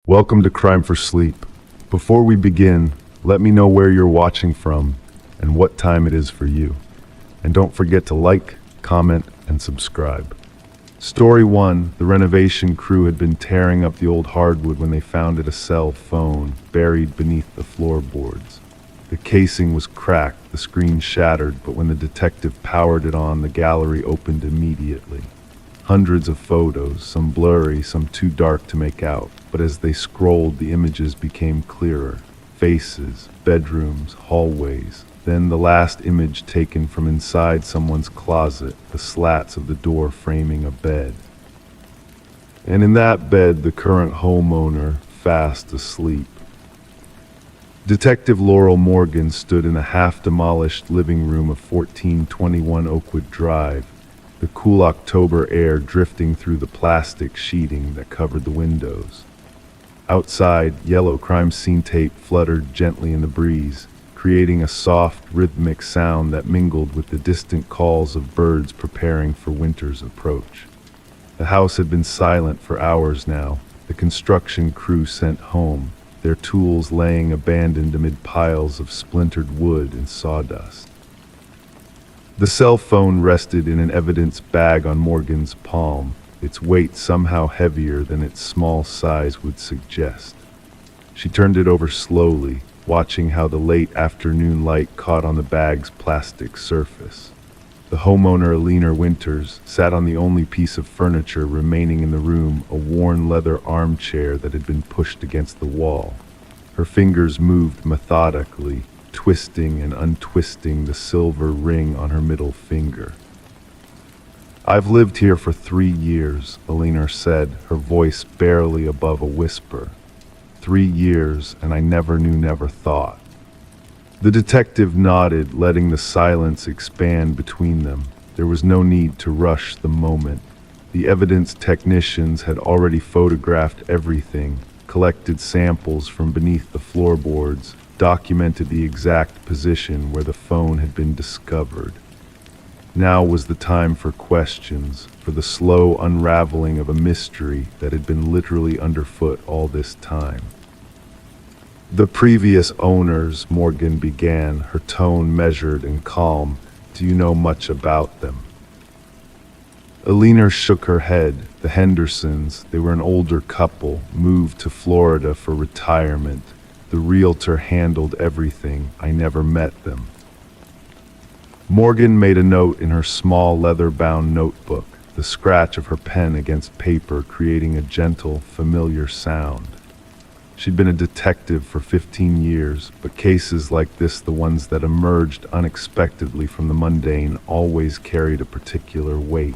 Welcome to Crime for Sleep. Before we begin, let me know where you're watching from and what time it is for you. And don't forget to like, comment, and subscribe. Story 1. The renovation crew had been tearing up the old hardwood when they found a cell phone buried beneath the floorboards. The casing was cracked, the screen shattered, but when the detective powered it on, the gallery opened immediately. Hundreds of photos, some blurry, some too dark to make out, but as they scrolled, the images became clearer. Faces, bedrooms, hallways. Then the last image taken from inside someone's closet, the slats of the door framing a bed. And in that bed, the current homeowner, fast asleep. Detective Laurel Morgan stood in the half-demolished living room of 1421 Oakwood Drive, the cool October air drifting through the plastic sheeting that covered the windows. Outside, yellow crime scene tape fluttered gently in the breeze, creating a soft, rhythmic sound that mingled with the distant calls of birds preparing for winter's approach. The house had been silent for hours now, the construction crew sent home, their tools laying abandoned amid piles of splintered wood and sawdust. The cell phone rested in an evidence bag on Morgan's palm, its weight somehow heavier than its small size would suggest. She turned it over slowly, watching how the late afternoon light caught on the bag's plastic surface. The homeowner, Alina Winters, sat on the only piece of furniture remaining in the room, a worn leather armchair that had been pushed against the wall. Her fingers moved methodically, twisting and untwisting the silver ring on her middle finger. "I've lived here for 3 years, Alina said, her voice barely above a whisper. 3 years, and I never thought. The detective nodded, letting the silence expand between them. There was no need to rush the moment. The evidence technicians had already photographed everything, collected samples from beneath the floorboards, documented the exact position where the phone had been discovered. Now was the time for questions, for the slow unraveling of a mystery that had been literally underfoot all this time. "The previous owners," Morgan began, her tone measured and calm. "Do you know much about them?" Alina shook her head. The Hendersons, they were an older couple, moved to Florida for retirement. The realtor handled everything. I never met them. Morgan made a note in her small leather-bound notebook, the scratch of her pen against paper creating a gentle, familiar sound. She'd been a detective for 15 years, but cases like this, the ones that emerged unexpectedly from the mundane, always carried a particular weight.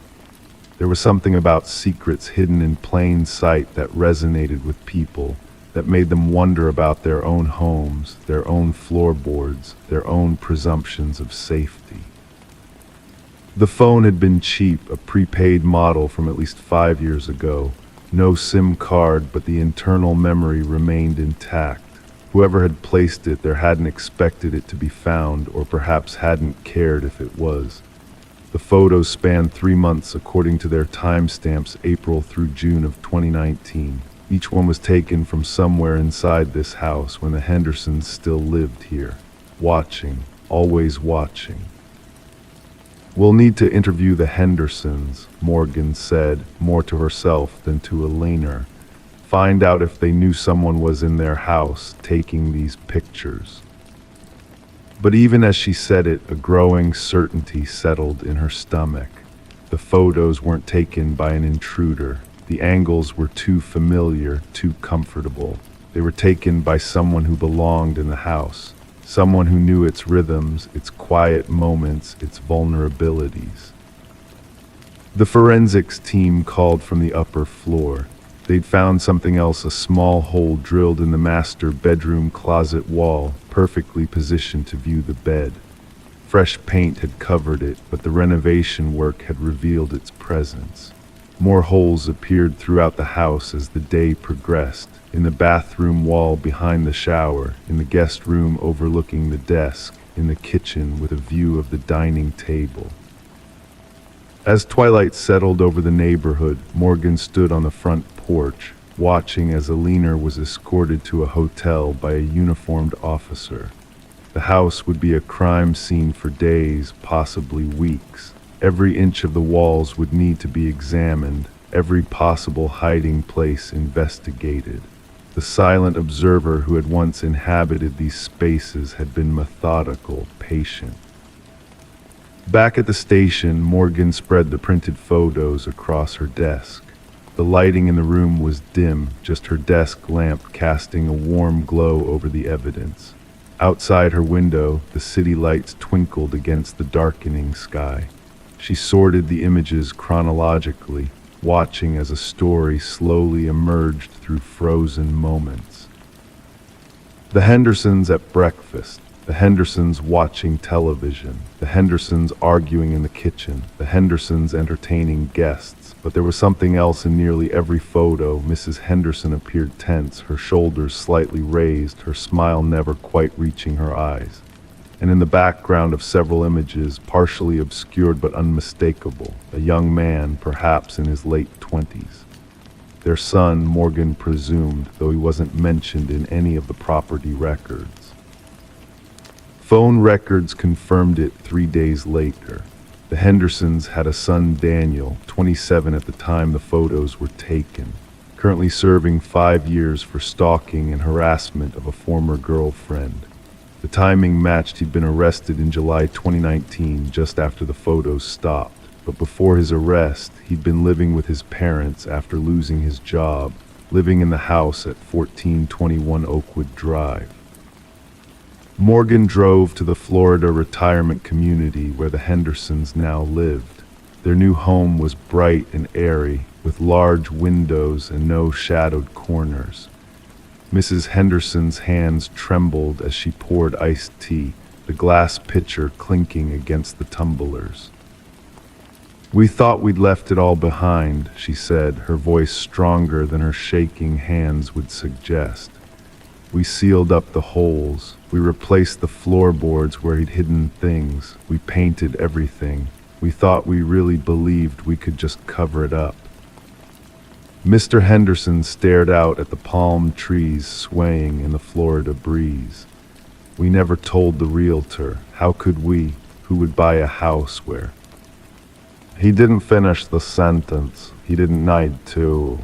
There was something about secrets hidden in plain sight that resonated with people, that made them wonder about their own homes, their own floorboards, their own presumptions of safety. The phone had been cheap, a prepaid model from at least 5 years ago. No SIM card, but the internal memory remained intact. Whoever had placed it there hadn't expected it to be found, or perhaps hadn't cared if it was. The photos spanned 3 months according to their timestamps, April through June of 2019. Each one was taken from somewhere inside this house when the Hendersons still lived here. Watching, always watching. "We'll need to interview the Hendersons," Morgan said, more to herself than to Alina. "Find out if they knew someone was in their house taking these pictures." But even as she said it, a growing certainty settled in her stomach. The photos weren't taken by an intruder. The angles were too familiar, too comfortable. They were taken by someone who belonged in the house, someone who knew its rhythms, its quiet moments, its vulnerabilities. The forensics team called from the upper floor. They'd found something else, a small hole drilled in the master bedroom closet wall, perfectly positioned to view the bed. Fresh paint had covered it, but the renovation work had revealed its presence. More holes appeared throughout the house as the day progressed, in the bathroom wall behind the shower, in the guest room overlooking the desk, in the kitchen with a view of the dining table. As twilight settled over the neighborhood, Morgan stood on the front porch, watching as Alina was escorted to a hotel by a uniformed officer. The house would be a crime scene for days, possibly weeks. Every inch of the walls would need to be examined, every possible hiding place investigated. The silent observer who had once inhabited these spaces had been methodical, patient. Back at the station, Morgan spread the printed photos across her desk. The lighting in the room was dim, just her desk lamp casting a warm glow over the evidence. Outside her window, the city lights twinkled against the darkening sky. She sorted the images chronologically, watching as a story slowly emerged through frozen moments. The Hendersons at breakfast, the Hendersons watching television, the Hendersons arguing in the kitchen, the Hendersons entertaining guests. But there was something else in nearly every photo. Mrs. Henderson appeared tense, her shoulders slightly raised, her smile never quite reaching her eyes. And in the background of several images, partially obscured but unmistakable, a young man, perhaps in his late 20s. Their son, Morgan presumed, though he wasn't mentioned in any of the property records. Phone records confirmed it 3 days later. The Hendersons had a son, Daniel, 27 at the time the photos were taken, currently serving 5 years for stalking and harassment of a former girlfriend. The timing matched. He'd been arrested in July 2019, just after the photos stopped. But before his arrest, he'd been living with his parents after losing his job, living in the house at 1421 Oakwood Drive. Morgan drove to the Florida retirement community where the Hendersons now lived. Their new home was bright and airy, with large windows and no shadowed corners. Mrs. Henderson's hands trembled as she poured iced tea, the glass pitcher clinking against the tumblers. "We thought we'd left it all behind," she said, her voice stronger than her shaking hands would suggest. "We sealed up the holes. We replaced the floorboards where he'd hidden things. We painted everything. We thought we really believed we could just cover it up." Mr. Henderson stared out at the palm trees swaying in the Florida breeze. "We never told the realtor. How could we? Who would buy a house where—" He didn't finish the sentence. He didn't need to.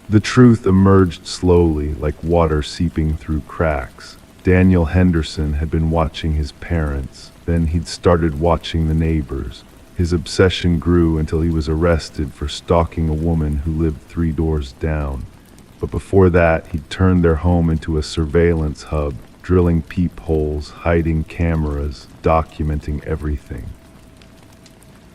The truth emerged slowly, like water seeping through cracks. Daniel Henderson had been watching his parents. Then he'd started watching the neighbors. His obsession grew until he was arrested for stalking a woman who lived 3 doors down. But before that, he'd turned their home into a surveillance hub, drilling peepholes, hiding cameras, documenting everything.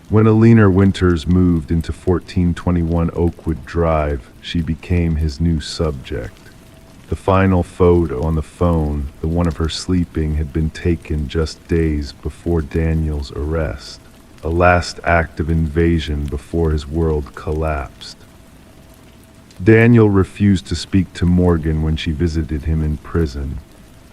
When Alina Winters moved into 1421 Oakwood Drive, she became his new subject. The final photo on the phone, the one of her sleeping, had been taken just days before Daniel's arrest. A last act of invasion before his world collapsed. Daniel refused to speak to Morgan when she visited him in prison.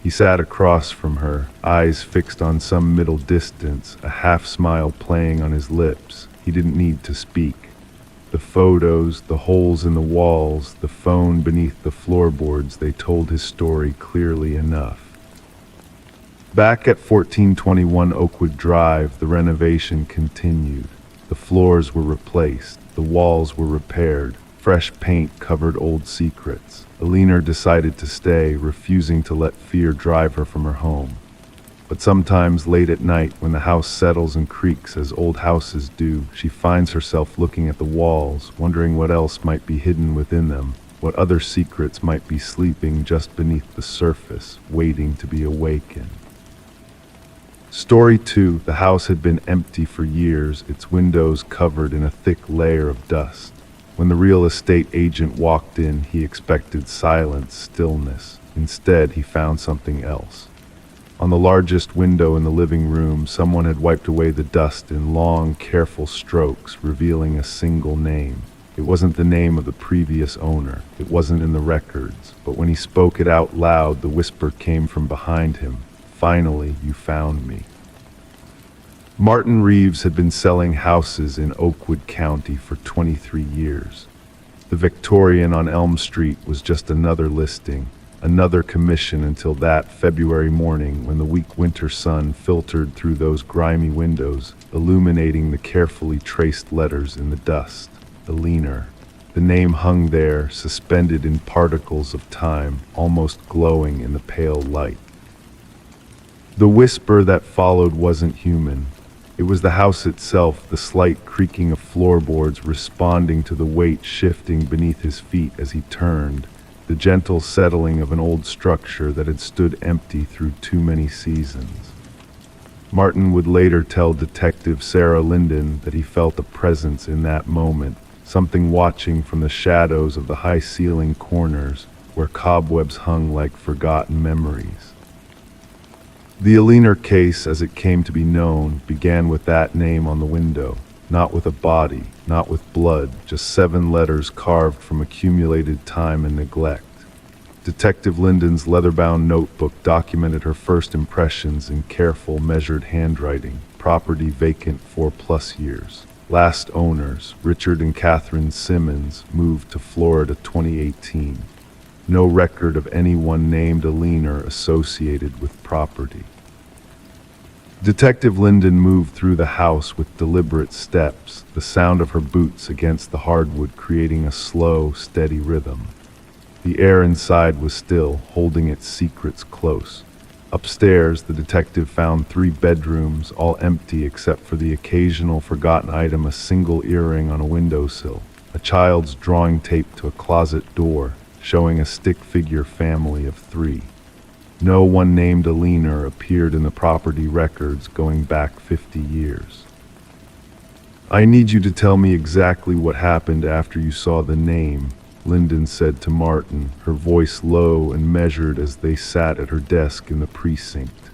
He sat across from her, eyes fixed on some middle distance, a half-smile playing on his lips. He didn't need to speak. The photos, the holes in the walls, the phone beneath the floorboards, they told his story clearly enough. Back at 1421 Oakwood Drive, the renovation continued. The floors were replaced, the walls were repaired, fresh paint covered old secrets. Alina decided to stay, refusing to let fear drive her from her home. But sometimes late at night, when the house settles and creaks as old houses do, she finds herself looking at the walls, wondering what else might be hidden within them, what other secrets might be sleeping just beneath the surface, waiting to be awakened. Story 2. The house had been empty for years, its windows covered in a thick layer of dust. When the real estate agent walked in, he expected silence, stillness. Instead, he found something else. On the largest window in the living room, someone had wiped away the dust in long, careful strokes, revealing a single name. It wasn't the name of the previous owner. It wasn't in the records. But when he spoke it out loud, the whisper came from behind him. "Finally, you found me." Martin Reeves had been selling houses in Oakwood County for 23 years. The Victorian on Elm Street was just another listing, another commission until that February morning when the weak winter sun filtered through those grimy windows, illuminating the carefully traced letters in the dust. Eleanor. The name hung there, suspended in particles of time, almost glowing in the pale light. The whisper that followed wasn't human. It was the house itself, the slight creaking of floorboards responding to the weight shifting beneath his feet as he turned, the gentle settling of an old structure that had stood empty through too many seasons. Martin would later tell Detective Sarah Linden that he felt a presence in that moment, something watching from the shadows of the high-ceiling corners where cobwebs hung like forgotten memories. The Eleanor case, as it came to be known, began with that name on the window, not with a body, not with blood, just 7 letters carved from accumulated time and neglect. Detective Linden's leather-bound notebook documented her first impressions in careful, measured handwriting. Property vacant 4+ years. Last owners, Richard and Catherine Simmons, moved to Florida 2018. No record of anyone named Eleanor associated with property. Detective Linden moved through the house with deliberate steps, the sound of her boots against the hardwood creating a slow, steady rhythm. The air inside was still, holding its secrets close. Upstairs, the detective found 3 bedrooms, all empty except for the occasional forgotten item, a single earring on a windowsill, a child's drawing taped to a closet door, showing a stick-figure family of 3. No one named Eleanor appeared in the property records going back 50 years. "I need you to tell me exactly what happened after you saw the name," Linden said to Martin, her voice low and measured as they sat at her desk in the precinct.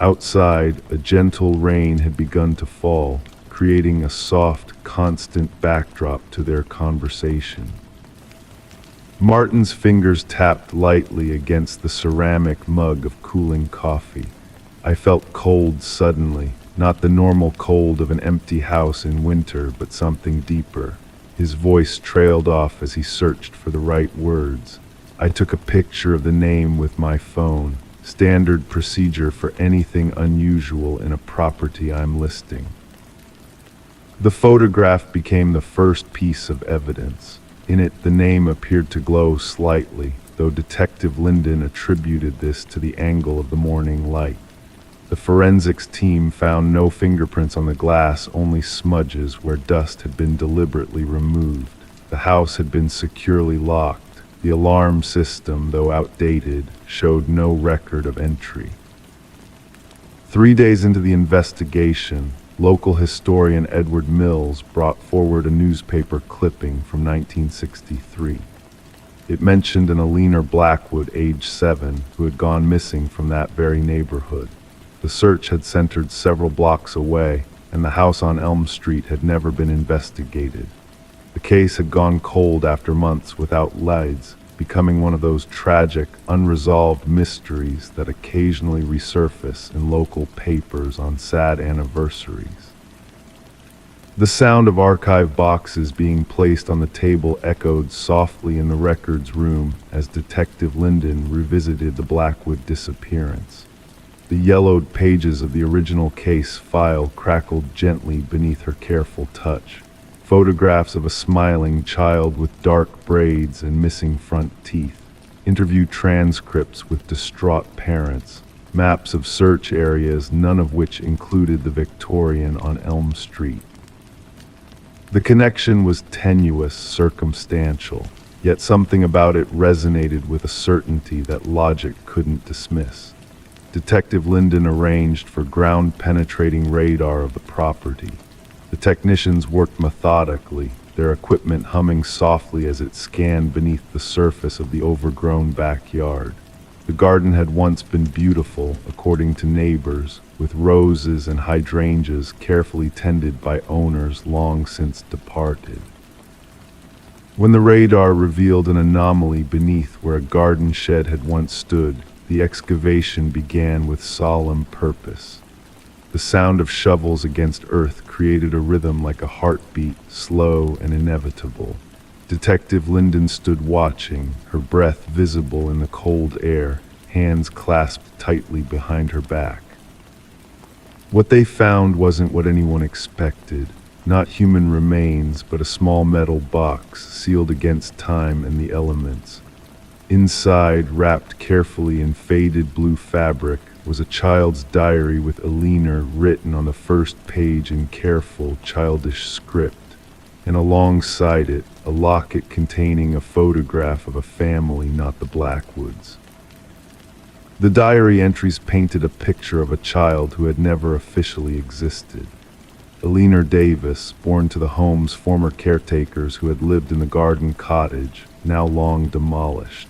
Outside, a gentle rain had begun to fall, creating a soft, constant backdrop to their conversation. Martin's fingers tapped lightly against the ceramic mug of cooling coffee. I felt cold suddenly, not the normal cold of an empty house in winter, but something deeper. His voice trailed off as he searched for the right words. I took a picture of the name with my phone, standard procedure for anything unusual in a property I'm listing. The photograph became the first piece of evidence. In it, the name appeared to glow slightly, though Detective Linden attributed this to the angle of the morning light. The forensics team found no fingerprints on the glass, only smudges where dust had been deliberately removed. The house had been securely locked. The alarm system, though outdated, showed no record of entry. 3 days into the investigation, local historian Edward Mills brought forward a newspaper clipping from 1963. It mentioned an Eleanor Blackwood, age 7, who had gone missing from that very neighborhood. The search had centered several blocks away, and the house on Elm Street had never been investigated. The case had gone cold after months without leads, becoming one of those tragic, unresolved mysteries that occasionally resurface in local papers on sad anniversaries. The sound of archive boxes being placed on the table echoed softly in the records room as Detective Linden revisited the Blackwood disappearance. The yellowed pages of the original case file crackled gently beneath her careful touch. Photographs of a smiling child with dark braids and missing front teeth, interview transcripts with distraught parents, maps of search areas, none of which included the Victorian on Elm Street. The connection was tenuous, circumstantial, yet something about it resonated with a certainty that logic couldn't dismiss. Detective Linden arranged for ground-penetrating radar of the property. The technicians worked methodically, their equipment humming softly as it scanned beneath the surface of the overgrown backyard. The garden had once been beautiful, according to neighbors, with roses and hydrangeas carefully tended by owners long since departed. When the radar revealed an anomaly beneath where a garden shed had once stood, the excavation began with solemn purpose. The sound of shovels against earth created a rhythm like a heartbeat, slow and inevitable. Detective Linden stood watching, her breath visible in the cold air, hands clasped tightly behind her back. What they found wasn't what anyone expected. Not human remains, but a small metal box sealed against time and the elements. Inside, wrapped carefully in faded blue fabric, was a child's diary with Alina written on the first page in careful, childish script, and alongside it, a locket containing a photograph of a family not the Blackwoods. The diary entries painted a picture of a child who had never officially existed. Alina Davis, born to the home's former caretakers who had lived in the garden cottage, now long demolished.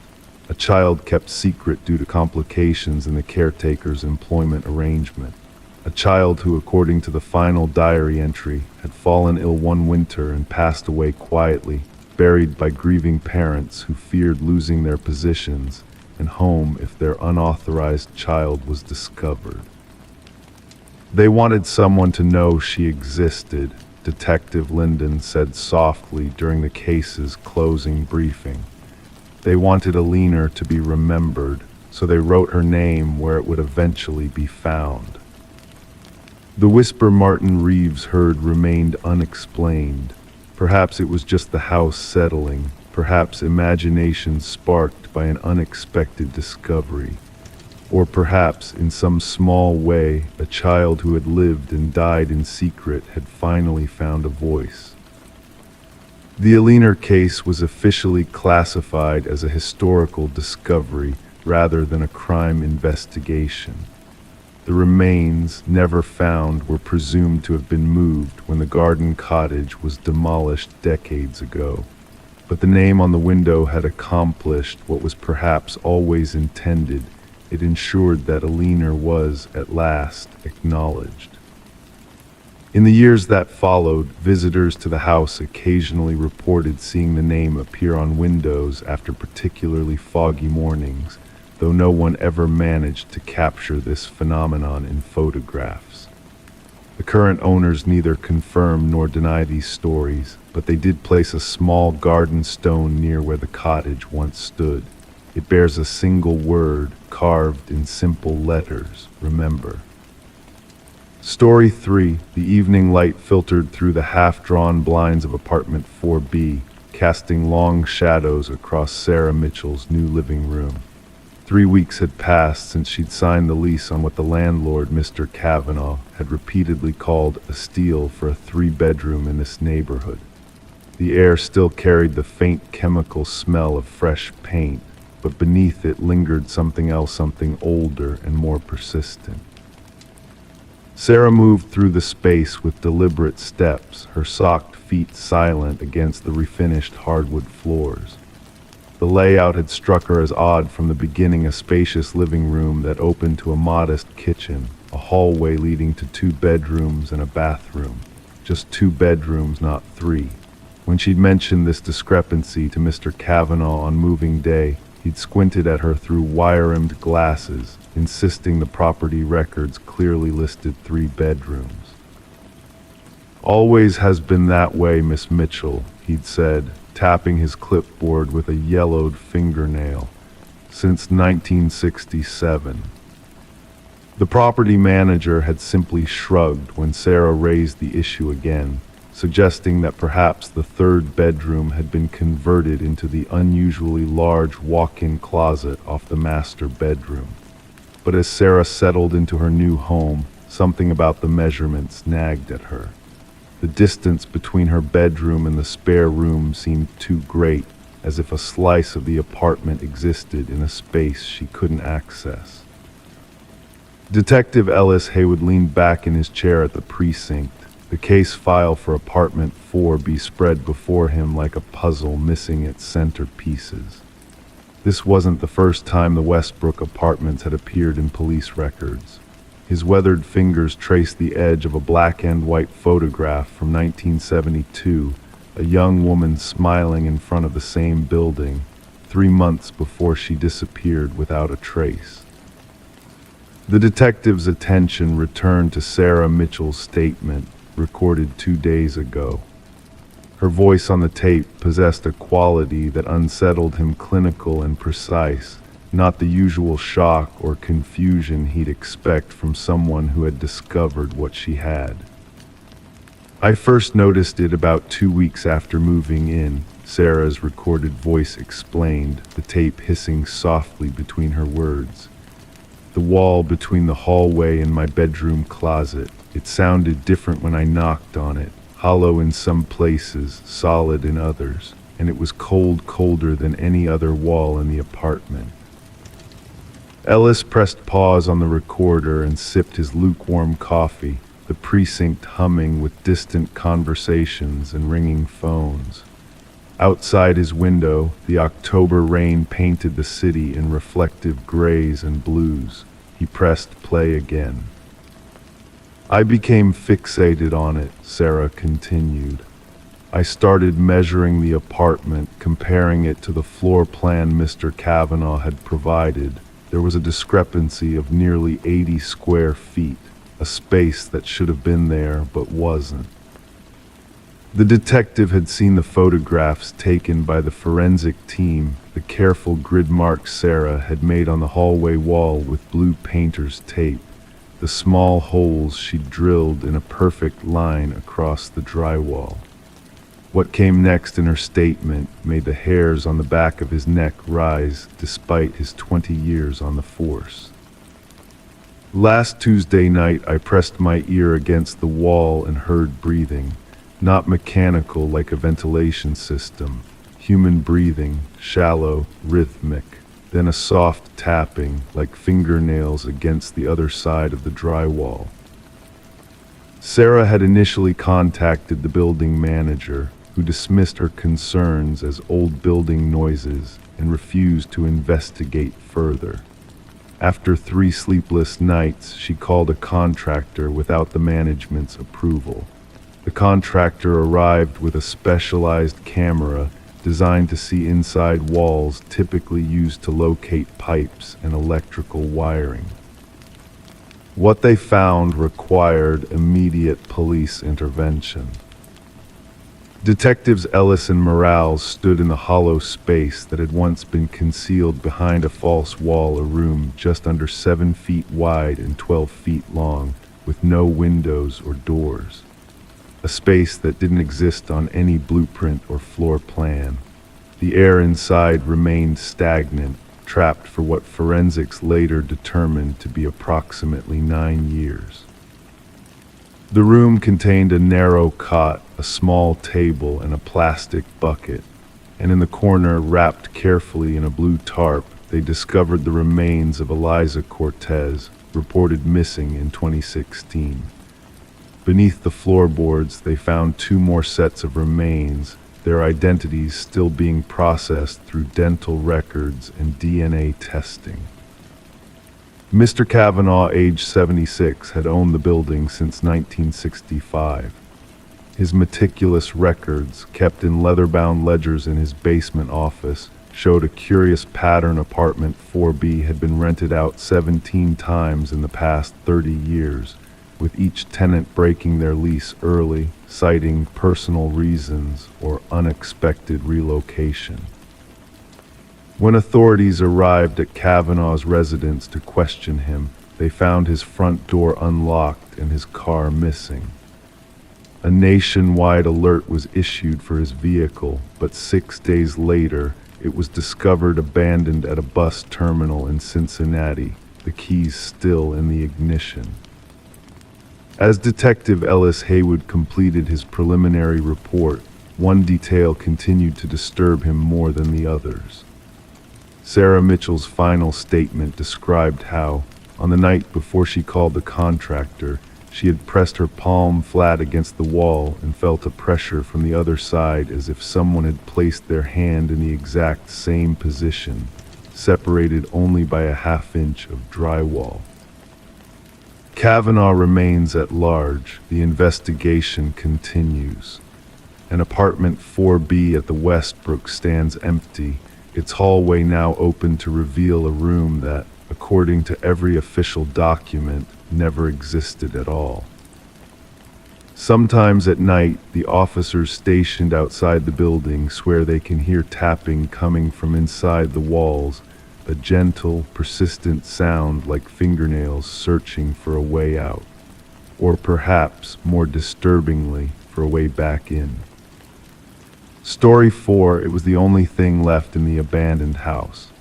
A child kept secret due to complications in the caretaker's employment arrangement. A child who, according to the final diary entry, had fallen ill one winter and passed away quietly, buried by grieving parents who feared losing their positions and home if their unauthorized child was discovered. They wanted someone to know she existed, Detective Linden said softly during the case's closing briefing. They wanted Alina to be remembered, so they wrote her name where it would eventually be found. The whisper Martin Reeves heard remained unexplained. Perhaps it was just the house settling, perhaps imagination sparked by an unexpected discovery. Or perhaps, in some small way, a child who had lived and died in secret had finally found a voice. The Alina case was officially classified as a historical discovery rather than a crime investigation. The remains, never found, were presumed to have been moved when the garden cottage was demolished decades ago. But the name on the window had accomplished what was perhaps always intended. It ensured that Alina was, at last, acknowledged. In the years that followed, visitors to the house occasionally reported seeing the name appear on windows after particularly foggy mornings, though no one ever managed to capture this phenomenon in photographs. The current owners neither confirm nor deny these stories, but they did place a small garden stone near where the cottage once stood. It bears a single word carved in simple letters, remember. Story 3. The evening light filtered through the half-drawn blinds of apartment 4B, casting long shadows across Sarah Mitchell's new living room. 3 weeks had passed since she'd signed the lease on what the landlord, Mr. Kavanaugh, had repeatedly called a steal for a 3-bedroom in this neighborhood. The air still carried the faint chemical smell of fresh paint, but beneath it lingered something else, something older and more persistent. Sarah moved through the space with deliberate steps, her socked feet silent against the refinished hardwood floors. The layout had struck her as odd from the beginning, a spacious living room that opened to a modest kitchen, a hallway leading to 2 bedrooms and a bathroom. Just 2 bedrooms, not 3. When she'd mentioned this discrepancy to Mr. Kavanaugh on moving day, he'd squinted at her through wire-rimmed glasses, insisting the property records clearly listed 3 bedrooms. "Always has been that way, Miss Mitchell," he'd said, tapping his clipboard with a yellowed fingernail. "Since 1967. The property manager had simply shrugged when Sarah raised the issue again, suggesting that perhaps the 3rd bedroom had been converted into the unusually large walk-in closet off the master bedroom. But as Sarah settled into her new home, something about the measurements nagged at her. The distance between her bedroom and the spare room seemed too great, as if a slice of the apartment existed in a space she couldn't access. Detective Ellis Haywood leaned back in his chair at the precinct, the case file for apartment 4B spread before him like a puzzle missing its centerpieces. This wasn't the first time the Westbrook apartments had appeared in police records. His weathered fingers traced the edge of a black and white photograph from 1972, a young woman smiling in front of the same building, 3 months before she disappeared without a trace. The detective's attention returned to Sarah Mitchell's statement, recorded 2 days ago. Her voice on the tape possessed a quality that unsettled him, clinical and precise, not the usual shock or confusion he'd expect from someone who had discovered what she had. I first noticed it about 2 weeks after moving in, Sarah's recorded voice explained, the tape hissing softly between her words. The wall between the hallway and my bedroom closet. It sounded different when I knocked on it, hollow in some places, solid in others, and it was colder than any other wall in the apartment. Ellis pressed pause on the recorder and sipped his lukewarm coffee, the precinct humming with distant conversations and ringing phones. Outside his window, the October rain painted the city in reflective grays and blues. He pressed play again. I became fixated on it, Sarah continued. I started measuring the apartment, comparing it to the floor plan Mr. Kavanaugh had provided. There was a discrepancy of nearly 80 square feet, a space that should have been there but wasn't. The detective had seen the photographs taken by the forensic team, the careful grid marks Sarah had made on the hallway wall with blue painter's tape, the small holes she'd drilled in a perfect line across the drywall. What came next in her statement made the hairs on the back of his neck rise despite his 20 years on the force. Last Tuesday night, I pressed my ear against the wall and heard breathing. Not mechanical like a ventilation system, human breathing, shallow, rhythmic, then a soft tapping like fingernails against the other side of the drywall. Sarah had initially contacted the building manager, who dismissed her concerns as old building noises and refused to investigate further. After 3 sleepless nights, she called a contractor without the management's approval. The contractor arrived with a specialized camera designed to see inside walls typically used to locate pipes and electrical wiring. What they found required immediate police intervention. Detectives Ellis and Morales stood in the hollow space that had once been concealed behind a false wall, a room just under 7 feet wide and 12 feet long, with no windows or doors. A space that didn't exist on any blueprint or floor plan. The air inside remained stagnant, trapped for what forensics later determined to be approximately 9 years. The room contained a narrow cot, a small table, and a plastic bucket, and in the corner, wrapped carefully in a blue tarp, they discovered the remains of Eliza Cortez, reported missing in 2016. Beneath the floorboards, they found 2 more sets of remains, their identities still being processed through dental records and DNA testing. Mr. Kavanaugh, age 76, had owned the building since 1965. His meticulous records, kept in leather-bound ledgers in his basement office, showed a curious pattern. Apartment 4B had been rented out 17 times in the past 30 years, with each tenant breaking their lease early, citing personal reasons or unexpected relocation. When authorities arrived at Kavanaugh's residence to question him, they found his front door unlocked and his car missing. A nationwide alert was issued for his vehicle, but 6 days later, it was discovered abandoned at a bus terminal in Cincinnati, the keys still in the ignition. As Detective Ellis Haywood completed his preliminary report, one detail continued to disturb him more than the others. Sarah Mitchell's final statement described how, on the night before she called the contractor, she had pressed her palm flat against the wall and felt a pressure from the other side as if someone had placed their hand in the exact same position, separated only by a half-inch of drywall. Kavanaugh remains at large. The investigation continues. An apartment 4B at the Westbrook stands empty, its hallway now open to reveal a room that, according to every official document, never existed at all. Sometimes at night, the officers stationed outside the building swear they can hear tapping coming from inside the walls, a gentle, persistent sound like fingernails searching for a way out, or perhaps, more disturbingly, for a way back in. Story 4, it was the only thing left in the abandoned house.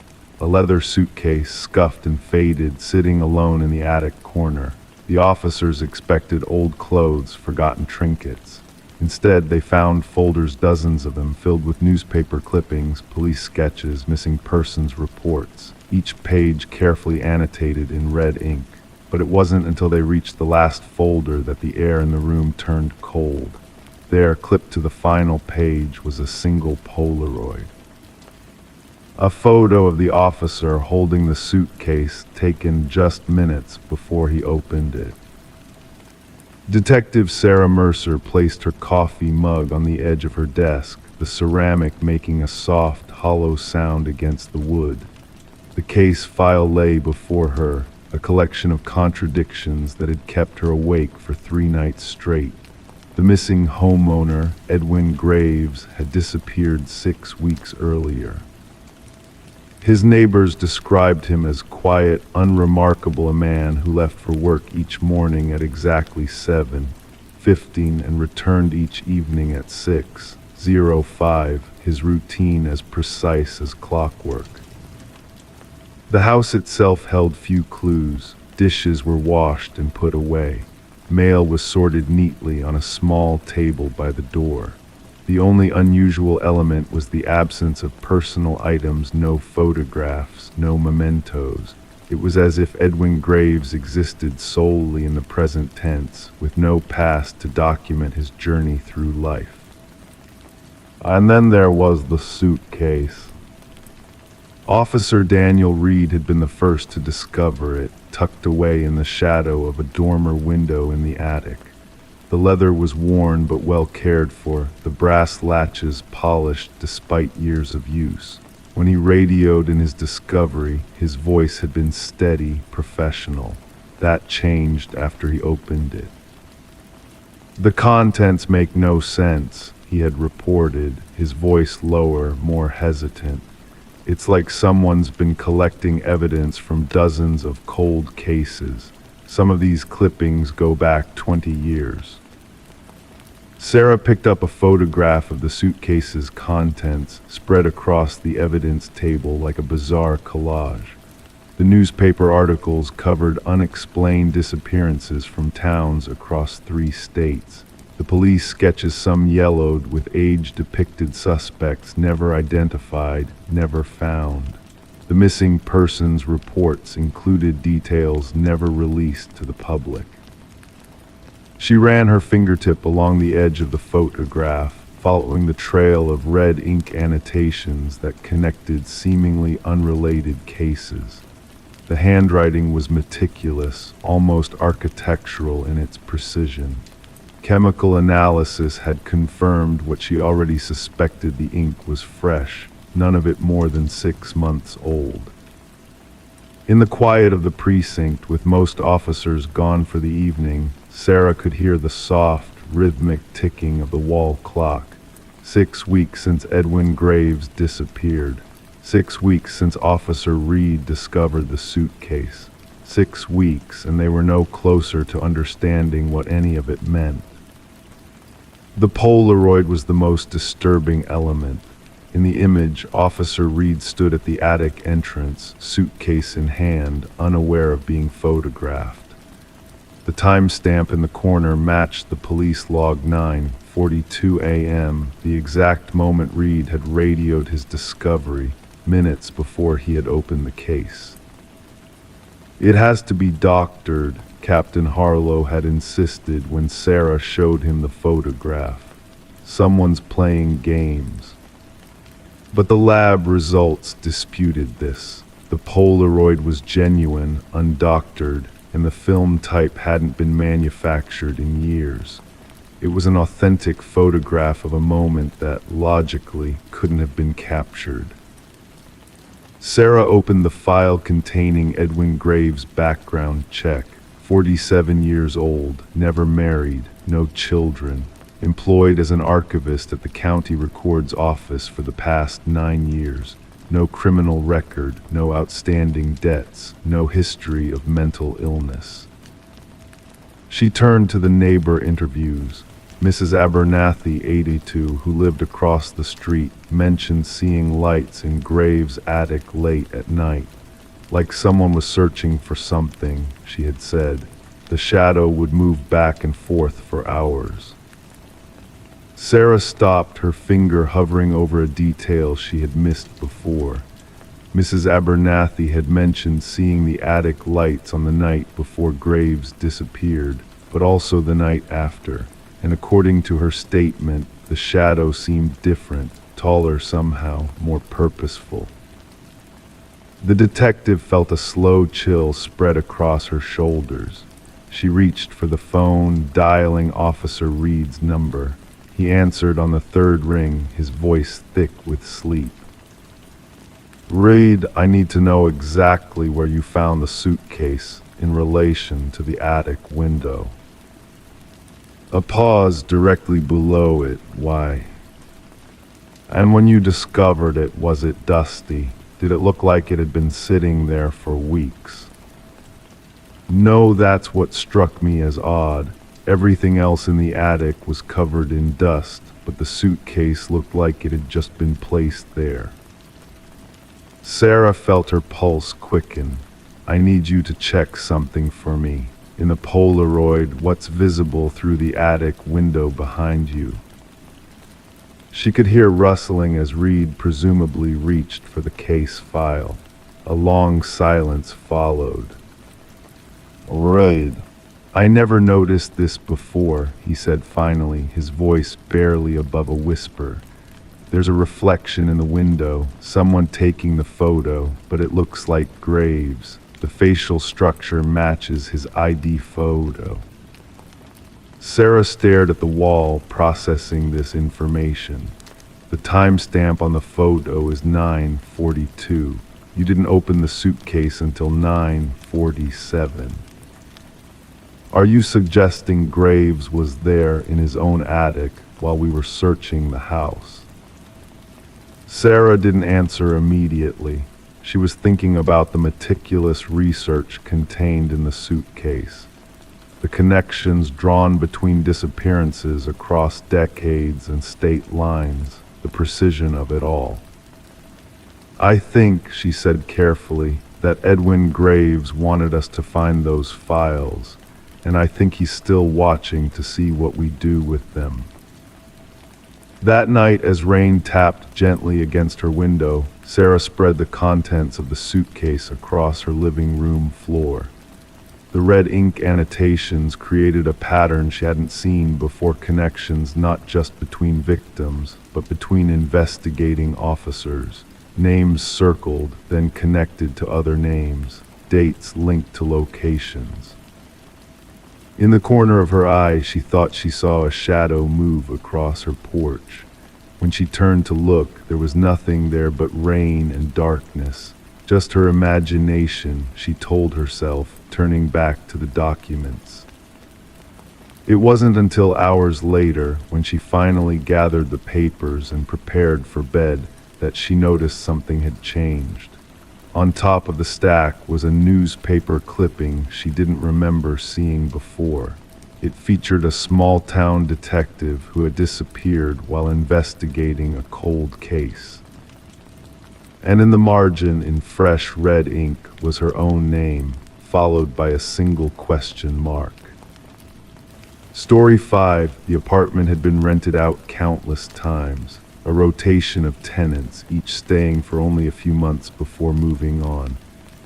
A leather suitcase, scuffed and faded, sitting alone in the attic corner. The officers expected old clothes, forgotten trinkets. Instead, they found folders, dozens of them, filled with newspaper clippings, police sketches, missing persons reports, each page carefully annotated in red ink. But it wasn't until they reached the last folder that the air in the room turned cold. There, clipped to the final page, was a single Polaroid. A photo of the officer holding the suitcase, taken just minutes before he opened it. Detective Sarah Mercer placed her coffee mug on the edge of her desk, the ceramic making a soft, hollow sound against the wood. The case file lay before her, a collection of contradictions that had kept her awake for 3 nights straight. The missing homeowner, Edwin Graves, had disappeared 6 weeks earlier. His neighbors described him as quiet, unremarkable, a man who left for work each morning at exactly 7:15 and returned each evening at 6:05, his routine as precise as clockwork. The house itself held few clues. Dishes were washed and put away. Mail was sorted neatly on a small table by the door. The only unusual element was the absence of personal items, no photographs, no mementos. It was as if Edwin Graves existed solely in the present tense, with no past to document his journey through life. And then there was the suitcase. Officer Daniel Reed had been the first to discover it, tucked away in the shadow of a dormer window in the attic. The leather was worn but well cared for, the brass latches polished despite years of use. When he radioed in his discovery, his voice had been steady, professional. That changed after he opened it. "The contents make no sense," he had reported, his voice lower, more hesitant. "It's like someone's been collecting evidence from dozens of cold cases. Some of these clippings go back 20 years. Sarah picked up a photograph of the suitcase's contents, spread across the evidence table like a bizarre collage. The newspaper articles covered unexplained disappearances from towns across 3 states. The police sketches, some yellowed, with age-depicted suspects never identified, never found. The missing persons reports included details never released to the public. She ran her fingertip along the edge of the photograph, following the trail of red ink annotations that connected seemingly unrelated cases. The handwriting was meticulous, almost architectural in its precision. Chemical analysis had confirmed what she already suspected: the ink was fresh, none of it more than 6 months old. In the quiet of the precinct, with most officers gone for the evening, Sarah could hear the soft, rhythmic ticking of the wall clock. 6 weeks since Edwin Graves disappeared. 6 weeks since Officer Reed discovered the suitcase. 6 weeks, and they were no closer to understanding what any of it meant. The Polaroid was the most disturbing element. In the image, Officer Reed stood at the attic entrance, suitcase in hand, unaware of being photographed. The timestamp in the corner matched the police log: 9:42 a.m., the exact moment Reed had radioed his discovery, minutes before he had opened the case. "It has to be doctored," Captain Harlow had insisted when Sarah showed him the photograph. "Someone's playing games." But the lab results disputed this. The Polaroid was genuine, undoctored, and the film type hadn't been manufactured in years. It was an authentic photograph of a moment that, logically, couldn't have been captured. Sarah opened the file containing Edwin Graves' background check. 47 years old, never married, no children. Employed as an archivist at the county records office for the past 9 years. No criminal record, no outstanding debts, no history of mental illness. She turned to the neighbor interviews. Mrs. Abernathy, 82, who lived across the street, mentioned seeing lights in Graves' attic late at night. Like someone was searching for something, she had said. The shadow would move back and forth for hours. Sarah stopped, her finger hovering over a detail she had missed before. Mrs. Abernathy had mentioned seeing the attic lights on the night before Graves disappeared, but also the night after, and according to her statement, the shadow seemed different, taller somehow, more purposeful. The detective felt a slow chill spread across her shoulders. She reached for the phone, dialing Officer Reed's number. He answered on the third ring, his voice thick with sleep. "Reed, I need to know exactly where you found the suitcase in relation to the attic window." A pause directly below it. "Why? And when you discovered it, was it dusty? Did it look like it had been sitting there for weeks?" "No, that's what struck me as odd. Everything else in the attic was covered in dust, but the suitcase looked like it had just been placed there." Sarah felt her pulse quicken. "I need you to check something for me. In the Polaroid, what's visible through the attic window behind you?" She could hear rustling as Reed presumably reached for the case file. A long silence followed. "Reed, I never noticed this before," he said finally, his voice barely above a whisper. "There's a reflection in the window, someone taking the photo, but it looks like Graves. The facial structure matches his ID photo." Sarah stared at the wall, processing this information. The timestamp on the photo is 9:42. You didn't open the suitcase until 9:47. "Are you suggesting Graves was there in his own attic while we were searching the house?" Sarah didn't answer immediately. She was thinking about the meticulous research contained in the suitcase, the connections drawn between disappearances across decades and state lines, the precision of it all. "I think," she said carefully, "that Edwin Graves wanted us to find those files, and I think he's still watching to see what we do with them." That night, as rain tapped gently against her window, Sarah spread the contents of the suitcase across her living room floor. The red ink annotations created a pattern she hadn't seen before, connections not just between victims, but between investigating officers. Names circled, then connected to other names, dates linked to locations. In the corner of her eye, she thought she saw a shadow move across her porch. When she turned to look, there was nothing there but rain and darkness. Just her imagination, she told herself, turning back to the documents. It wasn't until hours later, when she finally gathered the papers and prepared for bed, that she noticed something had changed. On top of the stack was a newspaper clipping she didn't remember seeing before. It featured a small-town detective who had disappeared while investigating a cold case. And in the margin, in fresh red ink, was her own name, followed by a single question mark. Story 5, the apartment had been rented out countless times. A rotation of tenants, each staying for only a few months before moving on.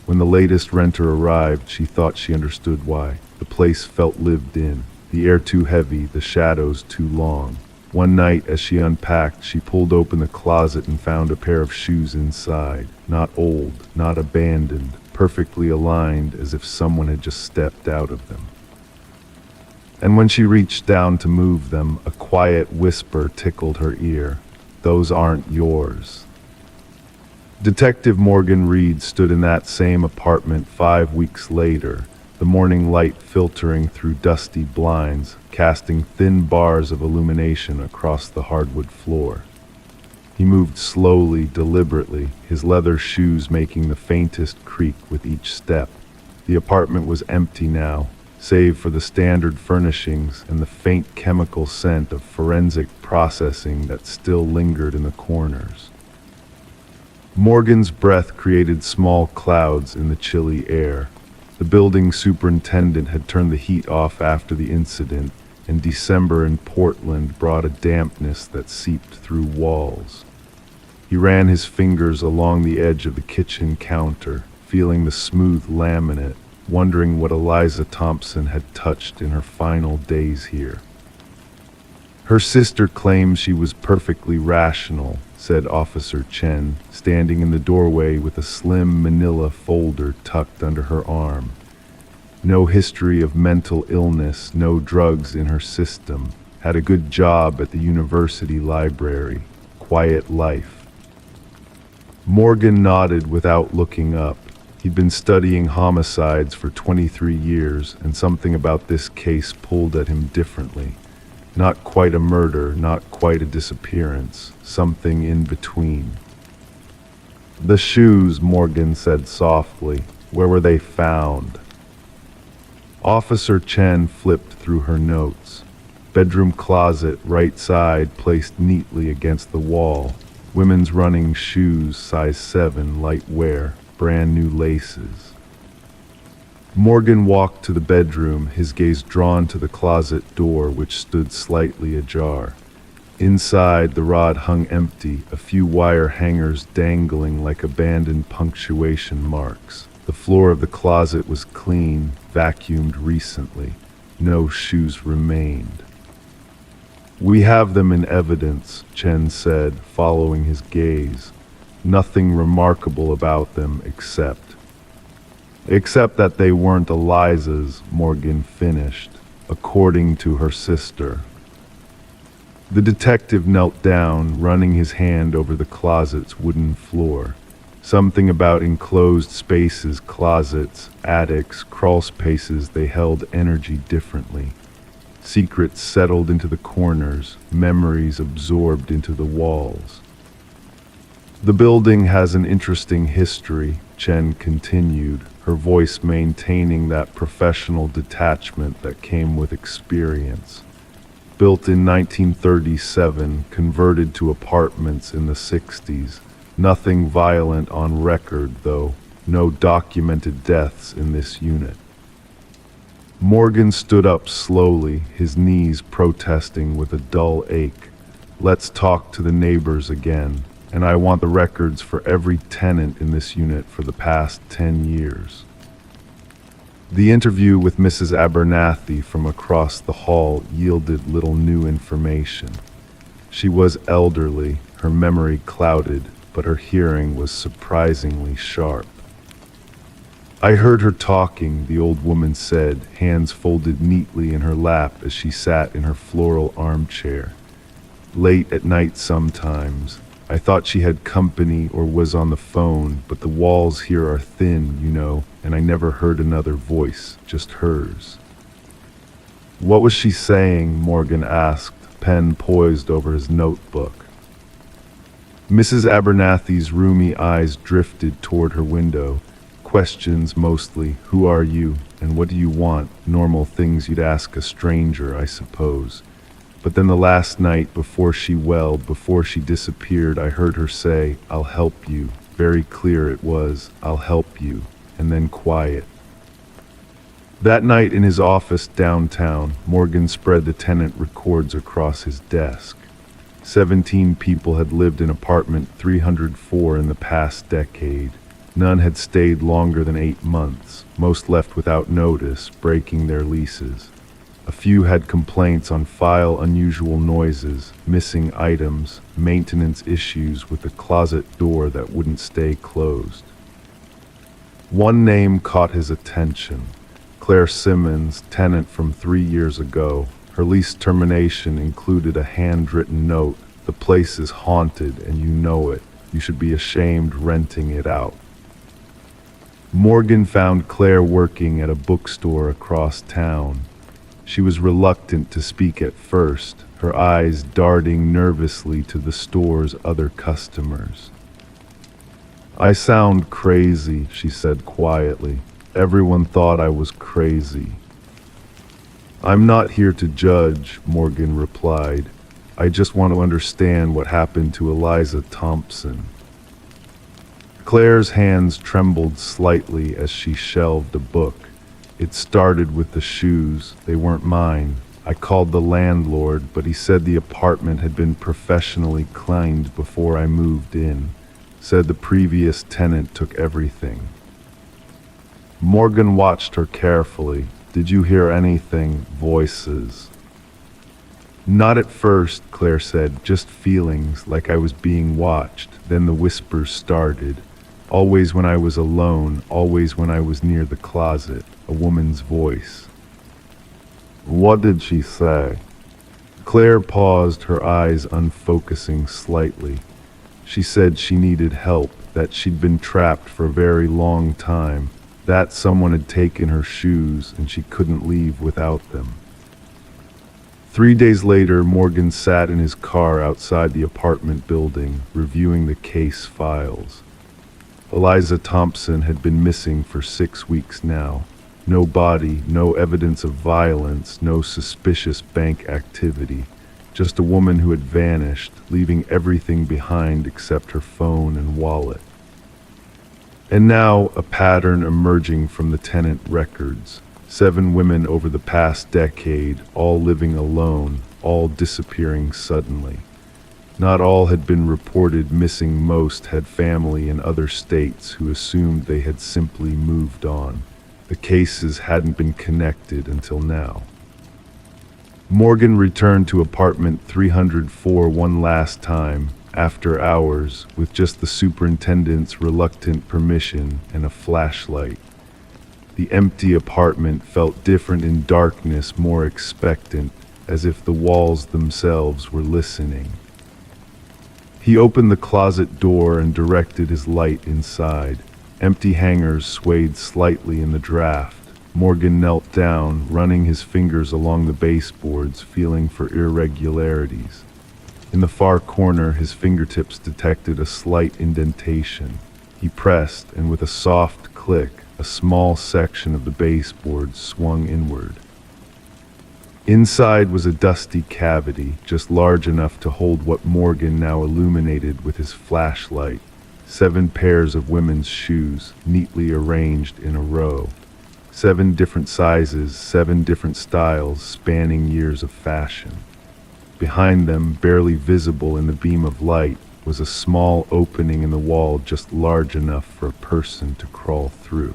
When the latest renter arrived, she thought she understood why. The place felt lived in, the air too heavy, the shadows too long. One night, as she unpacked, she pulled open the closet and found a pair of shoes inside. Not old, not abandoned, perfectly aligned as if someone had just stepped out of them. And when she reached down to move them, a quiet whisper tickled her ear. "Those aren't yours." Detective Morgan Reed stood in that same apartment 5 weeks later, the morning light filtering through dusty blinds, casting thin bars of illumination across the hardwood floor. He moved slowly, deliberately, his leather shoes making the faintest creak with each step. The apartment was empty now, save for the standard furnishings and the faint chemical scent of forensic processing that still lingered in the corners. Morgan's breath created small clouds in the chilly air. The building superintendent had turned the heat off after the incident, and December in Portland brought a dampness that seeped through walls. He ran his fingers along the edge of the kitchen counter, feeling the smooth laminate, wondering what Eliza Thompson had touched in her final days here. Her sister claims she was perfectly rational, said Officer Chen, standing in the doorway with a slim manila folder tucked under her arm. No history of mental illness, no drugs in her system. Had a good job at the university library. Quiet life. Morgan nodded without looking up. He'd been studying homicides for 23 years, and something about this case pulled at him differently. Not quite a murder, not quite a disappearance, something in between. The shoes, Morgan said softly. Where were they found? Officer Chen flipped through her notes. Bedroom closet, right side, placed neatly against the wall. Women's running shoes, size 7, light wear, brand new laces. Morgan walked to the bedroom, his gaze drawn to the closet door, which stood slightly ajar. Inside, the rod hung empty, a few wire hangers dangling like abandoned punctuation marks. The floor of the closet was clean, vacuumed recently. No shoes remained. We have them in evidence, Chen said, following his gaze. Nothing remarkable about them except that they weren't Eliza's, Morgan finished, according to her sister. The detective knelt down, running his hand over the closet's wooden floor. Something about enclosed spaces, closets, attics, crawl spaces, they held energy differently. Secrets settled into the corners, memories absorbed into the walls. The building has an interesting history, Chen continued, her voice maintaining that professional detachment that came with experience. Built in 1937, converted to apartments in the 60s. Nothing violent on record, though. No documented deaths in this unit. Morgan stood up slowly, his knees protesting with a dull ache. Let's talk to the neighbors again, and I want the records for every tenant in this unit for the past 10 years. The interview with Mrs. Abernathy from across the hall yielded little new information. She was elderly, her memory clouded, but her hearing was surprisingly sharp. I heard her talking, the old woman said, hands folded neatly in her lap as she sat in her floral armchair. Late at night sometimes. I thought she had company or was on the phone, but the walls here are thin, you know, and I never heard another voice, just hers. What was she saying? Morgan asked, pen poised over his notebook. Mrs. Abernathy's roomy eyes drifted toward her window. Questions mostly. Who are you? And what do you want? Normal things you'd ask a stranger, I suppose. But then the last night, before she disappeared, I heard her say, I'll help you. Very clear it was, I'll help you. And then quiet. That night in his office downtown, Morgan spread the tenant records across his desk. 17 people had lived in apartment 304 in the past decade. None had stayed longer than 8 months. Most left without notice, breaking their leases. A few had complaints on file, unusual noises, missing items, maintenance issues with the closet door that wouldn't stay closed. One name caught his attention. Claire Simmons, tenant from 3 years ago. Her lease termination included a handwritten note. The place is haunted and you know it. You should be ashamed renting it out. Morgan found Claire working at a bookstore across town. She was reluctant to speak at first, her eyes darting nervously to the store's other customers. "I sound crazy," she said quietly. "Everyone thought I was crazy." "I'm not here to judge," Morgan replied. "I just want to understand what happened to Eliza Thompson." Claire's hands trembled slightly as she shelved a book. "It started with the shoes. They weren't mine. I called the landlord, but he said the apartment had been professionally cleaned before I moved in. Said the previous tenant took everything." Morgan watched her carefully. "Did you hear anything? Voices?" "Not at first," Claire said, "just feelings, like I was being watched. Then the whispers started. Always when I was alone, always when I was near the closet, a woman's voice." "What did she say?" Claire paused, her eyes unfocusing slightly. "She said she needed help, that she'd been trapped for a very long time, that someone had taken her shoes and she couldn't leave without them." 3 days later, Morgan sat in his car outside the apartment building, reviewing the case files. Eliza Thompson had been missing for 6 weeks now. No body, no evidence of violence, no suspicious bank activity. Just a woman who had vanished, leaving everything behind except her phone and wallet. And now, a pattern emerging from the tenant records. 7 women over the past decade, all living alone, all disappearing suddenly. Not all had been reported missing. Most had family in other states who assumed they had simply moved on. The cases hadn't been connected until now. Morgan returned to apartment 304 one last time, after hours, with just the superintendent's reluctant permission and a flashlight. The empty apartment felt different in darkness, more expectant, as if the walls themselves were listening. He opened the closet door and directed his light inside. Empty hangers swayed slightly in the draft. Morgan knelt down, running his fingers along the baseboards, feeling for irregularities. In the far corner, his fingertips detected a slight indentation. He pressed, and with a soft click, a small section of the baseboard swung inward. Inside was a dusty cavity, just large enough to hold what Morgan now illuminated with his flashlight. 7 pairs of women's shoes, neatly arranged in a row. 7 different sizes, 7 different styles, spanning years of fashion. Behind them, barely visible in the beam of light, was a small opening in the wall just large enough for a person to crawl through.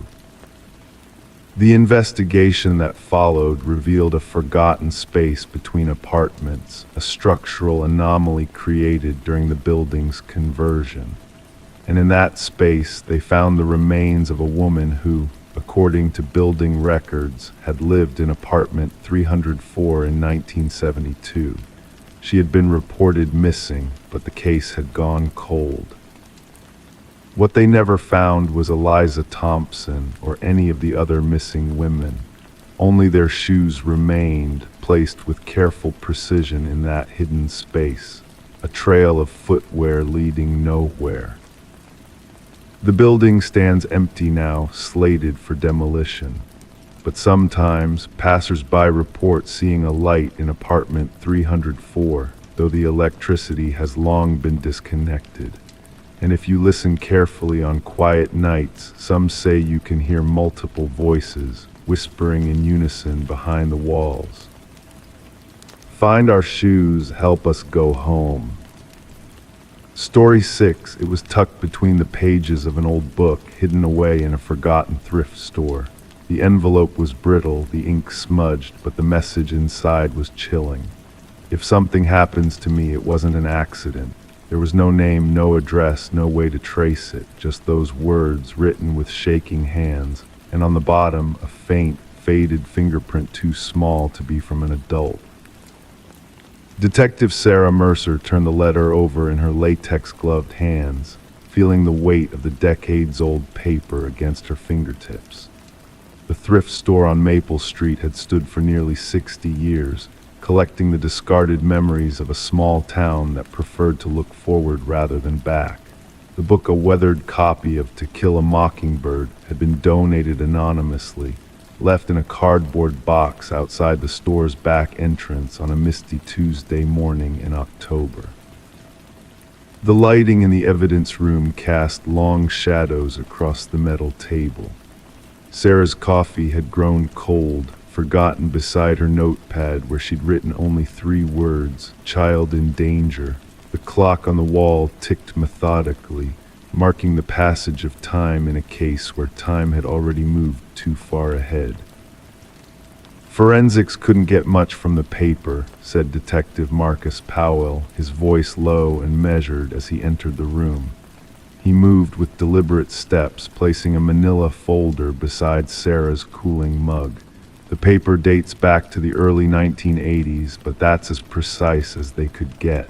The investigation that followed revealed a forgotten space between apartments, a structural anomaly created during the building's conversion. And in that space, they found the remains of a woman who, according to building records, had lived in apartment 304 in 1972. She had been reported missing, but the case had gone cold. What they never found was Eliza Thompson or any of the other missing women. Only their shoes remained, placed with careful precision in that hidden space, a trail of footwear leading nowhere. The building stands empty now, slated for demolition. But sometimes, passers-by report seeing a light in apartment 304, though the electricity has long been disconnected. And if you listen carefully on quiet nights, some say you can hear multiple voices, whispering in unison behind the walls. Find our shoes, help us go home. Story 6. It was tucked between the pages of an old book, hidden away in a forgotten thrift store. The envelope was brittle, the ink smudged, but the message inside was chilling. If something happens to me, it wasn't an accident. There was no name, no address, no way to trace it, just those words written with shaking hands, and on the bottom, a faint, faded fingerprint too small to be from an adult. Detective Sarah Mercer turned the letter over in her latex-gloved hands. feeling the weight of the decades-old paper against her fingertips. The thrift store on Maple Street had stood for nearly 60 years, collecting the discarded memories of a small town that preferred to look forward rather than back. The book, a weathered copy of To Kill a Mockingbird, had been donated anonymously, left in a cardboard box outside the store's back entrance on a misty Tuesday morning in October. The lighting in the evidence room cast long shadows across the metal table. Sarah's coffee had grown cold, forgotten beside her notepad where she'd written only 3 words, "Child in danger." The clock on the wall ticked methodically, marking the passage of time in a case where time had already moved too far ahead. "Forensics couldn't get much from the paper," said Detective Marcus Powell, his voice low and measured as he entered the room. He moved with deliberate steps, placing a manila folder beside Sarah's cooling mug. "The paper dates back to the early 1980s, but that's as precise as they could get.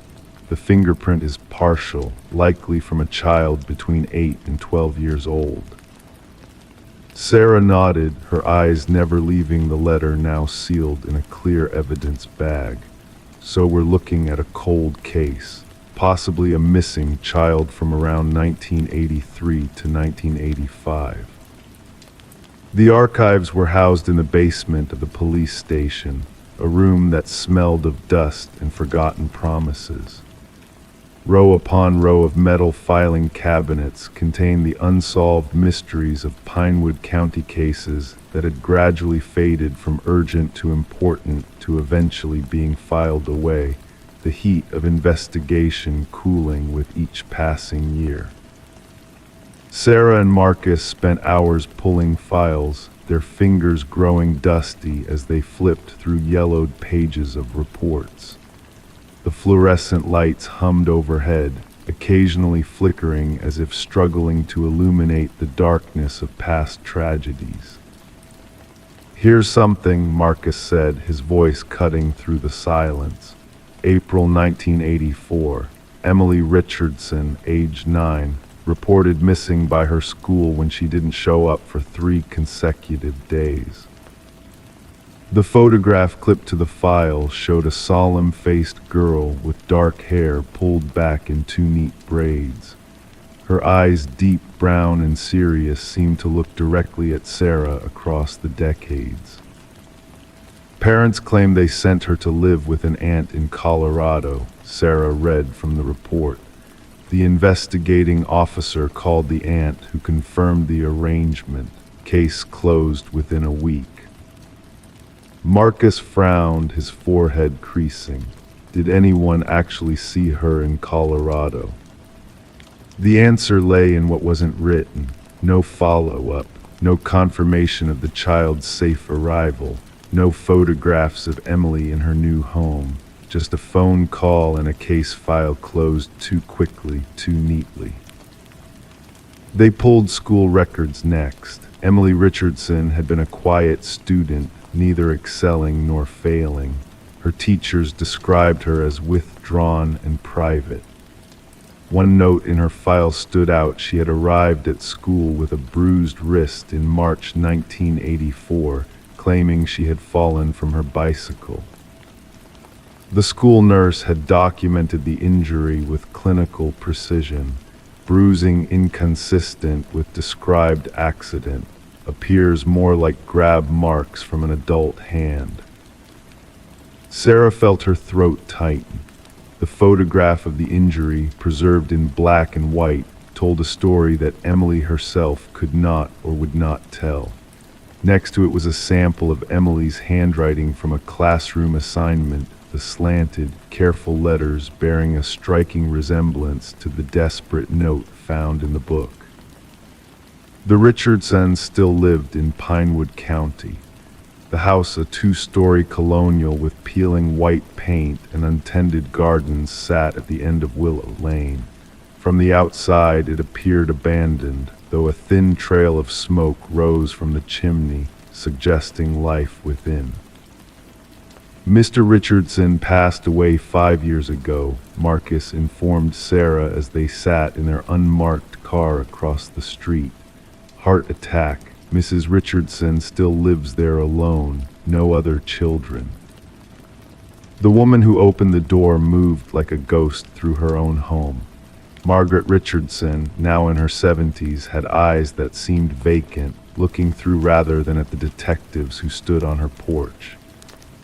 The fingerprint is partial, likely from a child between 8 and 12 years old." Sarah nodded, her eyes never leaving the letter now sealed in a clear evidence bag. "So we're looking at a cold case, possibly a missing child from around 1983 to 1985. The archives were housed in the basement of the police station, a room that smelled of dust and forgotten promises. Row upon row of metal filing cabinets contained the unsolved mysteries of Pinewood County cases that had gradually faded from urgent to important to eventually being filed away, the heat of investigation cooling with each passing year. Sarah and Marcus spent hours pulling files, their fingers growing dusty as they flipped through yellowed pages of reports. The fluorescent lights hummed overhead, occasionally flickering as if struggling to illuminate the darkness of past tragedies. "Here's something," Marcus said, his voice cutting through the silence. April 1984. Emily Richardson, age 9, reported missing by her school when she didn't show up for 3 consecutive days. The photograph clipped to the file showed a solemn-faced girl with dark hair pulled back in 2 neat braids. Her eyes, deep brown and serious, seemed to look directly at Sarah across the decades. Parents claim they sent her to live with an aunt in Colorado, Sarah read from the report. The investigating officer called the aunt, who confirmed the arrangement. Case closed within a week. Marcus frowned, his forehead creasing. Did anyone actually see her in Colorado? The answer lay in what wasn't written. No follow-up, no confirmation of the child's safe arrival, no photographs of Emily in her new home, just a phone call and a case file closed too quickly, too neatly. They pulled school records next. Emily Richardson had been a quiet student, neither excelling nor failing. Her teachers described her as withdrawn and private. One note in her file stood out. She had arrived at school with a bruised wrist in March 1984, claiming she had fallen from her bicycle. The school nurse had documented the injury with clinical precision. Bruising inconsistent with described accident. Appears more like grab marks from an adult hand. Sarah felt her throat tighten. The photograph of the injury, preserved in black and white, told a story that Emily herself could not or would not tell. Next to it was a sample of Emily's handwriting from a classroom assignment, the slanted, careful letters bearing a striking resemblance to the desperate note found in the book. The Richardsons still lived in Pinewood County. The house, a 2-story colonial with peeling white paint and untended gardens, sat at the end of Willow Lane. From the outside it appeared abandoned, though a thin trail of smoke rose from the chimney, suggesting life within. Mr. Richardson passed away 5 years ago, Marcus informed Sarah as they sat in their unmarked car across the street. Heart attack. Mrs. Richardson still lives there alone, no other children. The woman who opened the door moved like a ghost through her own home. Margaret Richardson, now in her 70s, had eyes that seemed vacant, looking through rather than at the detectives who stood on her porch.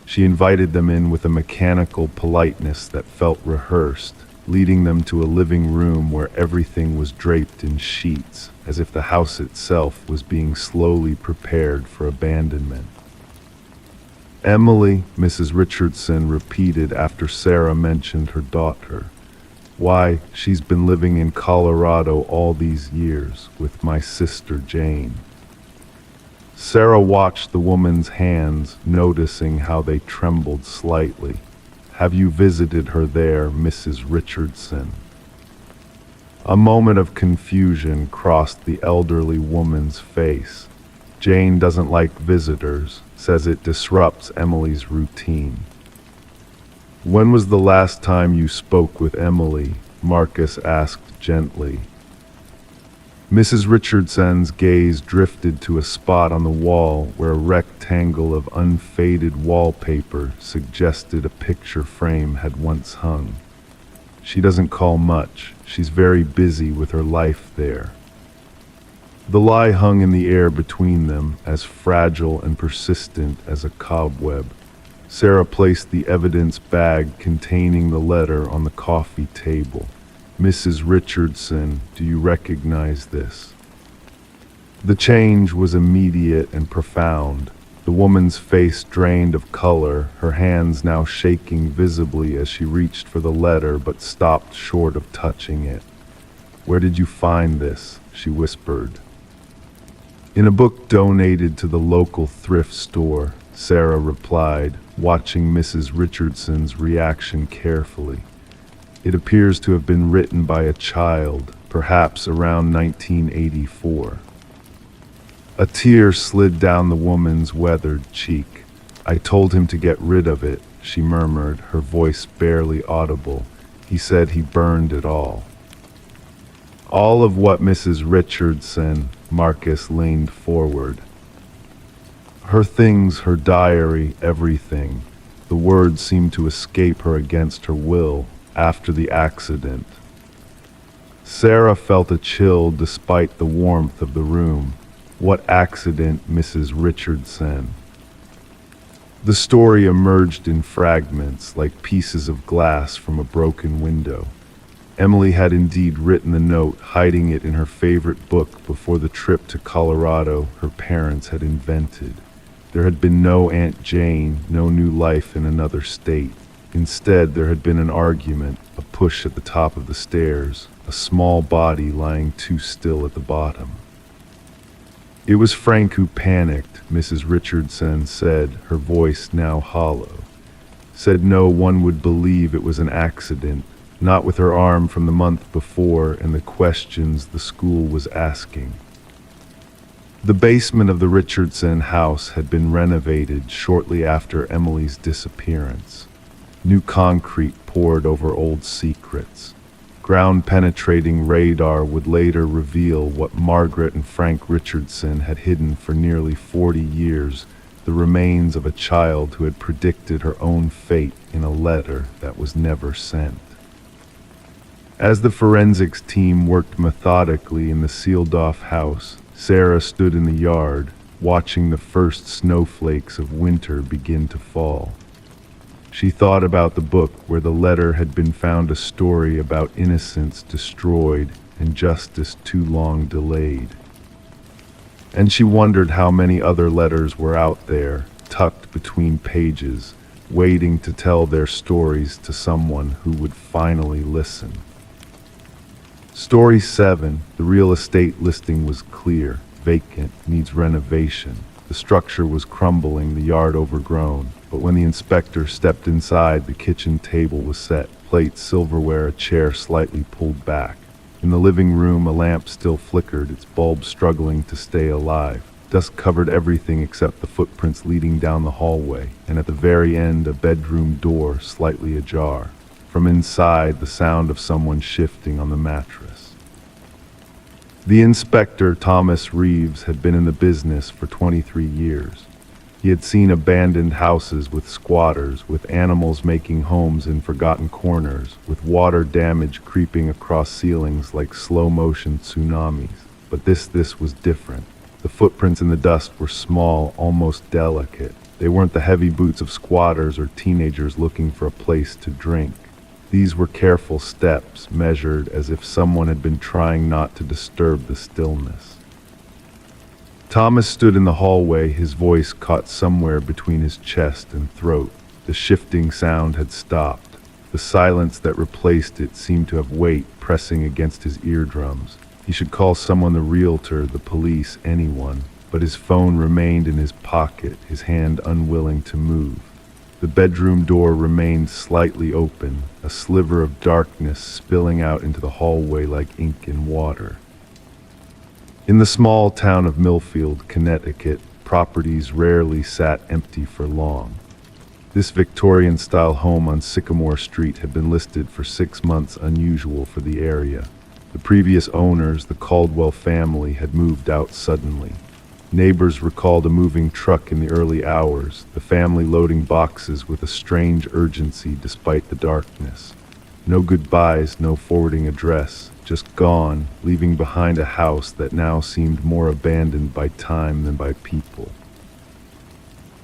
She invited them in with a mechanical politeness that felt rehearsed, leading them to a living room where everything was draped in sheets, as if the house itself was being slowly prepared for abandonment. "Emily," Mrs. Richardson repeated after Sarah mentioned her daughter. "Why, she's been living in Colorado all these years with my sister Jane." Sarah watched the woman's hands, noticing how they trembled slightly. "Have you visited her there, Mrs. Richardson?" A moment of confusion crossed the elderly woman's face. "Jane doesn't like visitors, says it disrupts Emily's routine." "When was the last time you spoke with Emily?" Marcus asked gently. Mrs. Richardson's gaze drifted to a spot on the wall where a rectangle of unfaded wallpaper suggested a picture frame had once hung. "She doesn't call much. She's very busy with her life there." The lie hung in the air between them, as fragile and persistent as a cobweb. Sarah placed the evidence bag containing the letter on the coffee table. "Mrs. Richardson, do you recognize this?" The change was immediate and profound. The woman's face drained of color, her hands now shaking visibly as she reached for the letter but stopped short of touching it. "Where did you find this?" she whispered. "In a book donated to the local thrift store," Sarah replied, watching Mrs. Richardson's reaction carefully. "It appears to have been written by a child, perhaps around 1984. A tear slid down the woman's weathered cheek. "I told him to get rid of it," she murmured, her voice barely audible. "He said he burned it all." "All of what, Mrs. Richardson?" Marcus leaned forward. "Her things, her diary, everything." The words seemed to escape her against her will. "After the accident." Sarah felt a chill despite the warmth of the room. "What accident, Mrs. Richardson?" The story emerged in fragments, like pieces of glass from a broken window. Emily had indeed written the note, hiding it in her favorite book before the trip to Colorado her parents had invented. There had been no Aunt Jane, no new life in another state. Instead, there had been an argument, a push at the top of the stairs, a small body lying too still at the bottom. "It was Frank who panicked," Mrs. Richardson said, her voice now hollow. "Said no one would believe it was an accident, not with her arm from the month before and the questions the school was asking." The basement of the Richardson house had been renovated shortly after Emily's disappearance. New concrete poured over old secrets. Ground-penetrating radar would later reveal what Margaret and Frank Richardson had hidden for nearly 40 years, the remains of a child who had predicted her own fate in a letter that was never sent. As the forensics team worked methodically in the sealed-off house, Sarah stood in the yard, watching the first snowflakes of winter begin to fall. She thought about the book where the letter had been found, a story about innocence destroyed and justice too long delayed. And she wondered how many other letters were out there, tucked between pages, waiting to tell their stories to someone who would finally listen. Story 7. The real estate listing was clear, vacant, needs renovation. The structure was crumbling, the yard overgrown. But when the inspector stepped inside, the kitchen table was set, plates, silverware, a chair slightly pulled back. In the living room, a lamp still flickered, its bulb struggling to stay alive. Dust covered everything except the footprints leading down the hallway, and at the very end, a bedroom door slightly ajar. From inside, the sound of someone shifting on the mattress. The inspector, Thomas Reeves, had been in the business for 23 years. He had seen abandoned houses with squatters, with animals making homes in forgotten corners, with water damage creeping across ceilings like slow-motion tsunamis. But this was different. The footprints in the dust were small, almost delicate. They weren't the heavy boots of squatters or teenagers looking for a place to drink. These were careful steps, measured as if someone had been trying not to disturb the stillness. Thomas stood in the hallway, his voice caught somewhere between his chest and throat. The shifting sound had stopped. The silence that replaced it seemed to have weight pressing against his eardrums. He should call someone, the realtor, the police, anyone, but his phone remained in his pocket, his hand unwilling to move. The bedroom door remained slightly open, a sliver of darkness spilling out into the hallway like ink in water. In the small town of Millfield, Connecticut, properties rarely sat empty for long. This Victorian-style home on Sycamore Street had been listed for 6 months, unusual for the area. The previous owners, the Caldwell family, had moved out suddenly. Neighbors recalled a moving truck in the early hours, the family loading boxes with a strange urgency despite the darkness. No goodbyes, no forwarding address, just gone, leaving behind a house that now seemed more abandoned by time than by people.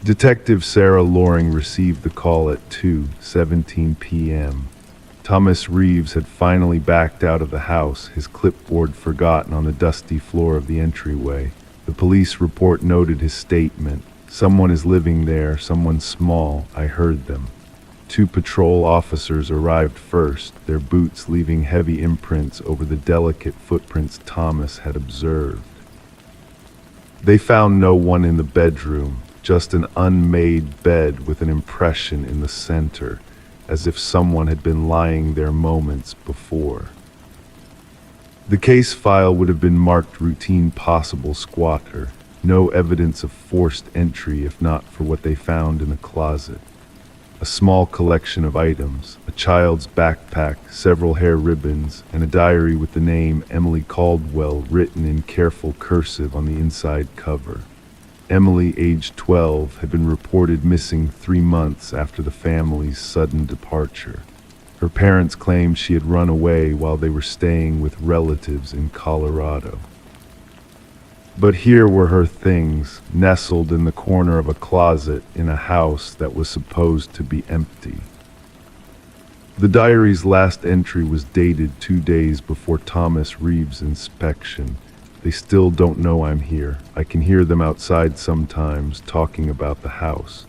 Detective Sarah Loring received the call at 2:17 p.m. Thomas Reeves had finally backed out of the house, his clipboard forgotten on the dusty floor of the entryway. The police report noted his statement, "Someone is living there, someone small, I heard them." 2 patrol officers arrived first, their boots leaving heavy imprints over the delicate footprints Thomas had observed. They found no one in the bedroom, just an unmade bed with an impression in the center, as if someone had been lying there moments before. The case file would have been marked routine possible squatter, no evidence of forced entry if not for what they found in the closet. A small collection of items, a child's backpack, several hair ribbons, and a diary with the name Emily Caldwell written in careful cursive on the inside cover. Emily, aged 12, had been reported missing 3 months after the family's sudden departure. Her parents claimed she had run away while they were staying with relatives in Colorado. But here were her things, nestled in the corner of a closet in a house that was supposed to be empty. The diary's last entry was dated 2 days before Thomas Reeves' inspection. "They still don't know I'm here. I can hear them outside sometimes talking about the house.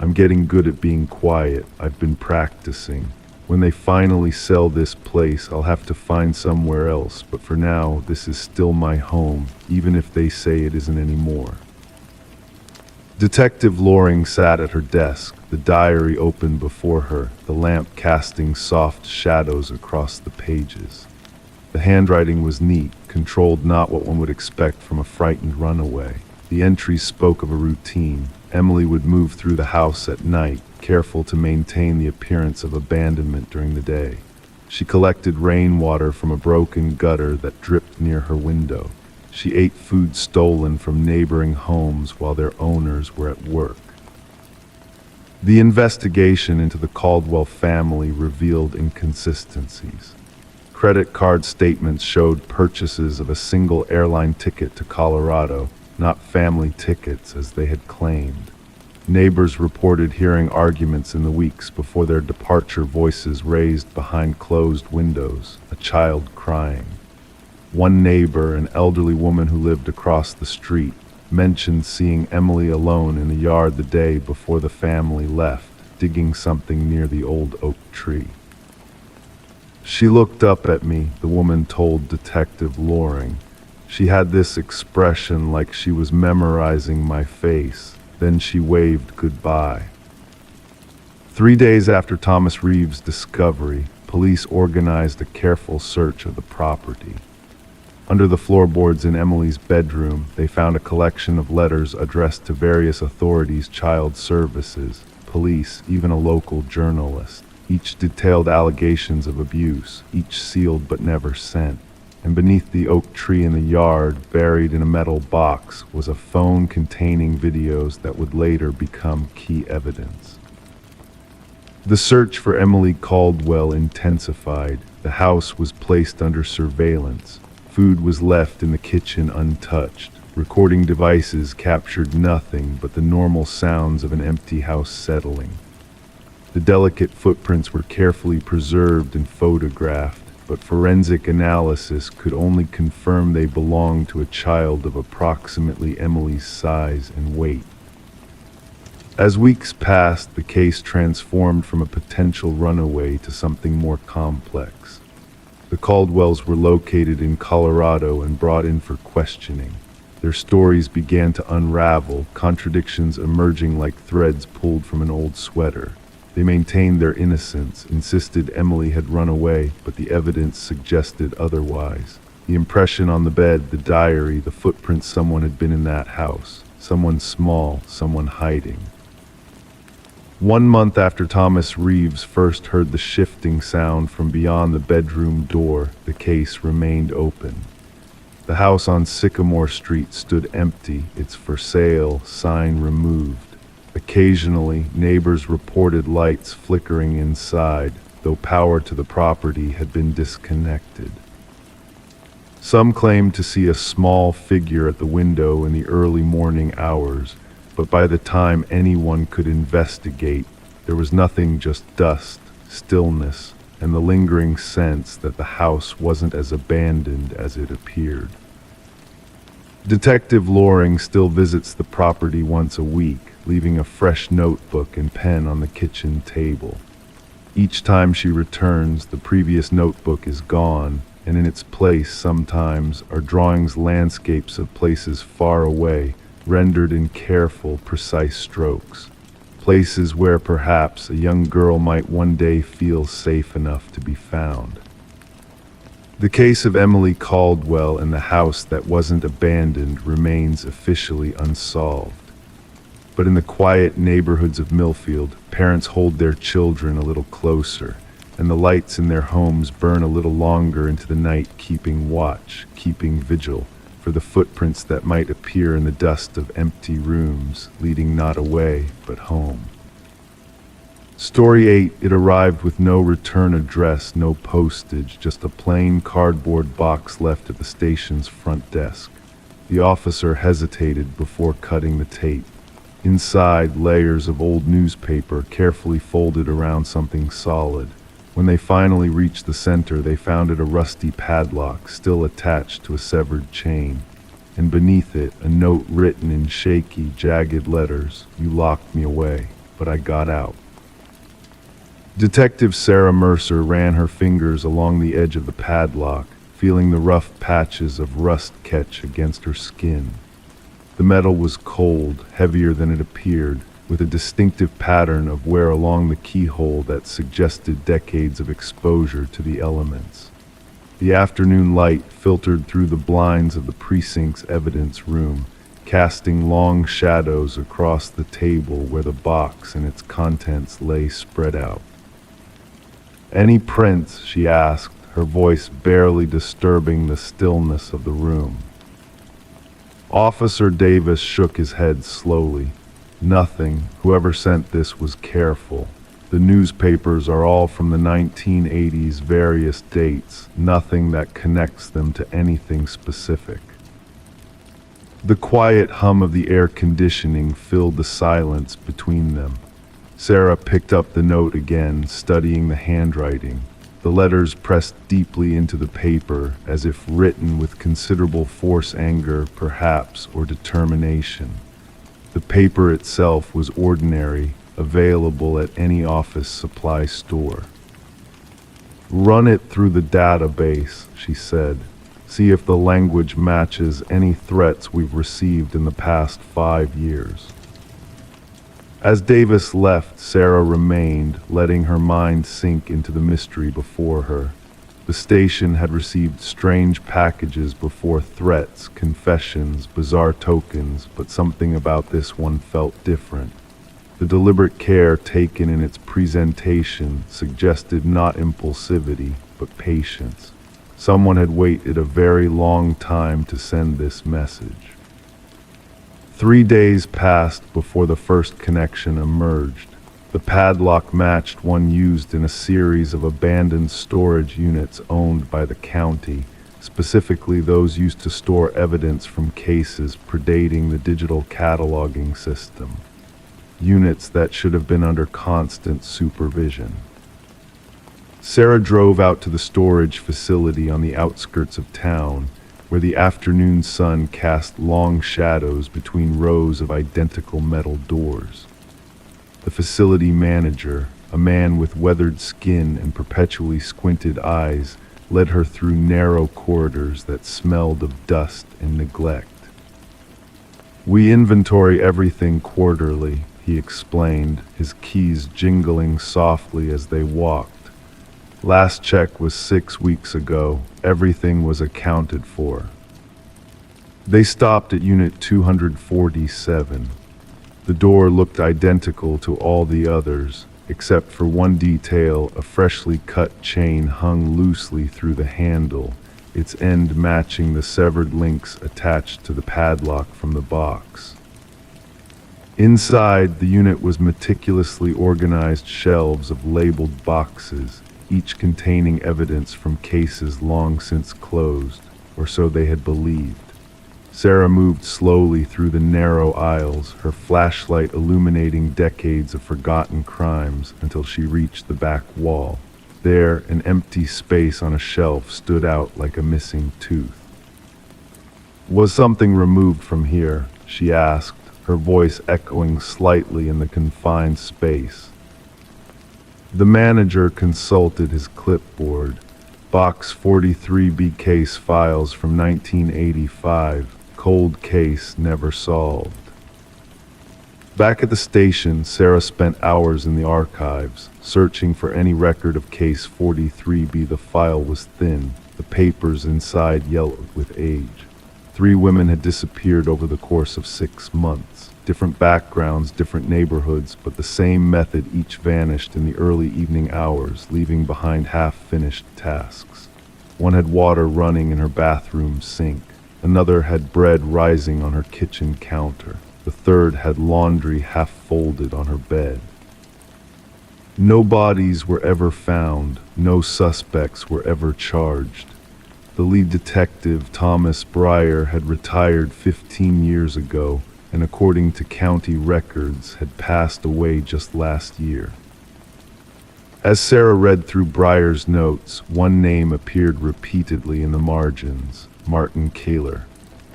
I'm getting good at being quiet. I've been practicing. When they finally sell this place, I'll have to find somewhere else, but for now, this is still my home, even if they say it isn't anymore." Detective Loring sat at her desk, the diary open before her, the lamp casting soft shadows across the pages. The handwriting was neat, controlled, not what one would expect from a frightened runaway. The entries spoke of a routine. Emily would move through the house at night, careful to maintain the appearance of abandonment during the day. She collected rainwater from a broken gutter that dripped near her window. She ate food stolen from neighboring homes while their owners were at work. The investigation into the Caldwell family revealed inconsistencies. Credit card statements showed purchases of a single airline ticket to Colorado, not family tickets as they had claimed. Neighbors reported hearing arguments in the weeks before their departure, voices raised behind closed windows, a child crying. One neighbor, an elderly woman who lived across the street, mentioned seeing Emily alone in the yard the day before the family left, digging something near the old oak tree. "She looked up at me," the woman told Detective Loring. "She had this expression like she was memorizing my face. Then she waved goodbye." 3 days after Thomas Reeves' discovery, police organized a careful search of the property. Under the floorboards in Emily's bedroom, they found a collection of letters addressed to various authorities, child services, police, even a local journalist. Each detailed allegations of abuse, each sealed but never sent. And beneath the oak tree in the yard, buried in a metal box, was a phone containing videos that would later become key evidence. The search for Emily Caldwell intensified. The house was placed under surveillance. Food was left in the kitchen untouched. Recording devices captured nothing but the normal sounds of an empty house settling. The delicate footprints were carefully preserved and photographed, but forensic analysis could only confirm they belonged to a child of approximately Emily's size and weight. As weeks passed, the case transformed from a potential runaway to something more complex. The Caldwells were located in Colorado and brought in for questioning. Their stories began to unravel, contradictions emerging like threads pulled from an old sweater. They maintained their innocence, insisted Emily had run away, but the evidence suggested otherwise. The impression on the bed, the diary, the footprints someone had been in that house. Someone small, someone hiding. 1 month after Thomas Reeves first heard the shifting sound from beyond the bedroom door, the case remained open. The house on Sycamore Street stood empty, its for sale sign removed. Occasionally, neighbors reported lights flickering inside, though power to the property had been disconnected. Some claimed to see a small figure at the window in the early morning hours, but by the time anyone could investigate, there was nothing, just dust, stillness, and the lingering sense that the house wasn't as abandoned as it appeared. Detective Loring still visits the property once a week, leaving a fresh notebook and pen on the kitchen table. Each time she returns, the previous notebook is gone, and in its place sometimes are drawings, landscapes of places far away, rendered in careful, precise strokes. Places where perhaps a young girl might one day feel safe enough to be found. The case of Emily Caldwell and the house that wasn't abandoned remains officially unsolved. But in the quiet neighborhoods of Millfield, parents hold their children a little closer, and the lights in their homes burn a little longer into the night, keeping watch, keeping vigil, for the footprints that might appear in the dust of empty rooms, leading not away, but home. Story 8, it arrived with no return address, no postage, just a plain cardboard box left at the station's front desk. The officer hesitated before cutting the tape. Inside, layers of old newspaper carefully folded around something solid. When they finally reached the center, they found it a rusty padlock still attached to a severed chain, and beneath it a note written in shaky, jagged letters. "You locked me away, but I got out." Detective Sarah Mercer ran her fingers along the edge of the padlock, feeling the rough patches of rust catch against her skin. The metal was cold, heavier than it appeared, with a distinctive pattern of wear along the keyhole that suggested decades of exposure to the elements. The afternoon light filtered through the blinds of the precinct's evidence room, casting long shadows across the table where the box and its contents lay spread out. "Any prints?" she asked, her voice barely disturbing the stillness of the room. Officer Davis shook his head slowly. "Nothing. Whoever sent this was careful. The newspapers are all from the 1980s, various dates, nothing that connects them to anything specific." The quiet hum of the air conditioning filled the silence between them. Sarah picked up the note again, studying the handwriting. The letters pressed deeply into the paper, as if written with considerable force, anger, perhaps, or determination. The paper itself was ordinary, available at any office supply store. "Run it through the database," she said. "See if the language matches any threats we've received in the past 5 years." As Davis left, Sarah remained, letting her mind sink into the mystery before her. The station had received strange packages before, threats, confessions, bizarre tokens, but something about this one felt different. The deliberate care taken in its presentation suggested not impulsivity, but patience. Someone had waited a very long time to send this message. 3 days passed before the first connection emerged. The padlock matched one used in a series of abandoned storage units owned by the county, specifically those used to store evidence from cases predating the digital cataloging system. Units that should have been under constant supervision. Sarah drove out to the storage facility on the outskirts of town, where the afternoon sun cast long shadows between rows of identical metal doors. The facility manager, a man with weathered skin and perpetually squinted eyes, led her through narrow corridors that smelled of dust and neglect. "We inventory everything quarterly," he explained, his keys jingling softly as they walked. "Last check was 6 weeks ago. Everything was accounted for." They stopped at Unit 247. The door looked identical to all the others, except for one detail: a freshly cut chain hung loosely through the handle, its end matching the severed links attached to the padlock from the box. Inside, the unit was meticulously organized shelves of labeled boxes, each containing evidence from cases long since closed, or so they had believed. Sarah moved slowly through the narrow aisles, her flashlight illuminating decades of forgotten crimes, until she reached the back wall. There, an empty space on a shelf stood out like a missing tooth. "Was something removed from here?" she asked, her voice echoing slightly in the confined space. The manager consulted his clipboard. Box 43B case files from 1985. Cold case never solved. Back at the station, Sarah spent hours in the archives, searching for any record of case 43B. The file was thin, the papers inside yellowed with age. 3 women had disappeared over the course of 6 months. Different backgrounds, different neighborhoods, but the same method: each vanished in the early evening hours, leaving behind half-finished tasks. One had water running in her bathroom sink. Another had bread rising on her kitchen counter. The third had laundry half-folded on her bed. No bodies were ever found. No suspects were ever charged. The lead detective, Thomas Breyer, had retired 15 years ago, and according to county records, had passed away just last year. As Sarah read through Breyer's notes, one name appeared repeatedly in the margins: Martin Kaler,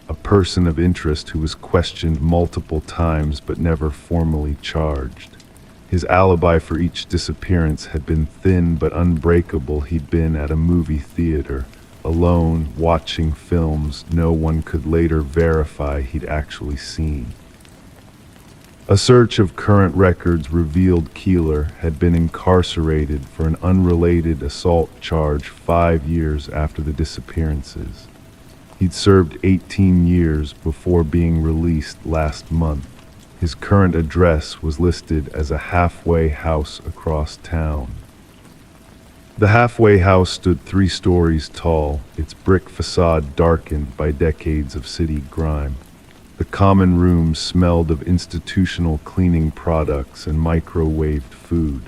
a person of interest who was questioned multiple times but never formally charged. His alibi for each disappearance had been thin but unbreakable. He'd been at a movie theater, alone, watching films no one could later verify he'd actually seen. A search of current records revealed Keeler had been incarcerated for an unrelated assault charge 5 years after the disappearances. He'd served 18 years before being released last month. His current address was listed as a halfway house across town. The halfway house stood 3 stories tall, its brick facade darkened by decades of city grime. The common rooms smelled of institutional cleaning products and microwaved food.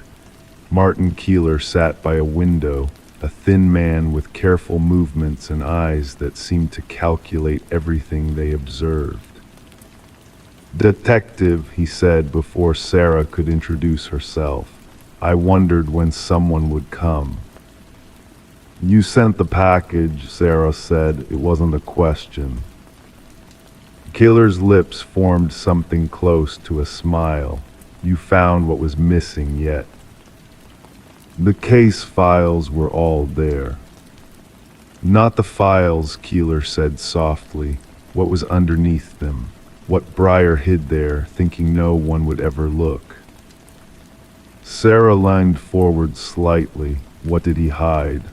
Martin Keeler sat by a window, a thin man with careful movements and eyes that seemed to calculate everything they observed. "Detective," he said before Sarah could introduce herself. "I wondered when someone would come." "You sent the package," Sarah said. "It wasn't a question." Keeler's lips formed something close to a smile. "You found what was missing yet?" "The case files were all there." "Not the files," Keeler said softly. "What was underneath them? What Breyer hid there, thinking no one would ever look?" Sarah leaned forward slightly. "What did he hide?"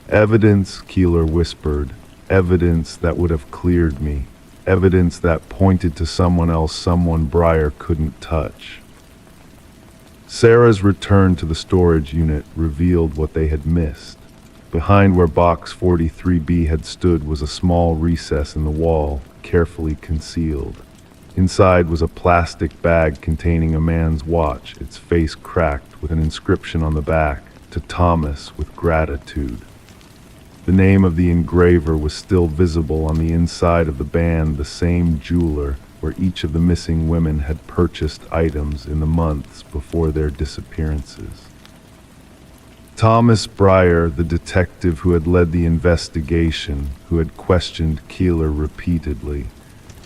Evidence, Keeler whispered. Evidence that would have cleared me. Evidence that pointed to someone else, someone Breyer couldn't touch. Sarah's return to the storage unit revealed what they had missed. Behind where box 43B had stood was a small recess in the wall, carefully concealed. Inside was a plastic bag containing a man's watch, its face cracked with an inscription on the back, "To Thomas with gratitude." The name of the engraver was still visible on the inside of the band, the same jeweler where each of the missing women had purchased items in the months before their disappearances. Thomas Breyer, the detective who had led the investigation, who had questioned Keeler repeatedly,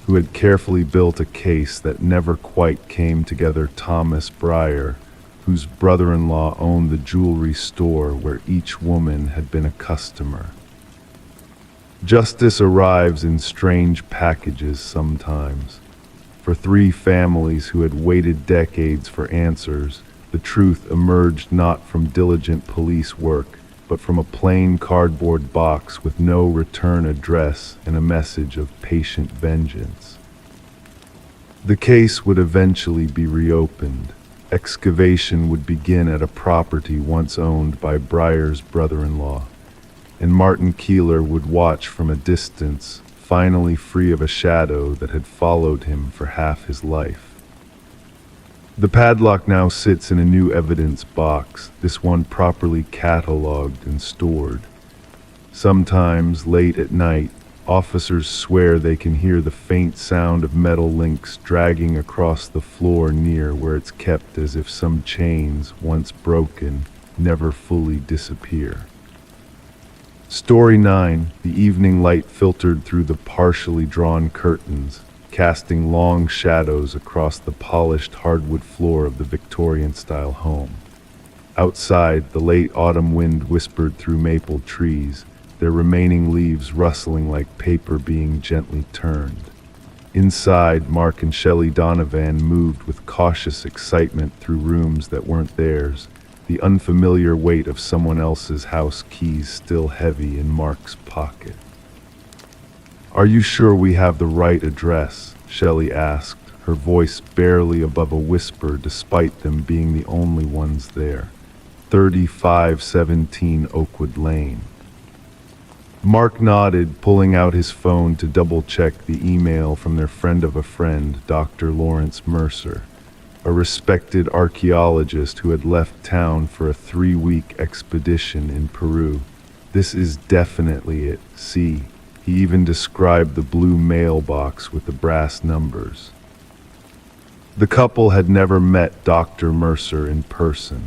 who had carefully built a case that never quite came together. Thomas Breyer, whose brother-in-law owned the jewelry store where each woman had been a customer. Justice arrives in strange packages sometimes. For three families who had waited decades for answers, the truth emerged not from diligent police work, but from a plain cardboard box with no return address and a message of patient vengeance. The case would eventually be reopened. Excavation would begin at a property once owned by Breyer's brother-in-law, and Martin Keeler would watch from a distance, finally free of a shadow that had followed him for half his life. The padlock now sits in a new evidence box, this one properly catalogued and stored. Sometimes, late at night, officers swear they can hear the faint sound of metal links dragging across the floor near where it's kept, as if some chains, once broken, never fully disappear. Story 9. The evening light filtered through the partially drawn curtains, casting long shadows across the polished hardwood floor of the Victorian-style home. Outside, the late autumn wind whispered through maple trees, their remaining leaves rustling like paper being gently turned. Inside, Mark and Shelley Donovan moved with cautious excitement through rooms that weren't theirs, the unfamiliar weight of someone else's house keys still heavy in Mark's pocket. "Are you sure we have the right address?" Shelley asked, her voice barely above a whisper despite them being the only ones there. 3517 Oakwood Lane. Mark nodded, pulling out his phone to double-check the email from their friend of a friend, Dr. Lawrence Mercer, a respected archaeologist who had left town for a 3-week expedition in Peru. "This is definitely it. See." He even described the blue mailbox with the brass numbers. The couple had never met Dr. Mercer in person.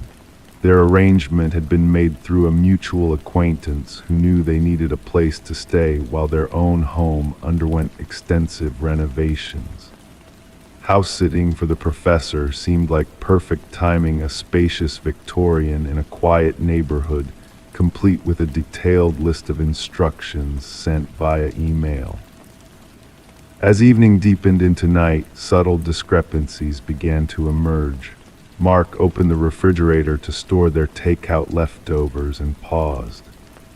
Their arrangement had been made through a mutual acquaintance who knew they needed a place to stay while their own home underwent extensive renovations. House-sitting for the professor seemed like perfect timing, a spacious Victorian in a quiet neighborhood, complete with a detailed list of instructions sent via email. As evening deepened into night, subtle discrepancies began to emerge. Mark opened the refrigerator to store their takeout leftovers and paused.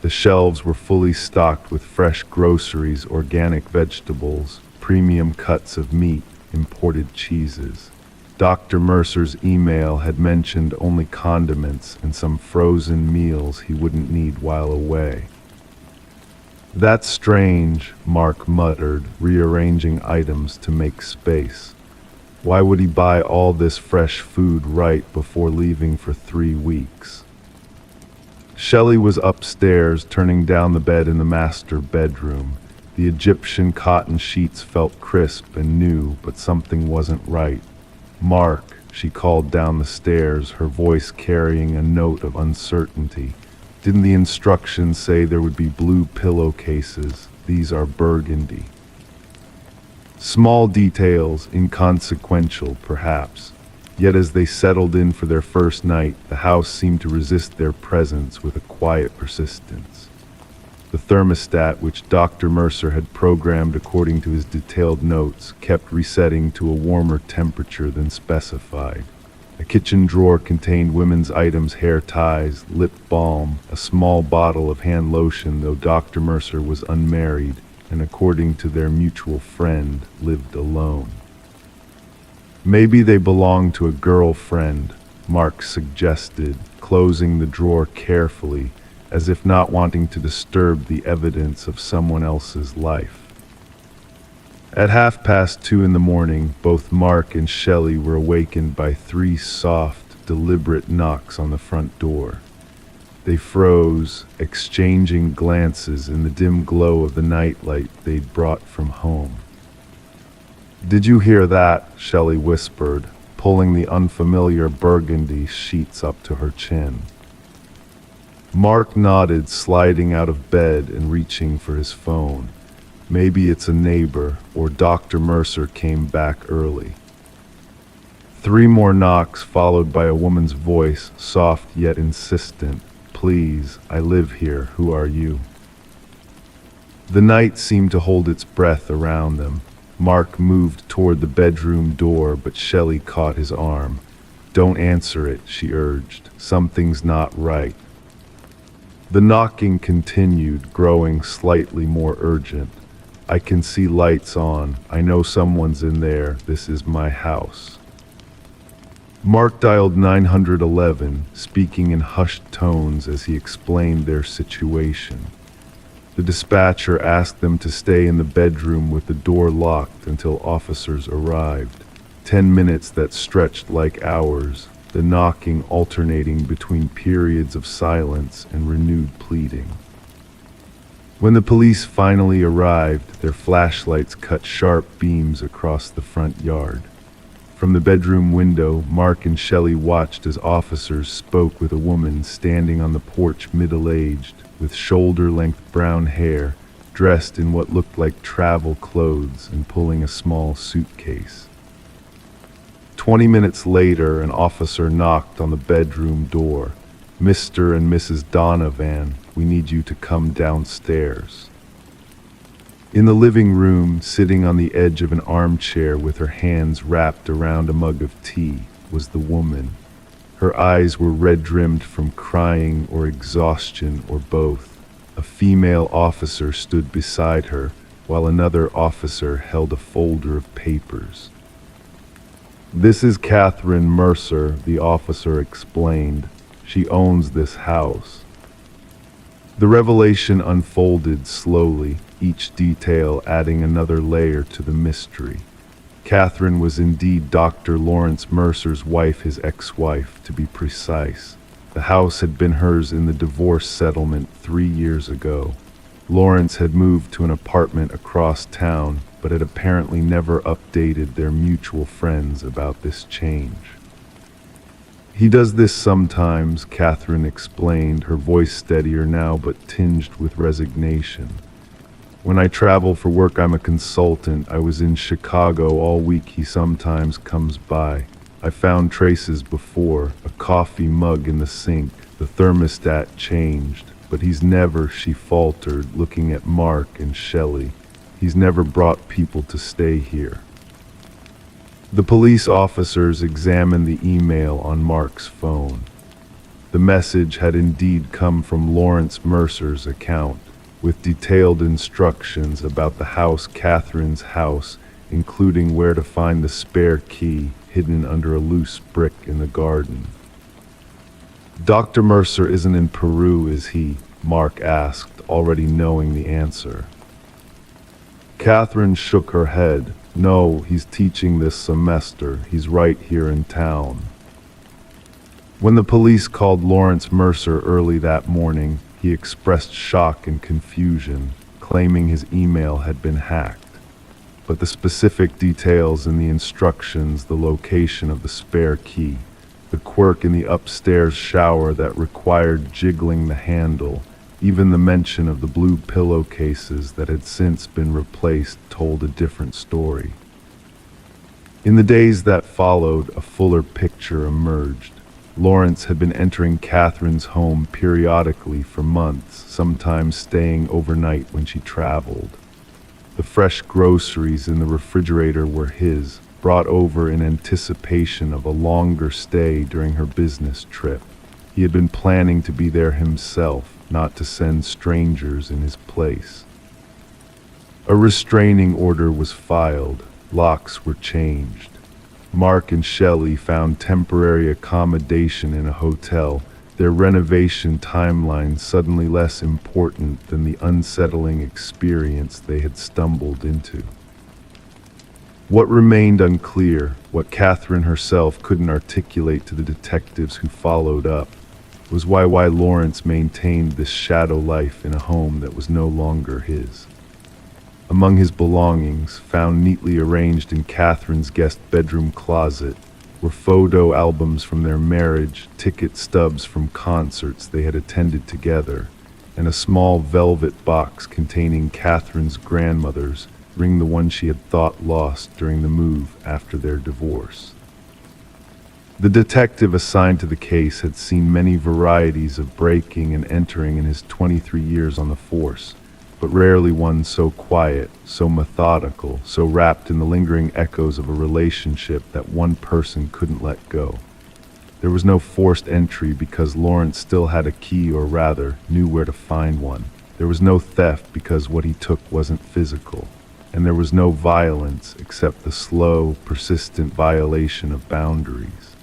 The shelves were fully stocked with fresh groceries, organic vegetables, premium cuts of meat, imported cheeses. Dr. Mercer's email had mentioned only condiments and some frozen meals he wouldn't need while away. "That's strange," Mark muttered, rearranging items to make space. Why would he buy all this fresh food right before leaving for 3 weeks? Shelley was upstairs, turning down the bed in the master bedroom. The Egyptian cotton sheets felt crisp and new, but something wasn't right. "Mark," she called down the stairs, her voice carrying a note of uncertainty. "Didn't the instructions say there would be blue pillowcases? These are burgundy." Small details, inconsequential perhaps, yet as they settled in for their first night, the house seemed to resist their presence with a quiet persistence. The thermostat, which Dr. Mercer had programmed according to his detailed notes, kept resetting to a warmer temperature than specified. A kitchen drawer contained women's items, hair ties, lip balm, a small bottle of hand lotion, though Dr. Mercer was unmarried and, according to their mutual friend, lived alone. Maybe they belonged to a girlfriend, Mark suggested, closing the drawer carefully, as if not wanting to disturb the evidence of someone else's life. At 2:30 in the morning, both Mark and Shelley were awakened by 3 soft, deliberate knocks on the front door. They froze, exchanging glances in the dim glow of the nightlight they'd brought from home. "Did you hear that?" Shelley whispered, pulling the unfamiliar burgundy sheets up to her chin. Mark nodded, sliding out of bed and reaching for his phone. Maybe it's a neighbor, or Dr. Mercer came back early. 3 more knocks, followed by a woman's voice, soft yet insistent. "Please, I live here. Who are you?" The night seemed to hold its breath around them. Mark moved toward the bedroom door, but Shelley caught his arm. "Don't answer it," she urged. "Something's not right." The knocking continued, growing slightly more urgent. "I can see lights on. I know someone's in there. This is my house." Mark dialed 911, speaking in hushed tones as he explained their situation. The dispatcher asked them to stay in the bedroom with the door locked until officers arrived. 10 minutes that stretched like hours, the knocking alternating between periods of silence and renewed pleading. When the police finally arrived, their flashlights cut sharp beams across the front yard. From the bedroom window, Mark and Shelley watched as officers spoke with a woman standing on the porch, middle-aged, with shoulder-length brown hair, dressed in what looked like travel clothes and pulling a small suitcase. 20 minutes later, an officer knocked on the bedroom door. "Mr. and Mrs. Donovan, we need you to come downstairs." In the living room, sitting on the edge of an armchair with her hands wrapped around a mug of tea, was the woman. Her eyes were red-rimmed from crying or exhaustion or both. A female officer stood beside her, while another officer held a folder of papers. "This is Catherine Mercer," the officer explained. "She owns this house." The revelation unfolded slowly, each detail adding another layer to the mystery. Catherine was indeed Dr. Lawrence Mercer's wife, his ex-wife, to be precise. The house had been hers in the divorce settlement 3 years ago. Lawrence had moved to an apartment across town, but had apparently never updated their mutual friends about this change. "He does this sometimes," Catherine explained, her voice steadier now but tinged with resignation. "When I travel for work, I'm a consultant. I was in Chicago all week. He sometimes comes by. I found traces before, a coffee mug in the sink. The thermostat changed, but he's never," she faltered, looking at Mark and Shelley. "He's never brought people to stay here." The police officers examined the email on Mark's phone. The message had indeed come from Lawrence Mercer's account, with detailed instructions about the house, Catherine's house, including where to find the spare key hidden under a loose brick in the garden. "Dr. Mercer isn't in Peru, is he?" Mark asked, already knowing the answer. Catherine shook her head. "No, he's teaching this semester. He's right here in town." When the police called Lawrence Mercer early that morning, he expressed shock and confusion, claiming his email had been hacked. But the specific details in the instructions, the location of the spare key, the quirk in the upstairs shower that required jiggling the handle, even the mention of the blue pillowcases that had since been replaced told a different story. In the days that followed, a fuller picture emerged. Lawrence had been entering Catherine's home periodically for months, sometimes staying overnight when she traveled. The fresh groceries in the refrigerator were his, brought over in anticipation of a longer stay during her business trip. He had been planning to be there himself, not to send strangers in his place. A restraining order was filed. Locks were changed. Mark and Shelley found temporary accommodation in a hotel, their renovation timeline suddenly less important than the unsettling experience they had stumbled into. What remained unclear, what Catherine herself couldn't articulate to the detectives who followed up, was why Lawrence maintained this shadow life in a home that was no longer his. Among his belongings, found neatly arranged in Catherine's guest bedroom closet, were photo albums from their marriage, ticket stubs from concerts they had attended together, and a small velvet box containing Catherine's grandmother's ring, the one she had thought lost during the move after their divorce. The detective assigned to the case had seen many varieties of breaking and entering in his 23 years on the force, but rarely one so quiet, so methodical, so wrapped in the lingering echoes of a relationship that one person couldn't let go. There was no forced entry because Lawrence still had a key, or rather, knew where to find one. There was no theft because what he took wasn't physical. And there was no violence except the slow, persistent violation of boundaries.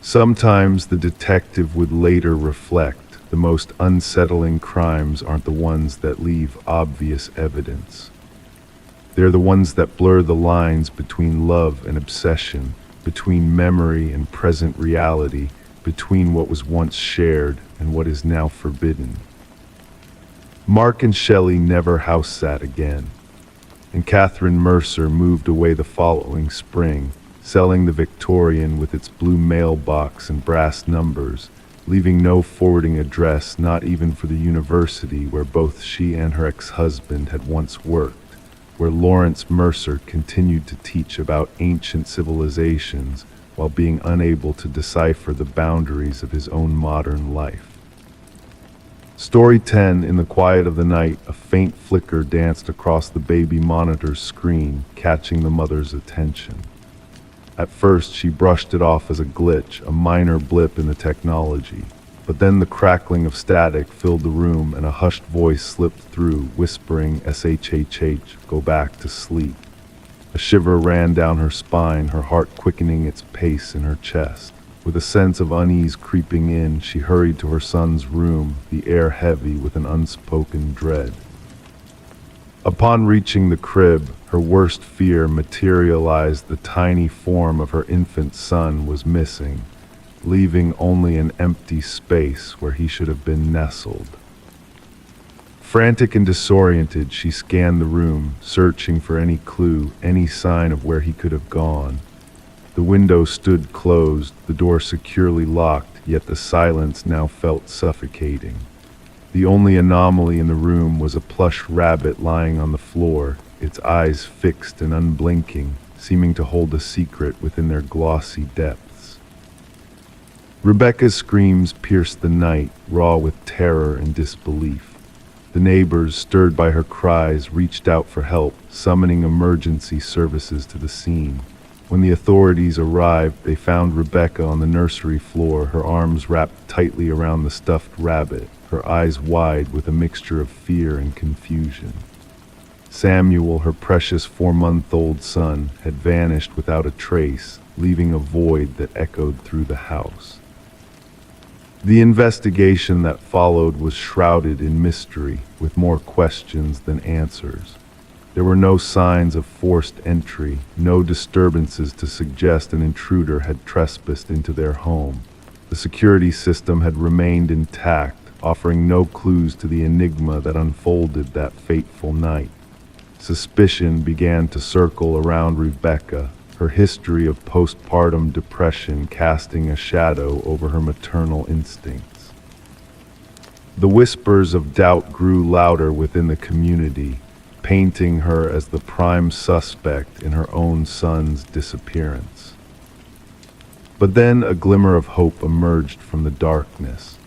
Sometimes the detective would later reflect, the most unsettling crimes aren't the ones that leave obvious evidence. They're the ones that blur the lines between love and obsession, between memory and present reality, between what was once shared and what is now forbidden. Mark and Shelley never house-sat again, and Catherine Mercer moved away the following spring, selling the Victorian with its blue mailbox and brass numbers, leaving no forwarding address, not even for the university where both she and her ex-husband had once worked, where Lawrence Mercer continued to teach about ancient civilizations while being unable to decipher the boundaries of his own modern life. Story 10. In the quiet of the night, a faint flicker danced across the baby monitor's screen, catching the mother's attention. At first, she brushed it off as a glitch, a minor blip in the technology. But then the crackling of static filled the room and a hushed voice slipped through, whispering, "SHHH, go back to sleep." A shiver ran down her spine, her heart quickening its pace in her chest. With a sense of unease creeping in, she hurried to her son's room, the air heavy with an unspoken dread. Upon reaching the crib, her worst fear materialized. The tiny form of her infant son was missing, leaving only an empty space where he should have been nestled. Frantic and disoriented, she scanned the room, searching for any clue, any sign of where he could have gone. The window stood closed, the door securely locked, yet the silence now felt suffocating. The only anomaly in the room was a plush rabbit lying on the floor, its eyes fixed and unblinking, seeming to hold a secret within their glossy depths. Rebecca's screams pierced the night, raw with terror and disbelief. The neighbors, stirred by her cries, reached out for help, summoning emergency services to the scene. When the authorities arrived, they found Rebecca on the nursery floor, her arms wrapped tightly around the stuffed rabbit, her eyes wide with a mixture of fear and confusion. Samuel, her precious 4-month-old son, had vanished without a trace, leaving a void that echoed through the house. The investigation that followed was shrouded in mystery, with more questions than answers. There were no signs of forced entry, no disturbances to suggest an intruder had trespassed into their home. The security system had remained intact, offering no clues to the enigma that unfolded that fateful night. Suspicion began to circle around Rebecca, her history of postpartum depression casting a shadow over her maternal instincts. The whispers of doubt grew louder within the community, painting her as the prime suspect in her own son's disappearance. But then a glimmer of hope emerged from the darkness.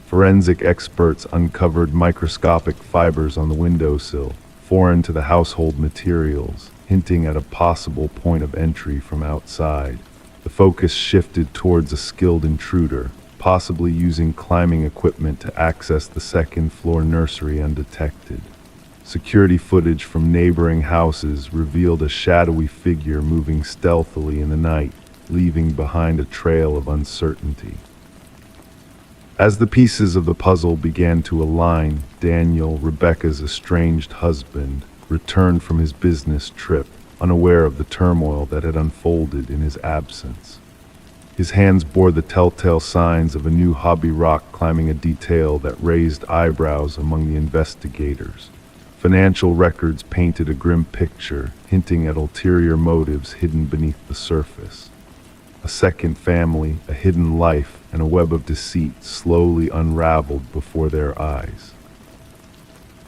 Forensic experts uncovered microscopic fibers on the windowsill, foreign to the household materials, hinting at a possible point of entry from outside. The focus shifted towards a skilled intruder, possibly using climbing equipment to access the second-floor nursery undetected. Security footage from neighboring houses revealed a shadowy figure moving stealthily in the night, leaving behind a trail of uncertainty. As the pieces of the puzzle began to align, Daniel, Rebecca's estranged husband, returned from his business trip, unaware of the turmoil that had unfolded in his absence. His hands bore the telltale signs of a new hobby, rock climbing, a detail that raised eyebrows among the investigators. Financial records painted a grim picture, hinting at ulterior motives hidden beneath the surface. A second family, a hidden life, and a web of deceit slowly unraveled before their eyes.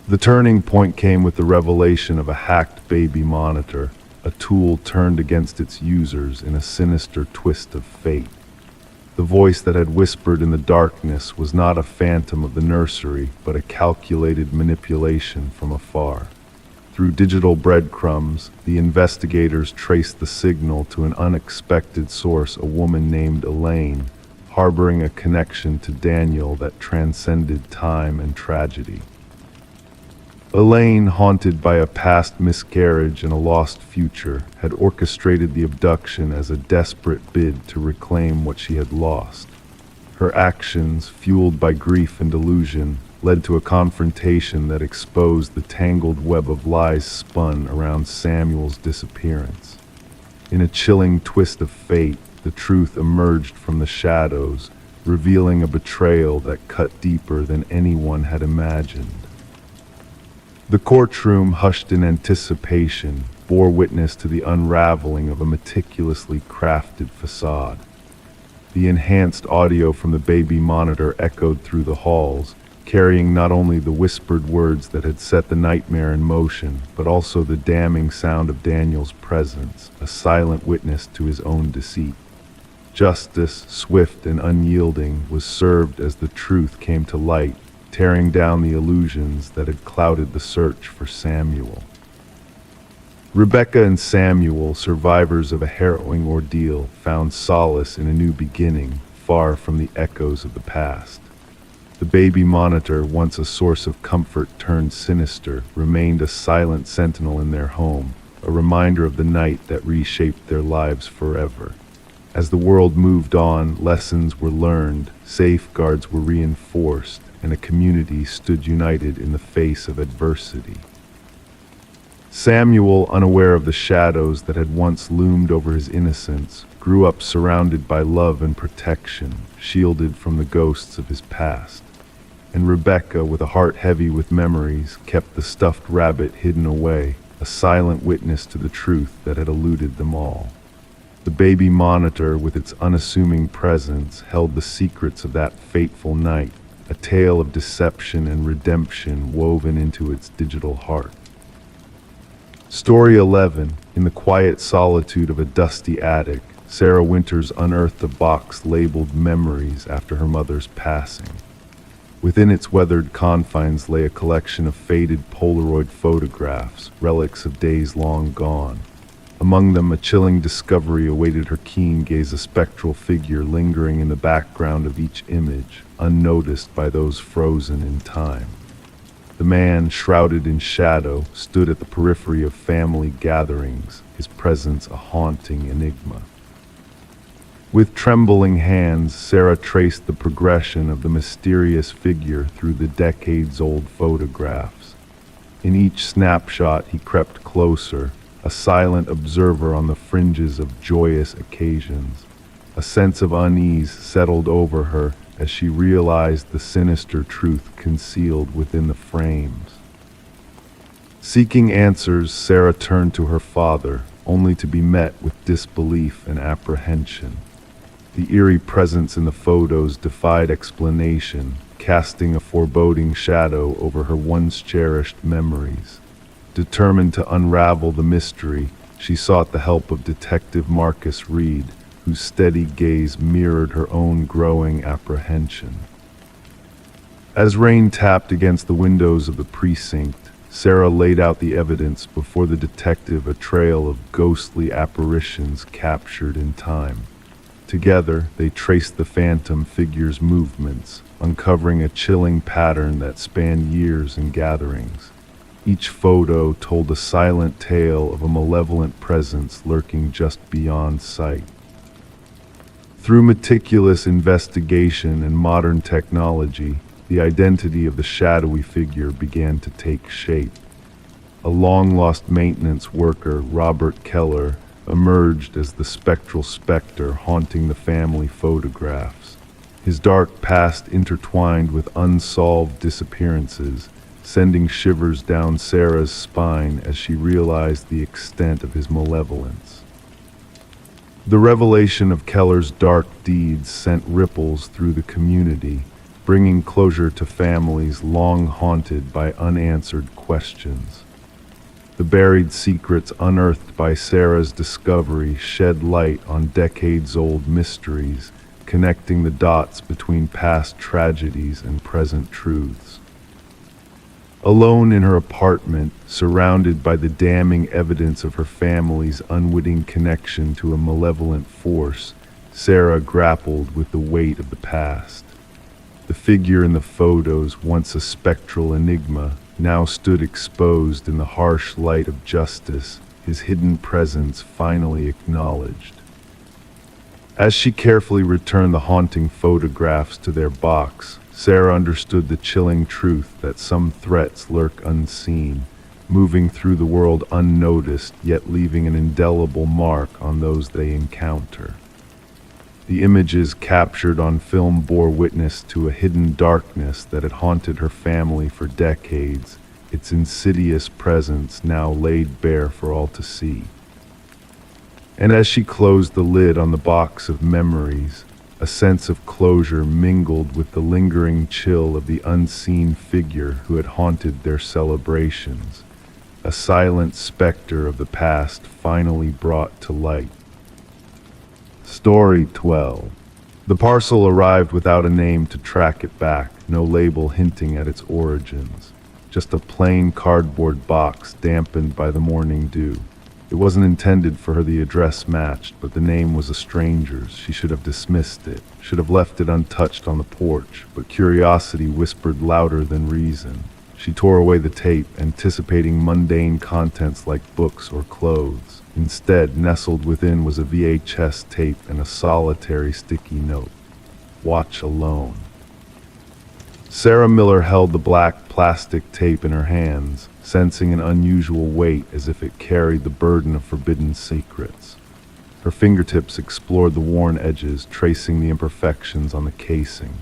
The turning point came with the revelation of a hacked baby monitor, a tool turned against its users in a sinister twist of fate. The voice that had whispered in the darkness was not a phantom of the nursery, but a calculated manipulation from afar. Through digital breadcrumbs, the investigators traced the signal to an unexpected source, a woman named Elaine, harboring a connection to Daniel that transcended time and tragedy. Elaine, haunted by a past miscarriage and a lost future, had orchestrated the abduction as a desperate bid to reclaim what she had lost. Her actions, fueled by grief and delusion, led to a confrontation that exposed the tangled web of lies spun around Samuel's disappearance. In a chilling twist of fate, the truth emerged from the shadows, revealing a betrayal that cut deeper than anyone had imagined. The courtroom, hushed in anticipation, bore witness to the unraveling of a meticulously crafted facade. The enhanced audio from the baby monitor echoed through the halls, carrying not only the whispered words that had set the nightmare in motion, but also the damning sound of Daniel's presence, a silent witness to his own deceit. Justice, swift and unyielding, was served as the truth came to light, tearing down the illusions that had clouded the search for Samuel. Rebecca and Samuel, survivors of a harrowing ordeal, found solace in a new beginning, far from the echoes of the past. The baby monitor, once a source of comfort turned sinister, remained a silent sentinel in their home, a reminder of the night that reshaped their lives forever. As the world moved on, lessons were learned, safeguards were reinforced, and a community stood united in the face of adversity. Samuel, unaware of the shadows that had once loomed over his innocence, grew up surrounded by love and protection, shielded from the ghosts of his past. And Rebecca, with a heart heavy with memories, kept the stuffed rabbit hidden away, a silent witness to the truth that had eluded them all. The baby monitor, with its unassuming presence, held the secrets of that fateful night, a tale of deception and redemption woven into its digital heart. Story 11. In the quiet solitude of a dusty attic, Sarah Winters unearthed a box labeled Memories after her mother's passing. Within its weathered confines lay a collection of faded Polaroid photographs, relics of days long gone. Among them, a chilling discovery awaited her keen gaze, a spectral figure lingering in the background of each image, unnoticed by those frozen in time. The man, shrouded in shadow, stood at the periphery of family gatherings, his presence a haunting enigma. With trembling hands, Sarah traced the progression of the mysterious figure through the decades-old photographs. In each snapshot, he crept closer, a silent observer on the fringes of joyous occasions. A sense of unease settled over her as she realized the sinister truth concealed within the frames. Seeking answers, Sarah turned to her father, only to be met with disbelief and apprehension. The eerie presence in the photos defied explanation, casting a foreboding shadow over her once cherished memories. Determined to unravel the mystery, she sought the help of Detective Marcus Reed, whose steady gaze mirrored her own growing apprehension. As rain tapped against the windows of the precinct, Sarah laid out the evidence before the detective, a trail of ghostly apparitions captured in time. Together, they traced the phantom figure's movements, uncovering a chilling pattern that spanned years and gatherings. Each photo told a silent tale of a malevolent presence lurking just beyond sight. Through meticulous investigation and modern technology, the identity of the shadowy figure began to take shape. A long-lost maintenance worker, Robert Keller, emerged as the spectral specter haunting the family photographs. His dark past intertwined with unsolved disappearances, sending shivers down Sarah's spine as she realized the extent of his malevolence. The revelation of Keller's dark deeds sent ripples through the community, bringing closure to families long haunted by unanswered questions. The buried secrets unearthed by Sarah's discovery shed light on decades-old mysteries, connecting the dots between past tragedies and present truths. Alone in her apartment, surrounded by the damning evidence of her family's unwitting connection to a malevolent force, Sarah grappled with the weight of the past. The figure in the photos, once a spectral enigma, now stood exposed in the harsh light of justice, his hidden presence finally acknowledged. As she carefully returned the haunting photographs to their box, Sarah understood the chilling truth that some threats lurk unseen, moving through the world unnoticed, yet leaving an indelible mark on those they encounter. The images captured on film bore witness to a hidden darkness that had haunted her family for decades, its insidious presence now laid bare for all to see. And as she closed the lid on the box of memories, a sense of closure mingled with the lingering chill of the unseen figure who had haunted their celebrations, a silent specter of the past finally brought to light. Story 12. The parcel arrived without a name to track it back, no label hinting at its origins. Just a plain cardboard box dampened by the morning dew. It wasn't intended for her, the address matched, but the name was a stranger's. She should have dismissed it, should have left it untouched on the porch, but curiosity whispered louder than reason. She tore away the tape, anticipating mundane contents like books or clothes. Instead, nestled within was a VHS tape and a solitary sticky note. Watch alone. Sarah Miller held the black plastic tape in her hands, sensing an unusual weight as if it carried the burden of forbidden secrets. Her fingertips explored the worn edges, tracing the imperfections on the casing.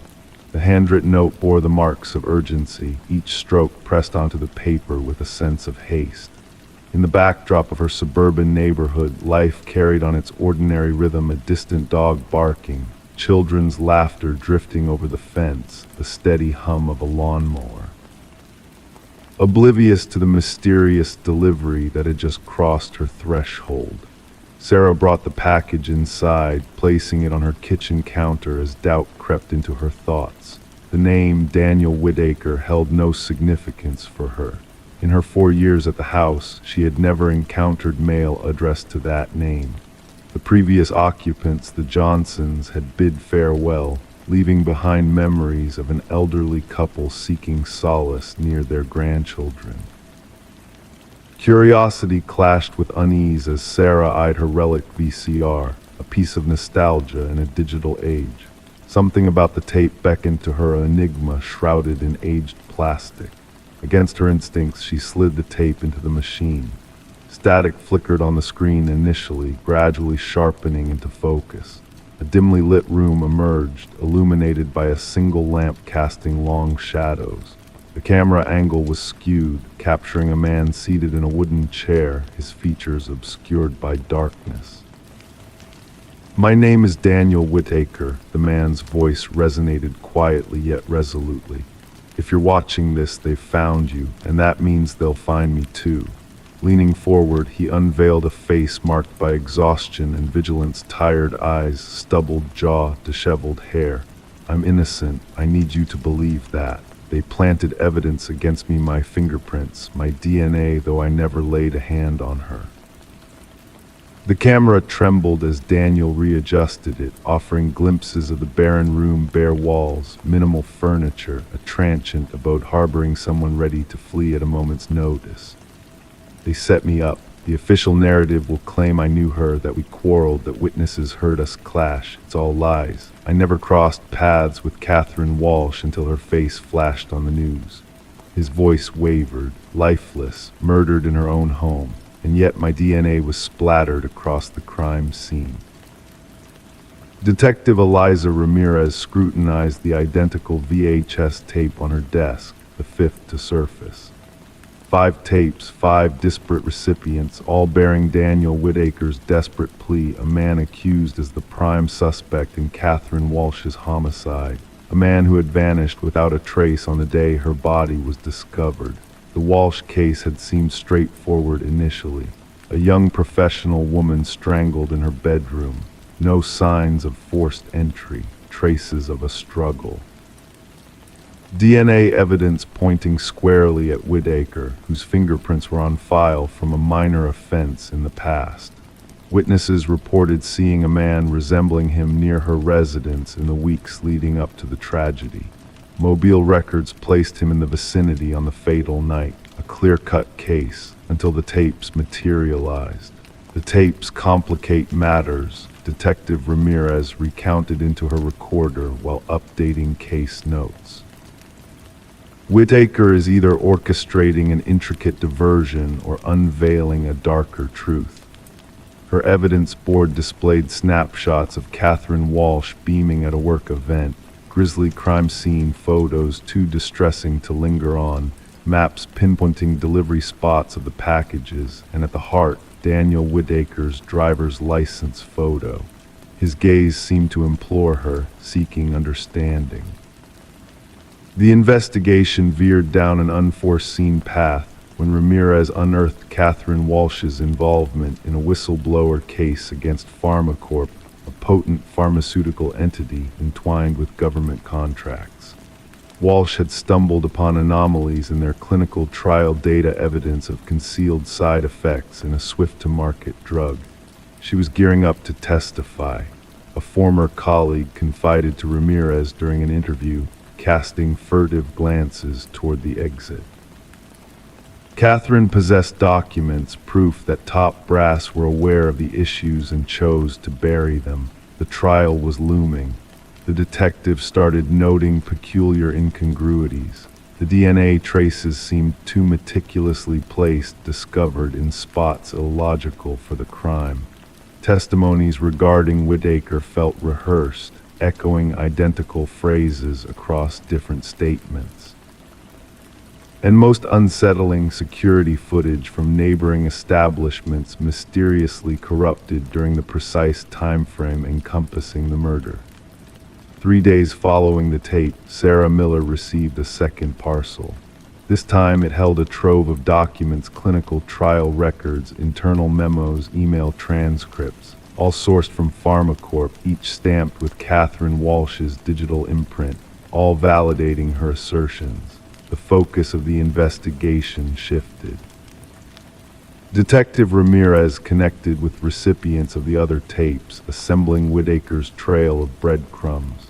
The handwritten note bore the marks of urgency, each stroke pressed onto the paper with a sense of haste. In the backdrop of her suburban neighborhood, life carried on its ordinary rhythm, a distant dog barking, children's laughter drifting over the fence, the steady hum of a lawnmower. Oblivious to the mysterious delivery that had just crossed her threshold, Sarah brought the package inside, placing it on her kitchen counter as doubt crept into her thoughts. The name Daniel Whitaker held no significance for her. In her 4 years at the house, she had never encountered mail addressed to that name. The previous occupants, the Johnsons, had bid farewell, leaving behind memories of an elderly couple seeking solace near their grandchildren. Curiosity clashed with unease as Sarah eyed her relic VCR, a piece of nostalgia in a digital age. Something about the tape beckoned to her, an enigma shrouded in aged plastic. Against her instincts, she slid the tape into the machine. Static flickered on the screen initially, gradually sharpening into focus. A dimly lit room emerged, illuminated by a single lamp casting long shadows. The camera angle was skewed, capturing a man seated in a wooden chair, his features obscured by darkness. "My name is Daniel Whitaker," the man's voice resonated quietly yet resolutely. "If you're watching this, they've found you, and that means they'll find me too." Leaning forward, he unveiled a face marked by exhaustion and vigilance, tired eyes, stubbled jaw, disheveled hair. "I'm innocent. I need you to believe that." They planted evidence against me, my fingerprints, my DNA, though I never laid a hand on her. The camera trembled as Daniel readjusted it, offering glimpses of the barren room, bare walls, minimal furniture, a transient abode harboring someone ready to flee at a moment's notice. They set me up. The official narrative will claim I knew her, that we quarreled, that witnesses heard us clash. It's all lies. I never crossed paths with Catherine Walsh until her face flashed on the news. His voice wavered, lifeless, murdered in her own home, and yet my DNA was splattered across the crime scene. Detective Eliza Ramirez scrutinized the identical VHS tape on her desk, the fifth to surface. 5 tapes, 5 disparate recipients, all bearing Daniel Whitaker's desperate plea, a man accused as the prime suspect in Catherine Walsh's homicide, a man who had vanished without a trace on the day her body was discovered. The Walsh case had seemed straightforward initially. A young professional woman strangled in her bedroom. No signs of forced entry, traces of a struggle. DNA evidence pointing squarely at Whitaker, whose fingerprints were on file from a minor offense in the past. Witnesses reported seeing a man resembling him near her residence in the weeks leading up to the tragedy. Mobile records placed him in the vicinity on the fatal night, a clear-cut case, until the tapes materialized. The tapes complicate matters, Detective Ramirez recounted into her recorder while updating case notes. Whitaker is either orchestrating an intricate diversion or unveiling a darker truth. Her evidence board displayed snapshots of Catherine Walsh beaming at a work event, grisly crime scene photos too distressing to linger on, maps pinpointing delivery spots of the packages, and at the heart, Daniel Whitaker's driver's license photo. His gaze seemed to implore her, seeking understanding. The investigation veered down an unforeseen path when Ramirez unearthed Catherine Walsh's involvement in a whistleblower case against PharmaCorp, a potent pharmaceutical entity entwined with government contracts. Walsh had stumbled upon anomalies in their clinical trial data, evidence of concealed side effects in a swift-to-market drug. She was gearing up to testify. A former colleague confided to Ramirez during an interview, casting furtive glances toward the exit. Catherine possessed documents, proof that top brass were aware of the issues and chose to bury them. The trial was looming. The detective started noting peculiar incongruities. The DNA traces seemed too meticulously placed, discovered in spots illogical for the crime. Testimonies regarding Whitaker felt rehearsed, echoing identical phrases across different statements. And most unsettling, security footage from neighboring establishments mysteriously corrupted during the precise time frame encompassing the murder. 3 days following the tape, Sarah Miller received a second parcel. This time it held a trove of documents, clinical trial records, internal memos, email transcripts, all sourced from PharmaCorp, each stamped with Catherine Walsh's digital imprint, all validating her assertions. The focus of the investigation shifted. Detective Ramirez connected with recipients of the other tapes, assembling Whitaker's trail of breadcrumbs.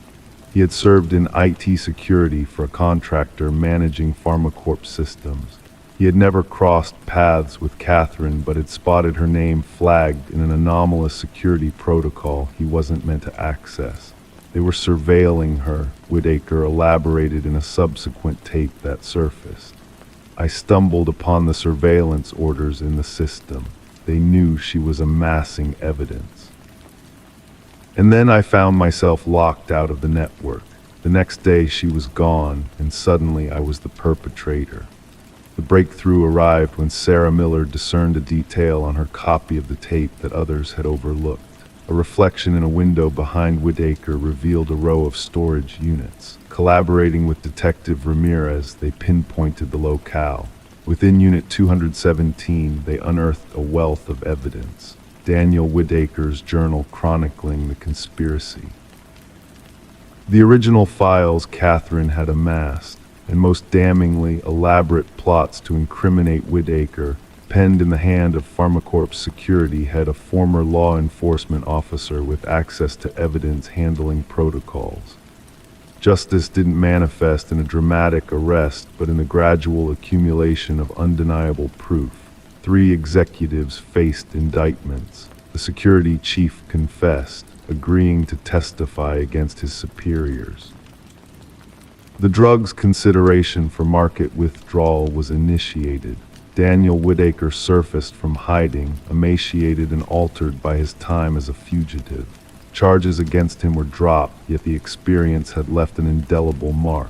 He had served in IT security for a contractor managing PharmaCorp systems. He had never crossed paths with Catherine, but had spotted her name flagged in an anomalous security protocol he wasn't meant to access. They were surveilling her, Whitaker elaborated in a subsequent tape that surfaced. I stumbled upon the surveillance orders in the system. They knew she was amassing evidence. And then I found myself locked out of the network. The next day she was gone, and suddenly I was the perpetrator. The breakthrough arrived when Sarah Miller discerned a detail on her copy of the tape that others had overlooked. A reflection in a window behind Whitaker revealed a row of storage units. Collaborating with Detective Ramirez, they pinpointed the locale. Within Unit 217, they unearthed a wealth of evidence. Daniel Whitaker's journal chronicling the conspiracy. The original files Catherine had amassed, and most damningly elaborate plots to incriminate Whitaker, penned in the hand of PharmaCorp's security head, a former law enforcement officer with access to evidence handling protocols. Justice didn't manifest in a dramatic arrest, but in the gradual accumulation of undeniable proof. 3 executives faced indictments. The security chief confessed, agreeing to testify against his superiors. The drug's consideration for market withdrawal was initiated. Daniel Whitaker surfaced from hiding, emaciated and altered by his time as a fugitive. Charges against him were dropped, yet the experience had left an indelible mark.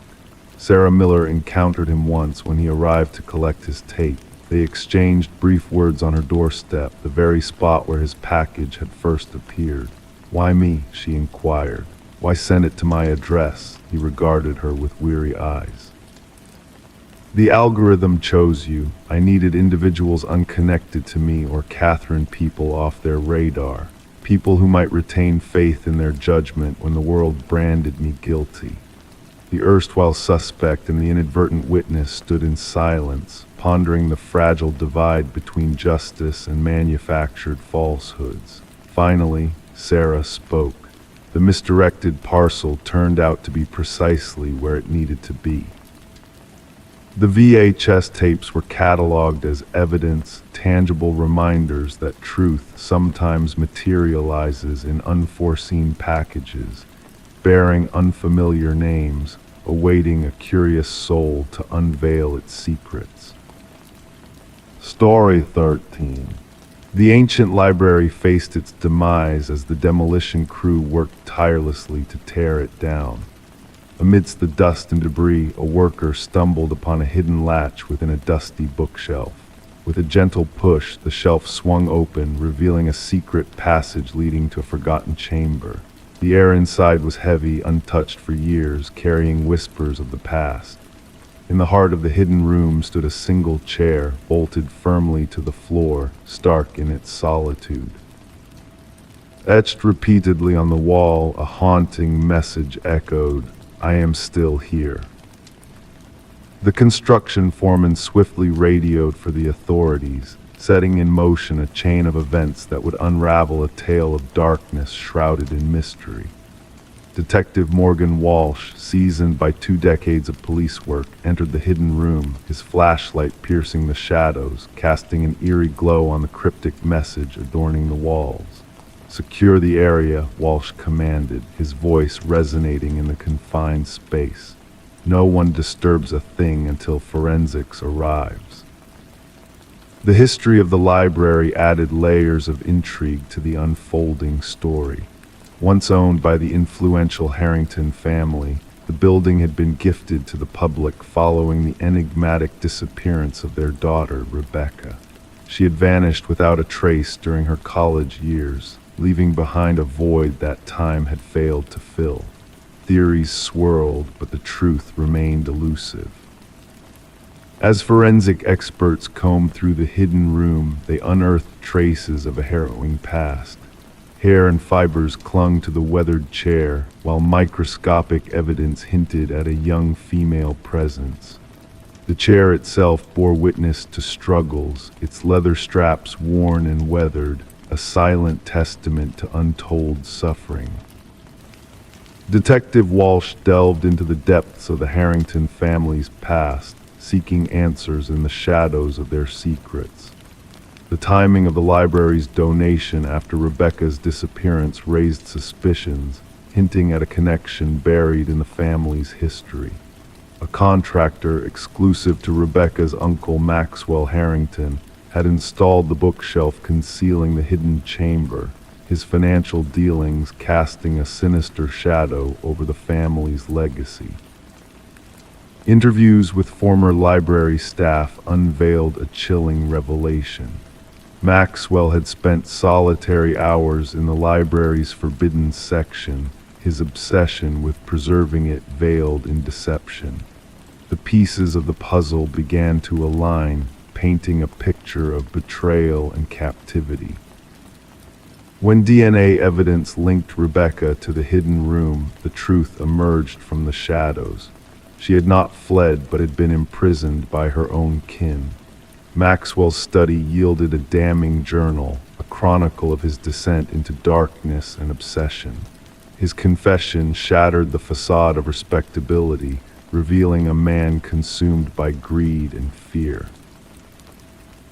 Sarah Miller encountered him once when he arrived to collect his tape. They exchanged brief words on her doorstep, the very spot where his package had first appeared. "Why me?" she inquired. "Why send it to my address?" He regarded her with weary eyes. "The algorithm chose you. I needed individuals unconnected to me or Catherine people off their radar. People who might retain faith in their judgment when the world branded me guilty." The erstwhile suspect and the inadvertent witness stood in silence, pondering the fragile divide between justice and manufactured falsehoods. Finally, Sarah spoke. The misdirected parcel turned out to be precisely where it needed to be. The VHS tapes were cataloged as evidence, tangible reminders that truth sometimes materializes in unforeseen packages, bearing unfamiliar names, awaiting a curious soul to unveil its secrets. Story 13. The ancient library faced its demise as the demolition crew worked tirelessly to tear it down. Amidst the dust and debris, a worker stumbled upon a hidden latch within a dusty bookshelf. With a gentle push, the shelf swung open, revealing a secret passage leading to a forgotten chamber. The air inside was heavy, untouched for years, carrying whispers of the past. In the heart of the hidden room stood a single chair, bolted firmly to the floor, stark in its solitude. Etched repeatedly on the wall, a haunting message echoed, "I am still here." The construction foreman swiftly radioed for the authorities, setting in motion a chain of events that would unravel a tale of darkness shrouded in mystery. Detective Morgan Walsh, seasoned by 2 decades of police work, entered the hidden room, his flashlight piercing the shadows, casting an eerie glow on the cryptic message adorning the walls. "Secure the area," Walsh commanded, his voice resonating in the confined space. "No one disturbs a thing until forensics arrives." The history of the library added layers of intrigue to the unfolding story. Once owned by the influential Harrington family, the building had been gifted to the public following the enigmatic disappearance of their daughter, Rebecca. She had vanished without a trace during her college years, leaving behind a void that time had failed to fill. Theories swirled, but the truth remained elusive. As forensic experts combed through the hidden room, they unearthed traces of a harrowing past. Hair and fibers clung to the weathered chair, while microscopic evidence hinted at a young female presence. The chair itself bore witness to struggles, its leather straps worn and weathered, a silent testament to untold suffering. Detective Walsh delved into the depths of the Harrington family's past, seeking answers in the shadows of their secrets. The timing of the library's donation after Rebecca's disappearance raised suspicions, hinting at a connection buried in the family's history. A contractor exclusive to Rebecca's uncle Maxwell Harrington had installed the bookshelf concealing the hidden chamber, his financial dealings casting a sinister shadow over the family's legacy. Interviews with former library staff unveiled a chilling revelation. Maxwell had spent solitary hours in the library's forbidden section, his obsession with preserving it veiled in deception. The pieces of the puzzle began to align, painting a picture of betrayal and captivity. When DNA evidence linked Rebecca to the hidden room, the truth emerged from the shadows. She had not fled, but had been imprisoned by her own kin. Maxwell's study yielded a damning journal, a chronicle of his descent into darkness and obsession. His confession shattered the facade of respectability, revealing a man consumed by greed and fear.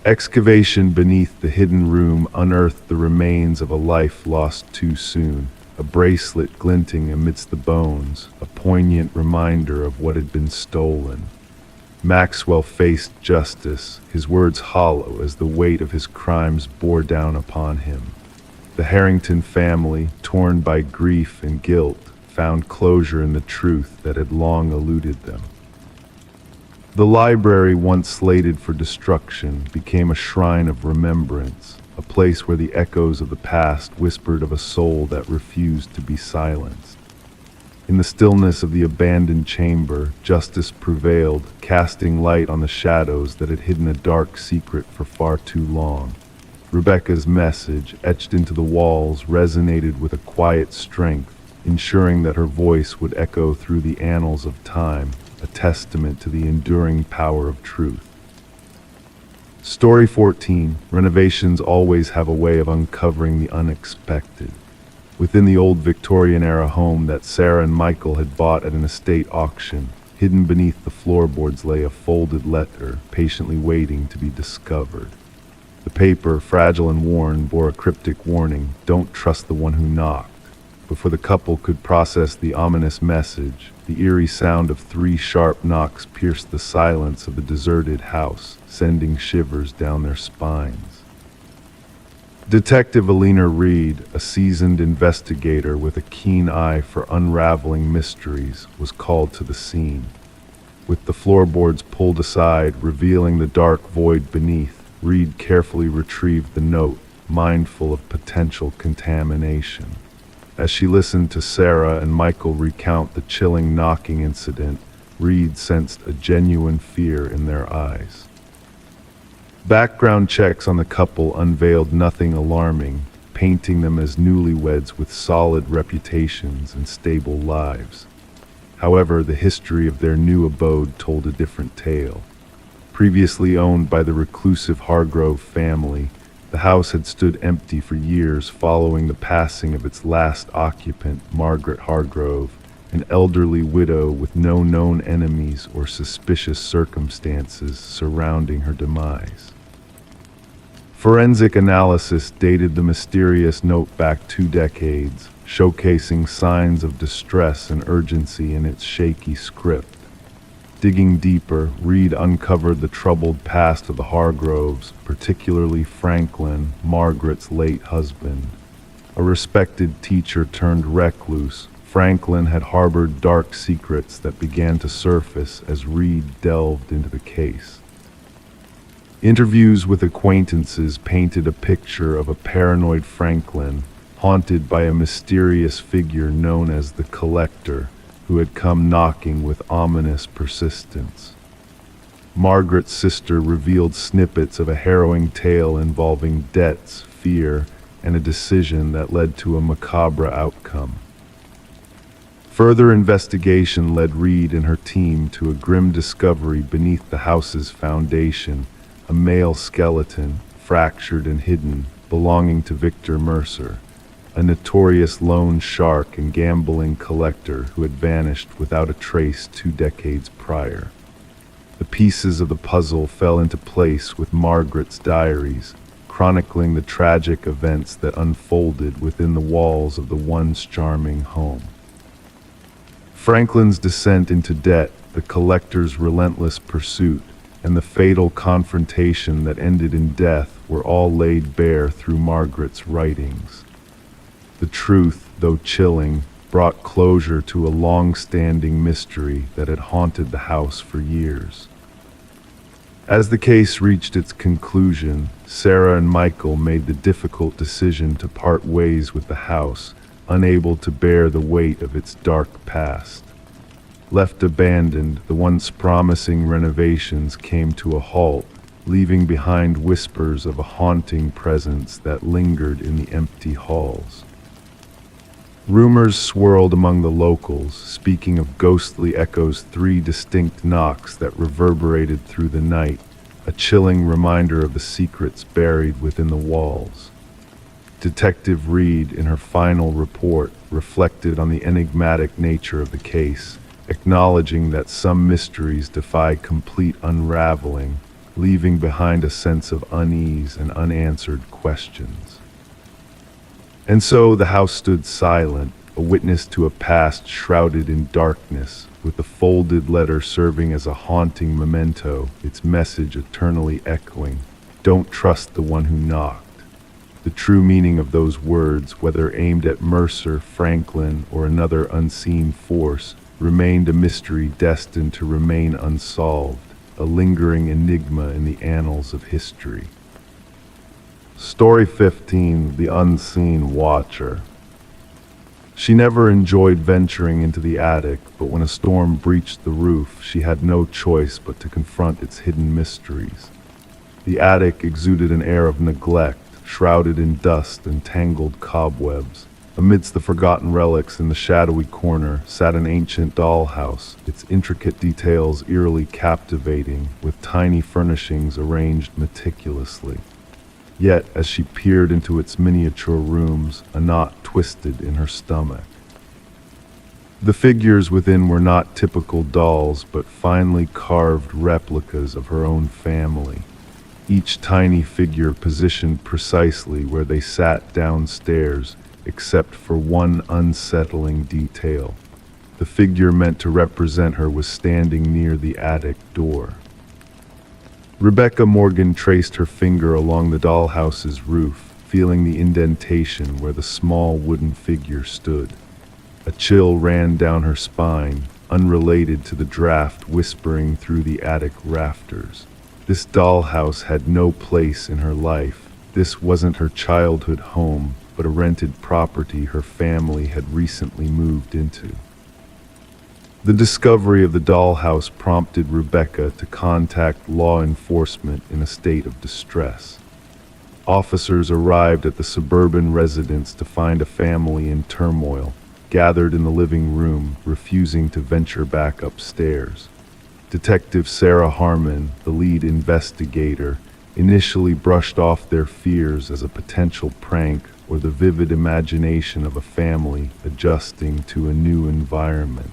Excavation beneath the hidden room unearthed the remains of a life lost too soon, a bracelet glinting amidst the bones, a poignant reminder of what had been stolen. Maxwell faced justice, his words hollow as the weight of his crimes bore down upon him. The Harrington family, torn by grief and guilt, found closure in the truth that had long eluded them. The library, once slated for destruction, became a shrine of remembrance, a place where the echoes of the past whispered of a soul that refused to be silenced. In the stillness of the abandoned chamber, justice prevailed, casting light on the shadows that had hidden a dark secret for far too long. Rebecca's message, etched into the walls, resonated with a quiet strength, ensuring that her voice would echo through the annals of time, a testament to the enduring power of truth. Story 14. Renovations always have a way of uncovering the unexpected. Within the old Victorian-era home that Sarah and Michael had bought at an estate auction, hidden beneath the floorboards lay a folded letter, patiently waiting to be discovered. The paper, fragile and worn, bore a cryptic warning: "Don't trust the one who knocked." Before the couple could process the ominous message, the eerie sound of 3 sharp knocks pierced the silence of the deserted house, sending shivers down their spines. Detective Alina Reed, a seasoned investigator with a keen eye for unraveling mysteries, was called to the scene. With the floorboards pulled aside, revealing the dark void beneath, Reed carefully retrieved the note, mindful of potential contamination. As she listened to Sarah and Michael recount the chilling knocking incident, Reed sensed a genuine fear in their eyes. Background checks on the couple unveiled nothing alarming, painting them as newlyweds with solid reputations and stable lives. However, the history of their new abode told a different tale. Previously owned by the reclusive Hargrove family, the house had stood empty for years following the passing of its last occupant, Margaret Hargrove, an elderly widow with no known enemies or suspicious circumstances surrounding her demise. Forensic analysis dated the mysterious note back 2 decades, showcasing signs of distress and urgency in its shaky script. Digging deeper, Reed uncovered the troubled past of the Hargroves, particularly Franklin, Margaret's late husband. A respected teacher turned recluse, Franklin had harbored dark secrets that began to surface as Reed delved into the case. Interviews with acquaintances painted a picture of a paranoid Franklin, haunted by a mysterious figure known as the Collector, who had come knocking with ominous persistence. Margaret's sister revealed snippets of a harrowing tale involving debts, fear, and a decision that led to a macabre outcome. Further investigation led Reed and her team to a grim discovery beneath the house's foundation, a male skeleton, fractured and hidden, belonging to Victor Mercer, a notorious loan shark and gambling collector who had vanished without a trace 2 decades prior. The pieces of the puzzle fell into place with Margaret's diaries, chronicling the tragic events that unfolded within the walls of the once charming home. Franklin's descent into debt, the collector's relentless pursuit, and the fatal confrontation that ended in death were all laid bare through Margaret's writings. The truth, though chilling, brought closure to a long-standing mystery that had haunted the house for years. As the case reached its conclusion, Sarah and Michael made the difficult decision to part ways with the house, unable to bear the weight of its dark past. Left abandoned, the once promising renovations came to a halt, leaving behind whispers of a haunting presence that lingered in the empty halls. Rumors swirled among the locals, speaking of ghostly echoes, three distinct knocks that reverberated through the night, a chilling reminder of the secrets buried within the walls. Detective Reed, in her final report, reflected on the enigmatic nature of the case, acknowledging that some mysteries defy complete unraveling, leaving behind a sense of unease and unanswered questions. And so the house stood silent, a witness to a past shrouded in darkness, with the folded letter serving as a haunting memento, its message eternally echoing, "Don't trust the one who knocked." The true meaning of those words, whether aimed at Mercer, Franklin, or another unseen force, remained a mystery destined to remain unsolved, a lingering enigma in the annals of history. Story 15, The Unseen Watcher. She never enjoyed venturing into the attic, but when a storm breached the roof, she had no choice but to confront its hidden mysteries. The attic exuded an air of neglect, shrouded in dust and tangled cobwebs. Amidst the forgotten relics in the shadowy corner sat an ancient dollhouse, its intricate details eerily captivating, with tiny furnishings arranged meticulously. Yet, as she peered into its miniature rooms, a knot twisted in her stomach. The figures within were not typical dolls, but finely carved replicas of her own family. Each tiny figure positioned precisely where they sat downstairs, except for one unsettling detail. The figure meant to represent her was standing near the attic door. Rebecca Morgan traced her finger along the dollhouse's roof, feeling the indentation where the small wooden figure stood. A chill ran down her spine, unrelated to the draft whispering through the attic rafters. This dollhouse had no place in her life. This wasn't her childhood home, but a rented property her family had recently moved into. The discovery of the dollhouse prompted Rebecca to contact law enforcement in a state of distress. Officers arrived at the suburban residence to find a family in turmoil, gathered in the living room, refusing to venture back upstairs. Detective Sarah Harmon, the lead investigator, initially brushed off their fears as a potential prank or the vivid imagination of a family adjusting to a new environment.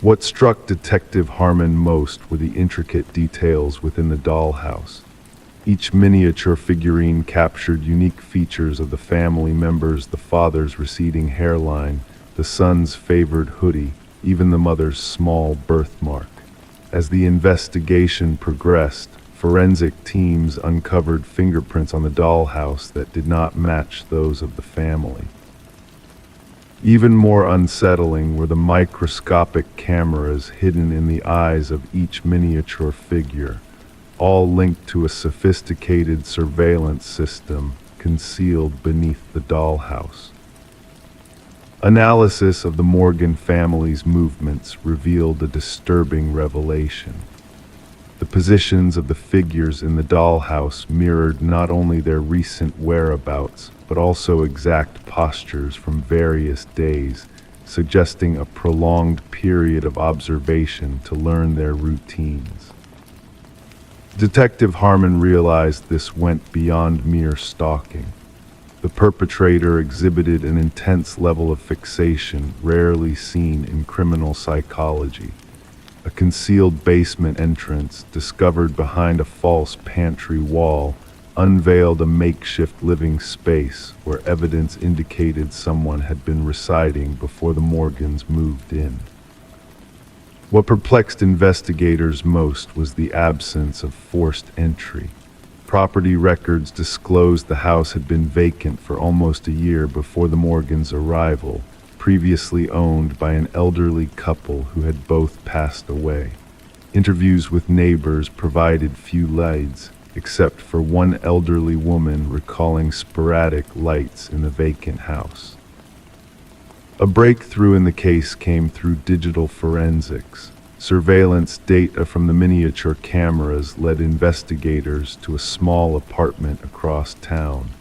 What struck Detective Harmon most were the intricate details within the dollhouse. Each miniature figurine captured unique features of the family members: the father's receding hairline, the son's favored hoodie, even the mother's small birthmark. As the investigation progressed, forensic teams uncovered fingerprints on the dollhouse that did not match those of the family. Even more unsettling were the microscopic cameras hidden in the eyes of each miniature figure, all linked to a sophisticated surveillance system concealed beneath the dollhouse. Analysis of the Morgan family's movements revealed a disturbing revelation. The positions of the figures in the dollhouse mirrored not only their recent whereabouts, but also exact postures from various days, suggesting a prolonged period of observation to learn their routines. Detective Harmon realized this went beyond mere stalking. The perpetrator exhibited an intense level of fixation rarely seen in criminal psychology. A concealed basement entrance, discovered behind a false pantry wall, unveiled a makeshift living space where evidence indicated someone had been residing before the Morgans moved in. What perplexed investigators most was the absence of forced entry. Property records disclosed the house had been vacant for almost a year before the Morgans' arrival, previously owned by an elderly couple who had both passed away. Interviews with neighbors provided few leads, except for one elderly woman recalling sporadic lights in the vacant house. A breakthrough in the case came through digital forensics. Surveillance data from the miniature cameras led investigators to a small apartment across town.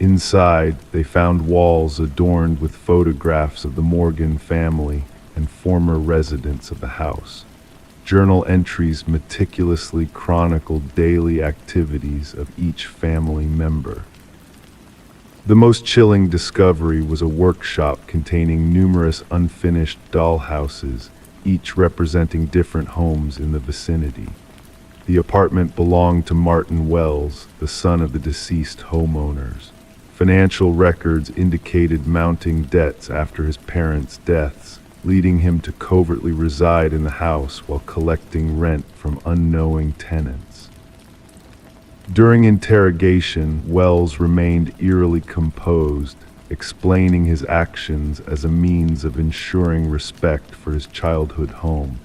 Inside, they found walls adorned with photographs of the Morgan family and former residents of the house. Journal entries meticulously chronicled daily activities of each family member. The most chilling discovery was a workshop containing numerous unfinished dollhouses, each representing different homes in the vicinity. The apartment belonged to Martin Wells, the son of the deceased homeowners. Financial records indicated mounting debts after his parents' deaths, leading him to covertly reside in the house while collecting rent from unknowing tenants. During interrogation, Wells remained eerily composed, explaining his actions as a means of ensuring respect for his childhood home.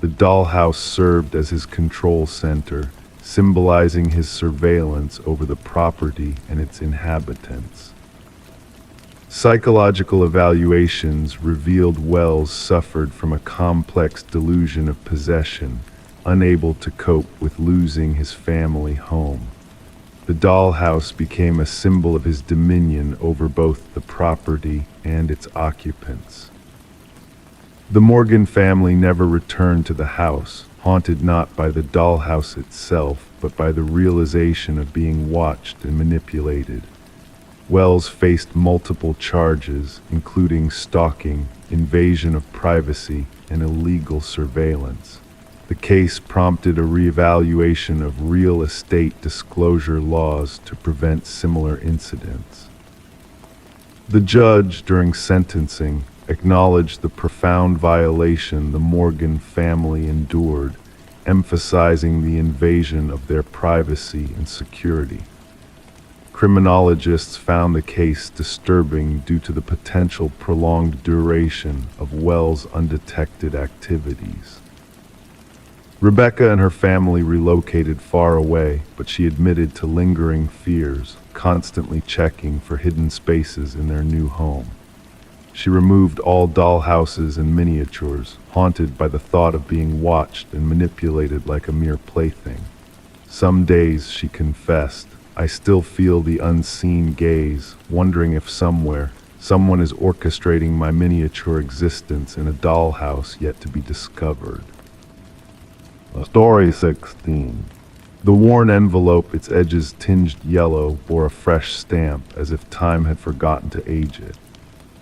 The dollhouse served as his control center, symbolizing his surveillance over the property and its inhabitants. Psychological evaluations revealed Wells suffered from a complex delusion of possession, unable to cope with losing his family home. The dollhouse became a symbol of his dominion over both the property and its occupants. The Morgan family never returned to the house, haunted not by the dollhouse itself, but by the realization of being watched and manipulated. Wells faced multiple charges, including stalking, invasion of privacy, and illegal surveillance. The case prompted a reevaluation of real estate disclosure laws to prevent similar incidents. The judge, during sentencing, acknowledged the profound violation the Morgan family endured, emphasizing the invasion of their privacy and security. Criminologists found the case disturbing due to the potential prolonged duration of Wells' undetected activities. Rebecca and her family relocated far away, but she admitted to lingering fears, constantly checking for hidden spaces in their new home. She removed all dollhouses and miniatures, haunted by the thought of being watched and manipulated like a mere plaything. Some days, she confessed, I still feel the unseen gaze, wondering if somewhere, someone is orchestrating my miniature existence in a dollhouse yet to be discovered. Story 16. The worn envelope, its edges tinged yellow, bore a fresh stamp, as if time had forgotten to age it.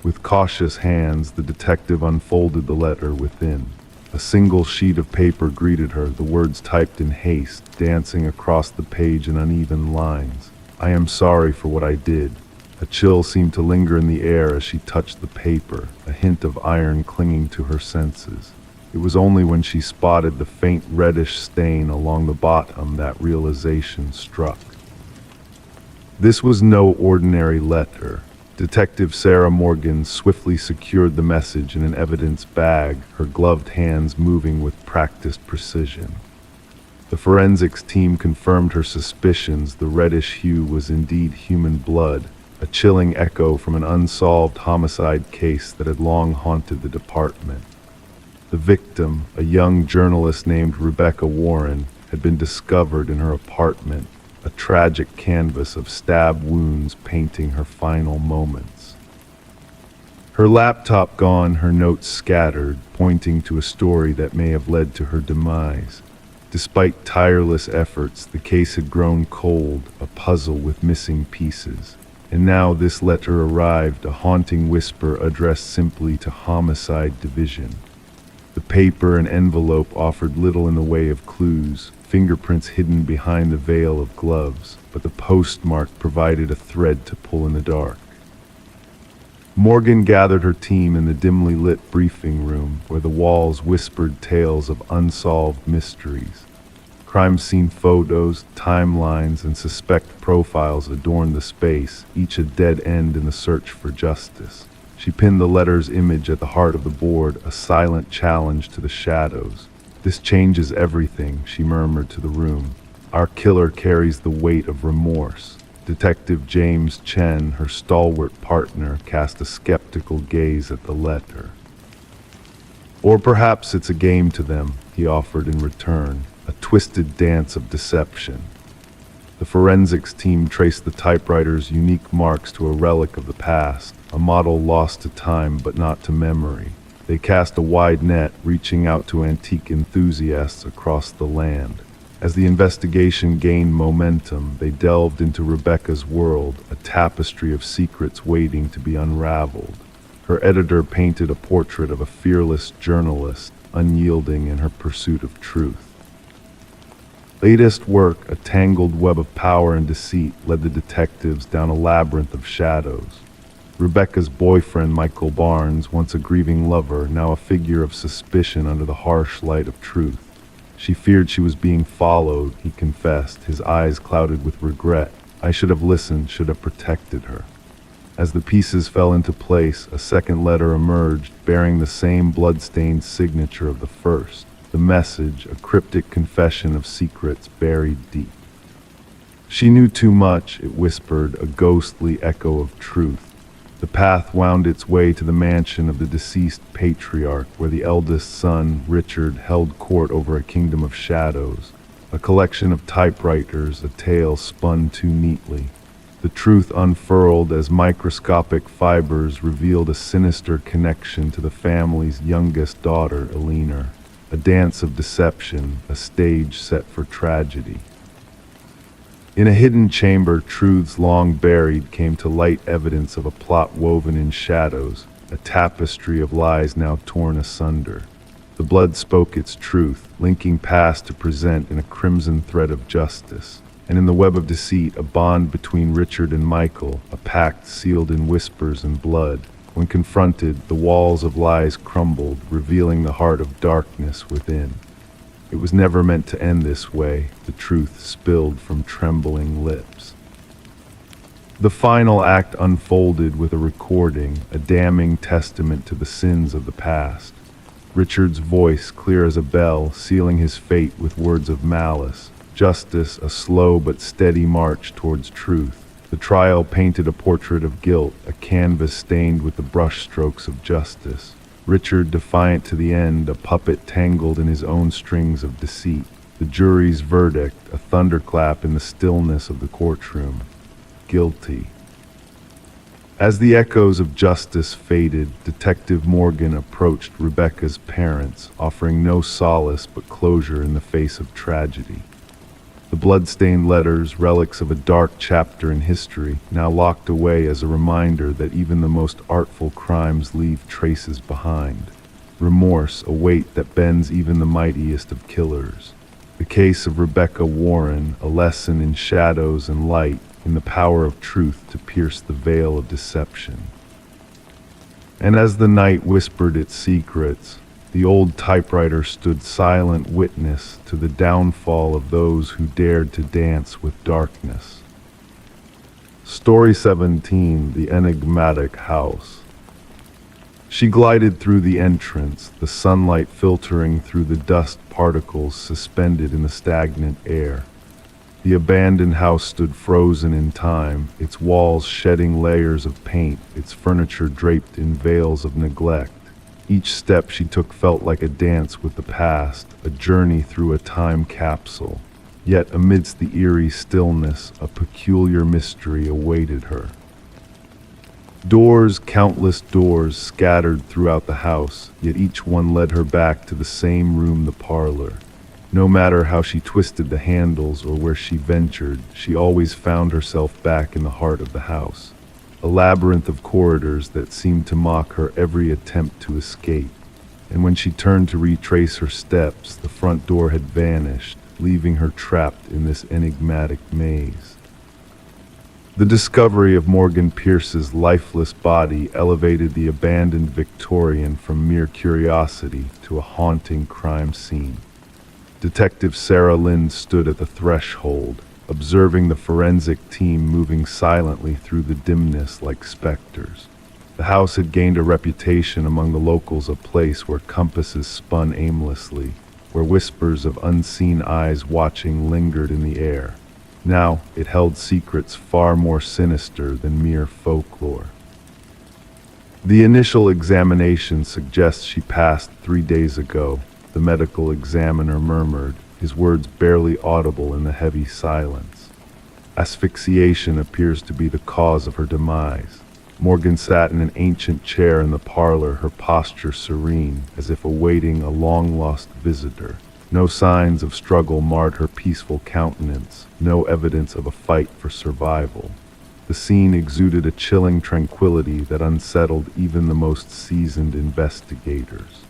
With cautious hands, the detective unfolded the letter within. A single sheet of paper greeted her, the words typed in haste, dancing across the page in uneven lines. I am sorry for what I did. A chill seemed to linger in the air as she touched the paper, a hint of iron clinging to her senses. It was only when she spotted the faint reddish stain along the bottom that realization struck. This was no ordinary letter. Detective Sarah Morgan swiftly secured the message in an evidence bag, her gloved hands moving with practiced precision. The forensics team confirmed her suspicions. The reddish hue was indeed human blood, a chilling echo from an unsolved homicide case that had long haunted the department. The victim, a young journalist named Rebecca Warren, had been discovered in her apartment, a tragic canvas of stab wounds painting her final moments. Her laptop gone, her notes scattered, pointing to a story that may have led to her demise. Despite tireless efforts, the case had grown cold, a puzzle with missing pieces. And now this letter arrived, a haunting whisper addressed simply to Homicide Division. The paper and envelope offered little in the way of clues, fingerprints hidden behind the veil of gloves, but the postmark provided a thread to pull in the dark. Morgan gathered her team in the dimly lit briefing room, where the walls whispered tales of unsolved mysteries. Crime scene photos, timelines, and suspect profiles adorned the space, each a dead end in the search for justice. She pinned the letter's image at the heart of the board, a silent challenge to the shadows. This changes everything, she murmured to the room. Our killer carries the weight of remorse. Detective James Chen, her stalwart partner, cast a skeptical gaze at the letter. Or perhaps it's a game to them, he offered in return, a twisted dance of deception. The The forensics team traced the typewriter's unique marks to a relic of the past, a model lost to time but not to memory. They cast a wide net, reaching out to antique enthusiasts across the land. As the investigation gained momentum, they delved into Rebecca's world, a tapestry of secrets waiting to be unraveled. Her editor painted a portrait of a fearless journalist, unyielding in her pursuit of truth. Latest work, a tangled web of power and deceit, led the detectives down a labyrinth of shadows. Rebecca's boyfriend, Michael Barnes, once a grieving lover, now a figure of suspicion under the harsh light of truth. She feared she was being followed, he confessed, his eyes clouded with regret. I should have listened, should have protected her. As the pieces fell into place, a second letter emerged, bearing the same blood-stained signature of the first. The message, a cryptic confession of secrets buried deep. She knew too much, it whispered, a ghostly echo of truth. The path wound its way to the mansion of the deceased patriarch, where the eldest son, Richard, held court over a kingdom of shadows, a collection of typewriters, a tale spun too neatly. The truth unfurled as microscopic fibers revealed a sinister connection to the family's youngest daughter, Eleanor. A dance of deception, a stage set for tragedy. In a hidden chamber, truths long buried came to light, evidence of a plot woven in shadows, a tapestry of lies now torn asunder. The blood spoke its truth, linking past to present in a crimson thread of justice. And in the web of deceit, a bond between Richard and Michael, a pact sealed in whispers and blood. When confronted, the walls of lies crumbled, revealing the heart of darkness within. It was never meant to end this way, the truth spilled from trembling lips. The final act unfolded with a recording, a damning testament to the sins of the past. Richard's voice, clear as a bell, sealing his fate with words of malice. Justice, a slow but steady march towards truth. The trial painted a portrait of guilt, a canvas stained with the brushstrokes of justice. Richard defiant to the end, a puppet tangled in his own strings of deceit. The jury's verdict, a thunderclap in the stillness of the courtroom. Guilty. As the echoes of justice faded, Detective Morgan approached Rebecca's parents, offering no solace but closure in the face of tragedy. The blood-stained letters, relics of a dark chapter in history, now locked away as a reminder that even the most artful crimes leave traces behind. Remorse, a weight that bends even the mightiest of killers. The case of Rebecca Warren, a lesson in shadows and light, in the power of truth to pierce the veil of deception. And as the night whispered its secrets, the old typewriter stood silent witness to the downfall of those who dared to dance with darkness. Story 17, The Enigmatic House. She glided through the entrance, the sunlight filtering through the dust particles suspended in the stagnant air. The abandoned house stood frozen in time, its walls shedding layers of paint, its furniture draped in veils of neglect. Each step she took felt like a dance with the past, a journey through a time capsule. Yet amidst the eerie stillness, a peculiar mystery awaited her. Doors, countless doors, scattered throughout the house, yet each one led her back to the same room, the parlor. No matter how she twisted the handles or where she ventured, she always found herself back in the heart of the house. A labyrinth of corridors that seemed to mock her every attempt to escape. And when she turned to retrace her steps, the front door had vanished, leaving her trapped in this enigmatic maze. The discovery of Morgan Pierce's lifeless body elevated the abandoned Victorian from mere curiosity to a haunting crime scene. Detective Sarah Lynn stood at the threshold, observing the forensic team moving silently through the dimness like specters. The house had gained a reputation among the locals, a place where compasses spun aimlessly, where whispers of unseen eyes watching lingered in the air. Now it held secrets far more sinister than mere folklore. The initial examination suggests she passed 3 days ago, the medical examiner murmured, his words barely audible in the heavy silence. Asphyxiation appears to be the cause of her demise. Morgan sat in an ancient chair in the parlor, her posture serene, as if awaiting a long-lost visitor. No signs of struggle marred her peaceful countenance, no evidence of a fight for survival. The scene exuded a chilling tranquility that unsettled even the most seasoned investigators.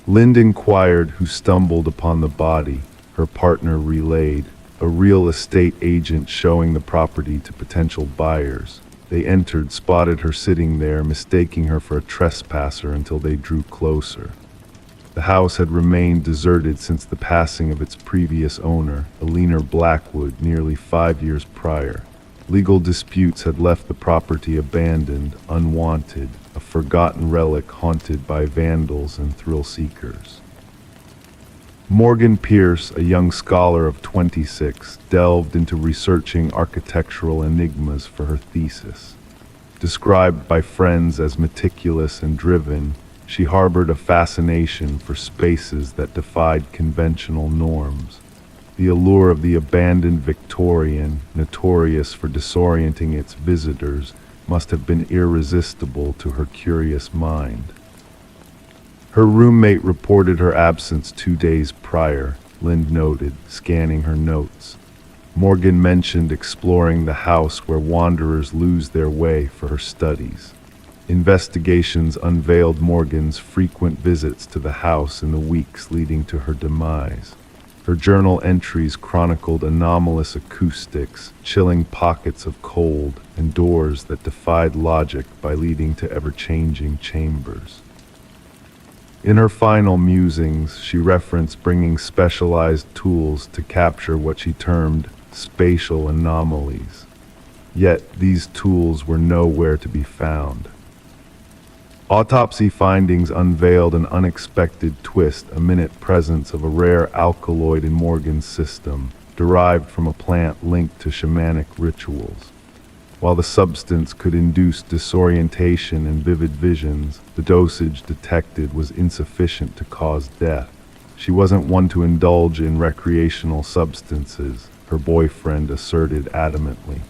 Lind inquired who stumbled upon the body. Her partner relayed, a real estate agent showing the property to potential buyers. They entered, spotted her sitting there, mistaking her for a trespasser until they drew closer. The house had remained deserted since the passing of its previous owner, Eleanor Blackwood, nearly 5 years prior. Legal disputes had left the property abandoned, unwanted, a forgotten relic haunted by vandals and thrill-seekers. Morgan Pierce, a young scholar of 26, delved into researching architectural enigmas for her thesis. Described by friends as meticulous and driven, she harbored a fascination for spaces that defied conventional norms. The allure of the abandoned Victorian, notorious for disorienting its visitors, must have been irresistible to her curious mind. Her roommate reported her absence 2 days prior, Lind noted, scanning her notes. Morgan mentioned exploring the house where wanderers lose their way for her studies. Investigations unveiled Morgan's frequent visits to the house in the weeks leading to her demise. Her journal entries chronicled anomalous acoustics, chilling pockets of cold, and doors that defied logic by leading to ever-changing chambers. In her final musings, she referenced bringing specialized tools to capture what she termed spatial anomalies. Yet these tools were nowhere to be found. Autopsy findings unveiled an unexpected twist: imminent presence of a rare alkaloid in Morgan's system, derived from a plant linked to shamanic rituals. While the substance could induce disorientation and vivid visions, the dosage detected was insufficient to cause death. She wasn't one to indulge in recreational substances, her boyfriend asserted adamantly.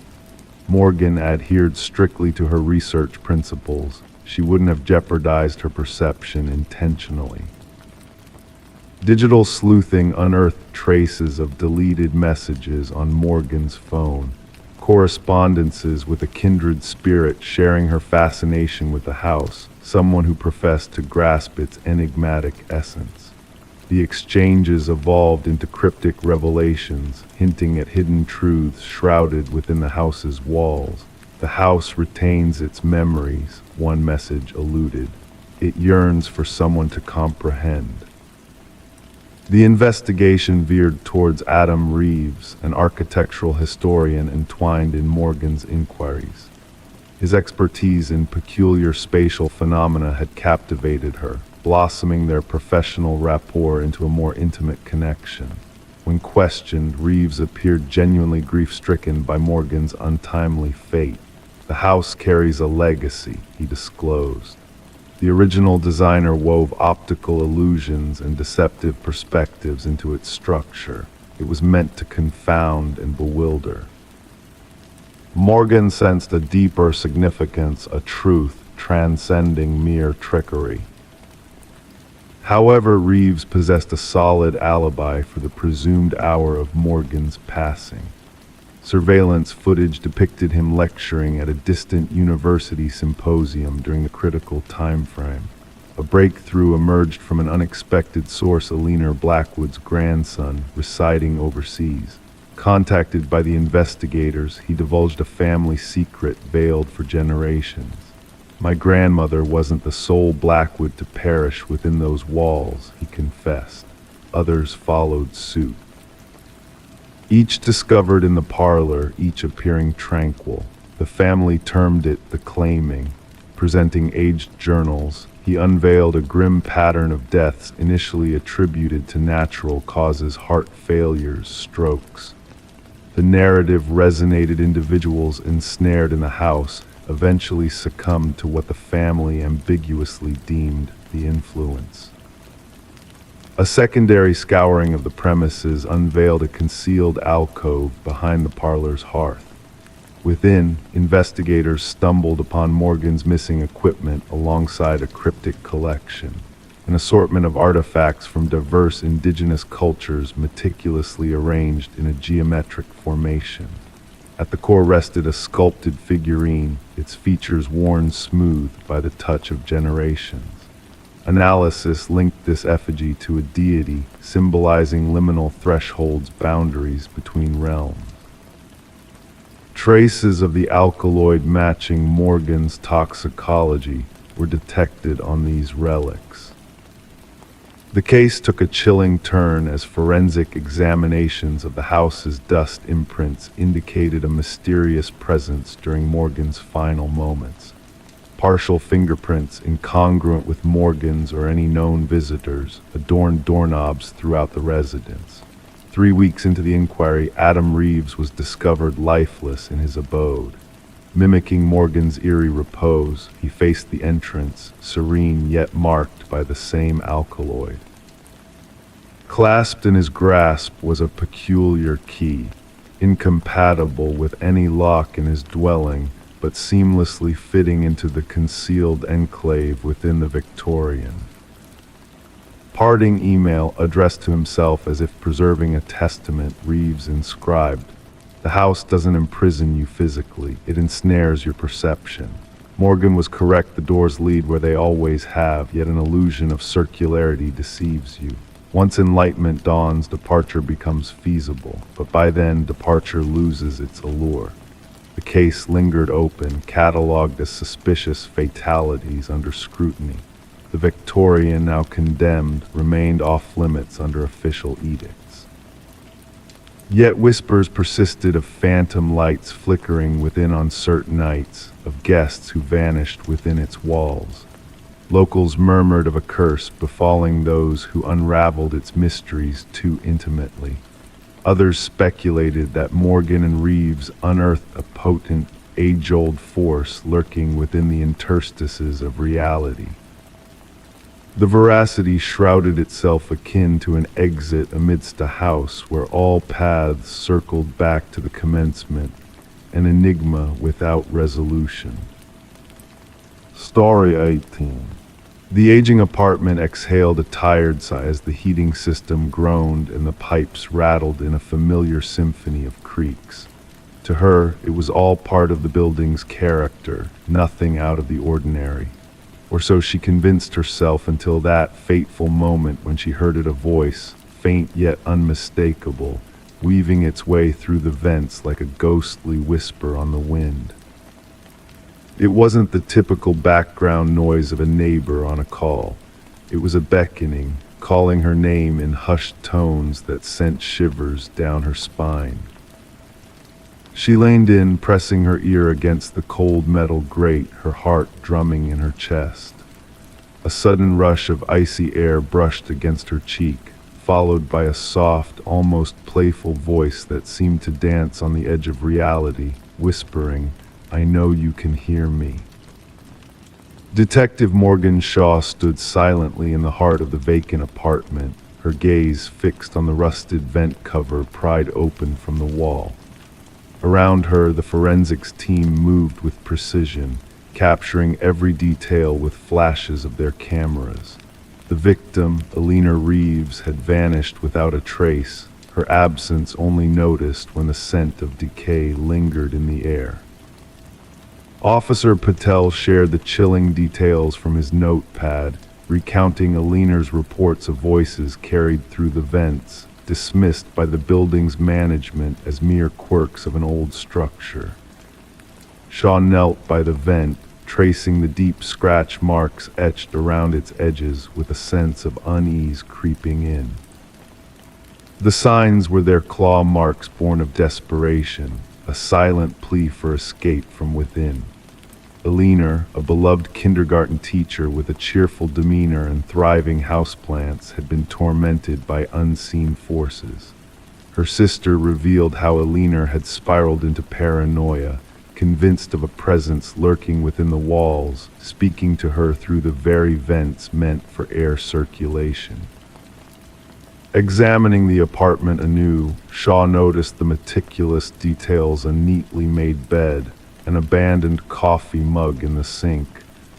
Morgan adhered strictly to her research principles. She wouldn't have jeopardized her perception intentionally. Digital sleuthing unearthed traces of deleted messages on Morgan's phone, correspondences with a kindred spirit sharing her fascination with the house, someone who professed to grasp its enigmatic essence. The exchanges evolved into cryptic revelations, hinting at hidden truths shrouded within the house's walls. The house retains its memories, one message alluded. It yearns for someone to comprehend. The investigation veered towards Adam Reeves, an architectural historian entwined in Morgan's inquiries. His expertise in peculiar spatial phenomena had captivated her, blossoming their professional rapport into a more intimate connection. When questioned, Reeves appeared genuinely grief-stricken by Morgan's untimely fate. "The house carries a legacy," he disclosed. The original designer wove optical illusions and deceptive perspectives into its structure. It was meant to confound and bewilder. Morgan sensed a deeper significance, a truth transcending mere trickery. However, Reeves possessed a solid alibi for the presumed hour of Morgan's passing. Surveillance footage depicted him lecturing at a distant university symposium during the critical time frame. A breakthrough emerged from an unexpected source: Eleanor Blackwood's grandson residing overseas. Contacted by the investigators, he divulged a family secret veiled for generations. "My grandmother wasn't the sole Blackwood to perish within those walls," he confessed. Others followed suit. Each discovered in the parlor, each appearing tranquil. The family termed it the claiming. Presenting aged journals, he unveiled a grim pattern of deaths initially attributed to natural causes: heart failures, strokes. The narrative resonated. Individuals ensnared in the house eventually succumbed to what the family ambiguously deemed the influence. A secondary scouring of the premises unveiled a concealed alcove behind the parlor's hearth. Within, investigators stumbled upon Morgan's missing equipment alongside a cryptic collection, an assortment of artifacts from diverse indigenous cultures meticulously arranged in a geometric formation. At the core rested a sculpted figurine, its features worn smooth by the touch of generations. Analysis linked this effigy to a deity, symbolizing liminal thresholds, boundaries between realms. Traces of the alkaloid matching Morgan's toxicology were detected on these relics. The case took a chilling turn as forensic examinations of the house's dust imprints indicated a mysterious presence during Morgan's final moments. Partial fingerprints, incongruent with Morgan's or any known visitors, adorned doorknobs throughout the residence. 3 weeks into the inquiry, Adam Reeves was discovered lifeless in his abode. Mimicking Morgan's eerie repose, he faced the entrance, serene yet marked by the same alkaloid. Clasped in his grasp was a peculiar key, incompatible with any lock in his dwelling, but seamlessly fitting into the concealed enclave within the Victorian. Parting email addressed to himself as if preserving a testament, Reeves inscribed, "The house doesn't imprison you physically, it ensnares your perception." Morgan was correct, the doors lead where they always have, yet an illusion of circularity deceives you. Once enlightenment dawns, departure becomes feasible, but by then departure loses its allure. The case lingered open, catalogued as suspicious fatalities under scrutiny. The Victorian, now condemned, remained off-limits under official edicts. Yet whispers persisted of phantom lights flickering within on certain nights, of guests who vanished within its walls. Locals murmured of a curse befalling those who unraveled its mysteries too intimately. Others speculated that Morgan and Reeves unearthed a potent, age-old force lurking within the interstices of reality. The veracity shrouded itself akin to an exit amidst a house where all paths circled back to the commencement, an enigma without resolution. Story 18. The aging apartment exhaled a tired sigh as the heating system groaned and the pipes rattled in a familiar symphony of creaks. To her, it was all part of the building's character, nothing out of the ordinary. Or so she convinced herself until that fateful moment when she heard a voice, faint yet unmistakable, weaving its way through the vents like a ghostly whisper on the wind. It wasn't the typical background noise of a neighbor on a call. It was a beckoning, calling her name in hushed tones that sent shivers down her spine. She leaned in, pressing her ear against the cold metal grate, her heart drumming in her chest. A sudden rush of icy air brushed against her cheek, followed by a soft, almost playful voice that seemed to dance on the edge of reality, whispering, "I know you can hear me." Detective Morgan Shaw stood silently in the heart of the vacant apartment, her gaze fixed on the rusted vent cover pried open from the wall. Around her, the forensics team moved with precision, capturing every detail with flashes of their cameras. The victim, Alina Reeves, had vanished without a trace, her absence only noticed when the scent of decay lingered in the air. Officer Patel shared the chilling details from his notepad, recounting Alina's reports of voices carried through the vents, dismissed by the building's management as mere quirks of an old structure. Shaw knelt by the vent, tracing the deep scratch marks etched around its edges with a sense of unease creeping in. The signs were their claw marks born of desperation, a silent plea for escape from within. Alina, a beloved kindergarten teacher with a cheerful demeanor and thriving houseplants, had been tormented by unseen forces. Her sister revealed how Alina had spiraled into paranoia, convinced of a presence lurking within the walls, speaking to her through the very vents meant for air circulation. Examining the apartment anew, Shaw noticed the meticulous details: a neatly made bed, an abandoned coffee mug in the sink,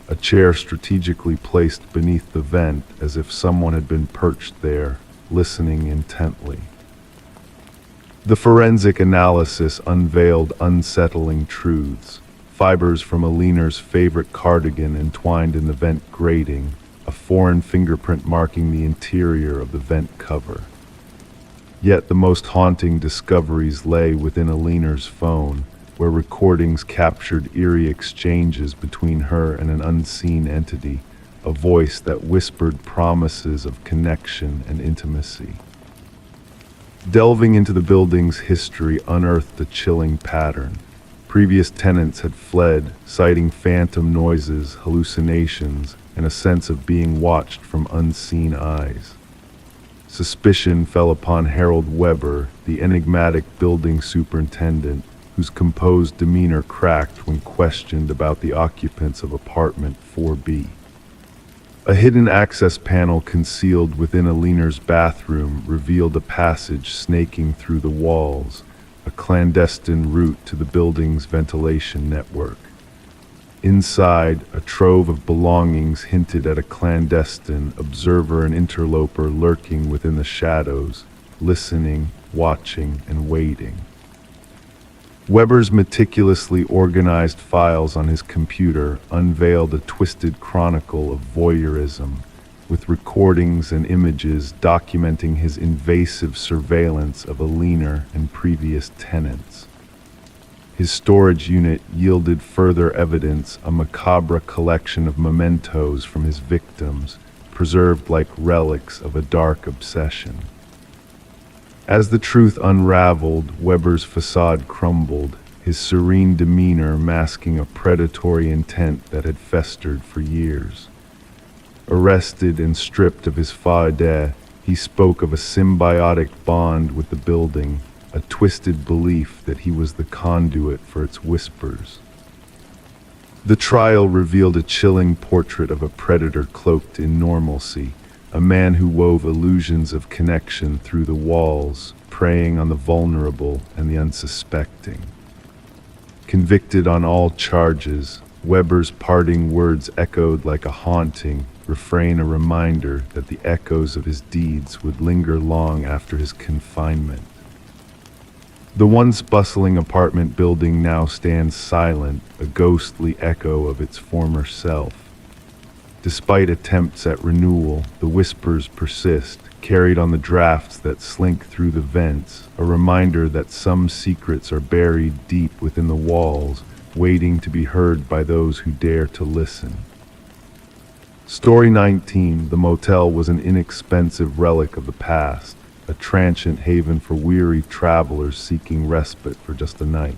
a chair strategically placed beneath the vent as if someone had been perched there, listening intently. The forensic analysis unveiled unsettling truths: fibers from Alina's favorite cardigan entwined in the vent grating, a foreign fingerprint marking the interior of the vent cover. Yet the most haunting discoveries lay within Alina's phone, where recordings captured eerie exchanges between her and an unseen entity, a voice that whispered promises of connection and intimacy. Delving into the building's history unearthed a chilling pattern. Previous tenants had fled, citing phantom noises, hallucinations, and a sense of being watched from unseen eyes. Suspicion fell upon Harold Weber, the enigmatic building superintendent, whose composed demeanor cracked when questioned about the occupants of apartment 4B. A hidden access panel concealed within Alina's bathroom revealed a passage snaking through the walls, a clandestine route to the building's ventilation network. Inside, a trove of belongings hinted at a clandestine observer and interloper lurking within the shadows, listening, watching, and waiting. Weber's meticulously organized files on his computer unveiled a twisted chronicle of voyeurism, with recordings and images documenting his invasive surveillance of Alina and previous tenants. His storage unit yielded further evidence: a macabre collection of mementos from his victims, preserved like relics of a dark obsession. As the truth unraveled, Weber's facade crumbled, his serene demeanor masking a predatory intent that had festered for years. Arrested and stripped of his faude, he spoke of a symbiotic bond with the building, a twisted belief that he was the conduit for its whispers. The trial revealed a chilling portrait of a predator cloaked in normalcy, a man who wove illusions of connection through the walls, preying on the vulnerable and the unsuspecting. Convicted on all charges, Weber's parting words echoed like a haunting refrain, a reminder that the echoes of his deeds would linger long after his confinement. The once bustling apartment building now stands silent, a ghostly echo of its former self. Despite attempts at renewal, the whispers persist, carried on the drafts that slink through the vents, a reminder that some secrets are buried deep within the walls, waiting to be heard by those who dare to listen. Story 19, the motel, was an inexpensive relic of the past, a transient haven for weary travelers seeking respite for just a night.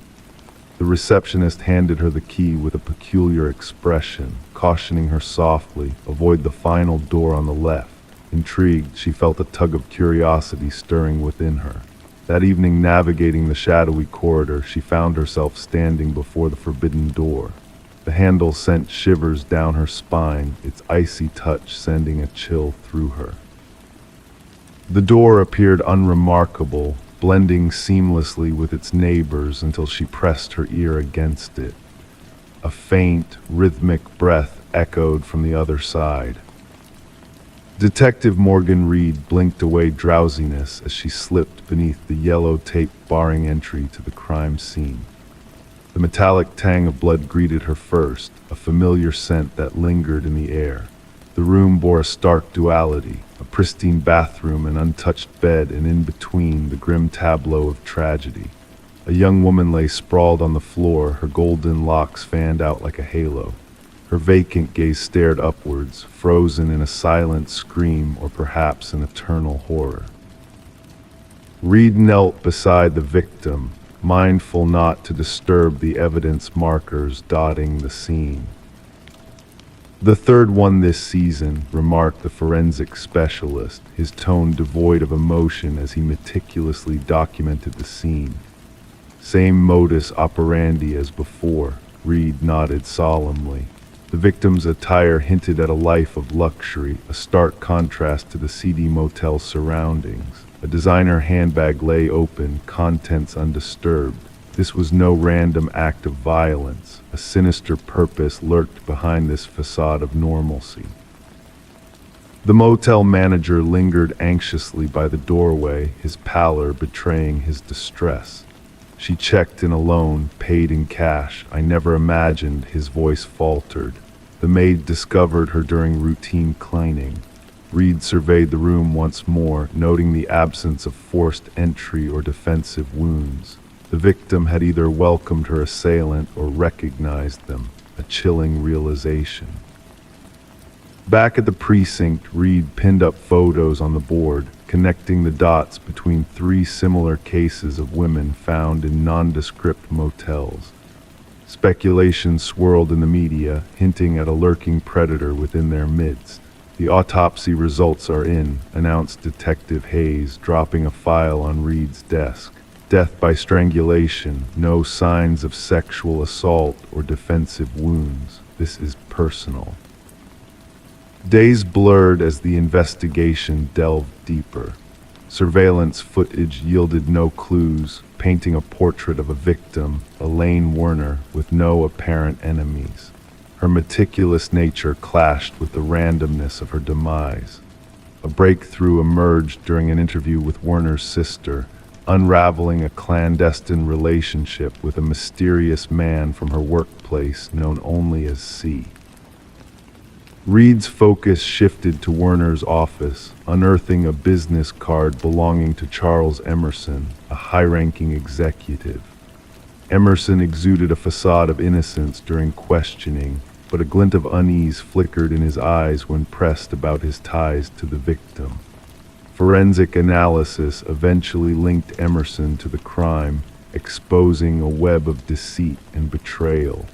The receptionist handed her the key with a peculiar expression, cautioning her softly, "Avoid the final door on the left." Intrigued, she felt a tug of curiosity stirring within her. That evening, navigating the shadowy corridor, she found herself standing before the forbidden door. The handle sent shivers down her spine, its icy touch sending a chill through her. The door appeared unremarkable, blending seamlessly with its neighbors until she pressed her ear against it. A faint, rhythmic breath echoed from the other side. Detective Morgan Reed blinked away drowsiness as she slipped beneath the yellow tape barring entry to the crime scene. The metallic tang of blood greeted her first, a familiar scent that lingered in the air. The room bore a stark duality: a pristine bathroom, an untouched bed, and in between, the grim tableau of tragedy. A young woman lay sprawled on the floor, her golden locks fanned out like a halo. Her vacant gaze stared upwards, frozen in a silent scream or perhaps an eternal horror. Reed knelt beside the victim, mindful not to disturb the evidence markers dotting the scene. "The third one this season," remarked the forensic specialist, his tone devoid of emotion as he meticulously documented the scene. "Same modus operandi as before," Reed nodded solemnly. The victim's attire hinted at a life of luxury, a stark contrast to the seedy motel surroundings. A designer handbag lay open, contents undisturbed. This was no random act of violence. A sinister purpose lurked behind this facade of normalcy. The motel manager lingered anxiously by the doorway, his pallor betraying his distress. She checked in alone, paid in cash. I never imagined, his voice faltered. The maid discovered her during routine cleaning. Reed surveyed the room once more, noting the absence of forced entry or defensive wounds. The victim had either welcomed her assailant or recognized them, a chilling realization. Back at the precinct, Reed pinned up photos on the board, connecting the dots between 3 similar cases of women found in nondescript motels. Speculation swirled in the media, hinting at a lurking predator within their midst. The autopsy results are in, announced Detective Hayes, dropping a file on Reed's desk. Death by strangulation, no signs of sexual assault or defensive wounds. This is personal. Days blurred as the investigation delved deeper. Surveillance footage yielded no clues, painting a portrait of a victim, Elaine Werner, with no apparent enemies. Her meticulous nature clashed with the randomness of her demise. A breakthrough emerged during an interview with Werner's sister, unraveling a clandestine relationship with a mysterious man from her workplace known only as C. Reed's focus shifted to Werner's office, unearthing a business card belonging to Charles Emerson, a high-ranking executive. Emerson exuded a facade of innocence during questioning, but a glint of unease flickered in his eyes when pressed about his ties to the victim. Forensic analysis eventually linked Emerson to the crime, exposing a web of deceit and betrayal.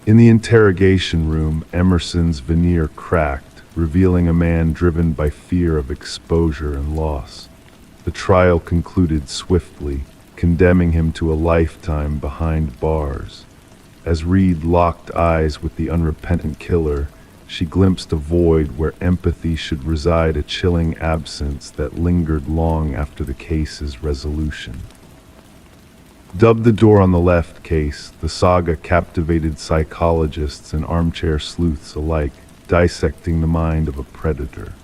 In the interrogation room, Emerson's veneer cracked, revealing a man driven by fear of exposure and loss. The trial concluded swiftly, condemning him to a lifetime behind bars. As Reed locked eyes with the unrepentant killer, she glimpsed a void where empathy should reside, a chilling absence that lingered long after the case's resolution. Dubbed The Door on the Left case, the saga captivated psychologists and armchair sleuths alike, dissecting the mind of a predator.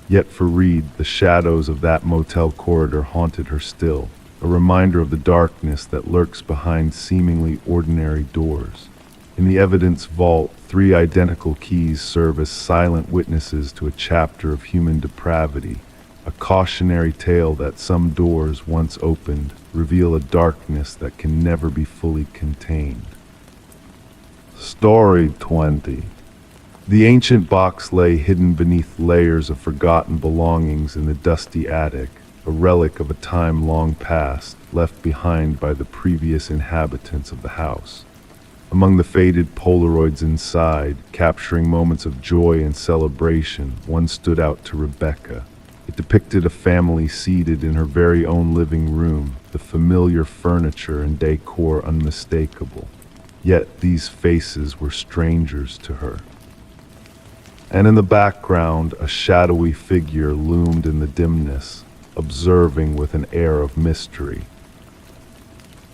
Yet for Reed, the shadows of that motel corridor haunted her still, a reminder of the darkness that lurks behind seemingly ordinary doors. In the evidence vault, 3 identical keys serve as silent witnesses to a chapter of human depravity, a cautionary tale that some doors, once opened, reveal a darkness that can never be fully contained. Story 20. The ancient box lay hidden beneath layers of forgotten belongings in the dusty attic, a relic of a time long past, left behind by the previous inhabitants of the house. Among the faded Polaroids inside, capturing moments of joy and celebration, one stood out to Rebecca. It depicted a family seated in her very own living room, the familiar furniture and decor unmistakable. Yet these faces were strangers to her. And in the background, a shadowy figure loomed in the dimness, observing with an air of mystery.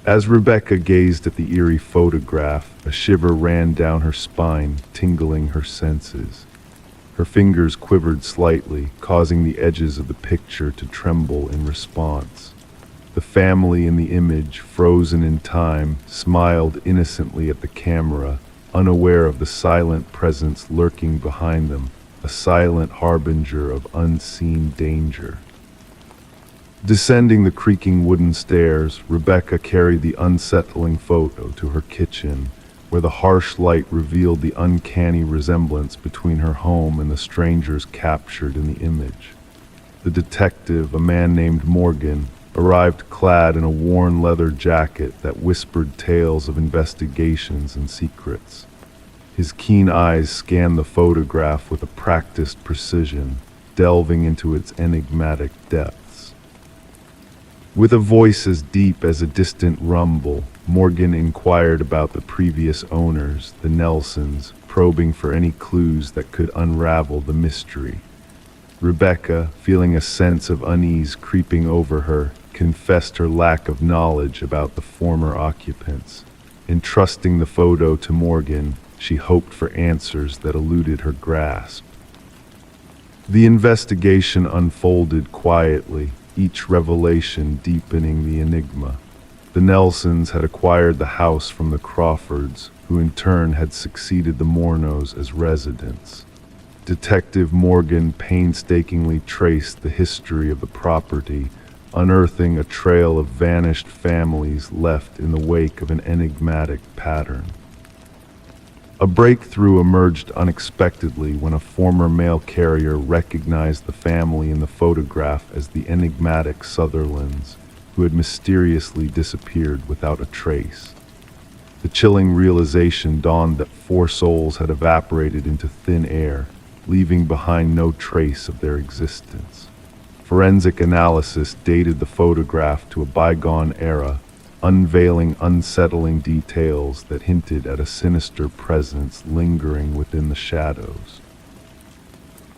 As Rebecca gazed at the eerie photograph, a shiver ran down her spine, tingling her senses. Her fingers quivered slightly, causing the edges of the picture to tremble in response. The family in the image, frozen in time, smiled innocently at the camera, unaware of the silent presence lurking behind them, a silent harbinger of unseen danger. Descending the creaking wooden stairs, Rebecca carried the unsettling photo to her kitchen, where the harsh light revealed the uncanny resemblance between her home and the strangers captured in the image. The detective, a man named Morgan, arrived clad in a worn leather jacket that whispered tales of investigations and secrets. His keen eyes scanned the photograph with a practiced precision, delving into its enigmatic depths. With a voice as deep as a distant rumble, Morgan inquired about the previous owners, the Nelsons, probing for any clues that could unravel the mystery. Rebecca, feeling a sense of unease creeping over her, confessed her lack of knowledge about the former occupants. Entrusting the photo to Morgan, she hoped for answers that eluded her grasp. The investigation unfolded quietly, each revelation deepening the enigma. The Nelsons had acquired the house from the Crawfords, who in turn had succeeded the Mornos as residents. Detective Morgan painstakingly traced the history of the property, unearthing a trail of vanished families left in the wake of an enigmatic pattern. A breakthrough emerged unexpectedly when a former mail carrier recognized the family in the photograph as the enigmatic Sutherlands, who had mysteriously disappeared without a trace. The chilling realization dawned that 4 souls had evaporated into thin air, leaving behind no trace of their existence. Forensic analysis dated the photograph to a bygone era, unveiling unsettling details that hinted at a sinister presence lingering within the shadows.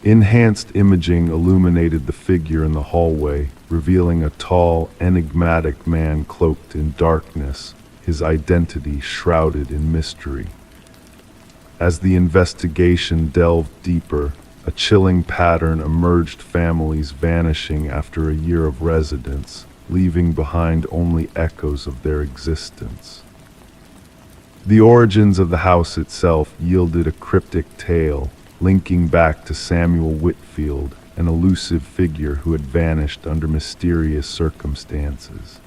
Enhanced imaging illuminated the figure in the hallway, revealing a tall, enigmatic man cloaked in darkness, his identity shrouded in mystery. As the investigation delved deeper, a chilling pattern emerged: families vanishing after a year of residence, leaving behind only echoes of their existence. The origins of the house itself yielded a cryptic tale, linking back to Samuel Whitfield, an elusive figure who had vanished under mysterious circumstances.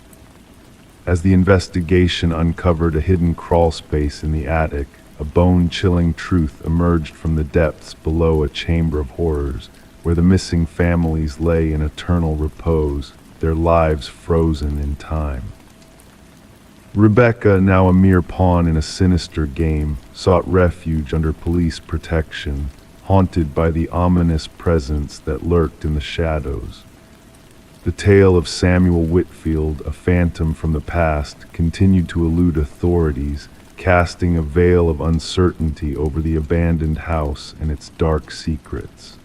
As the investigation uncovered a hidden crawlspace in the attic, a bone-chilling truth emerged from the depths below a chamber of horrors, where the missing families lay in eternal repose, their lives frozen in time. Rebecca, now a mere pawn in a sinister game, sought refuge under police protection, haunted by the ominous presence that lurked in the shadows. The tale of Samuel Whitfield, a phantom from the past, continued to elude authorities, casting a veil of uncertainty over the abandoned house and its dark secrets.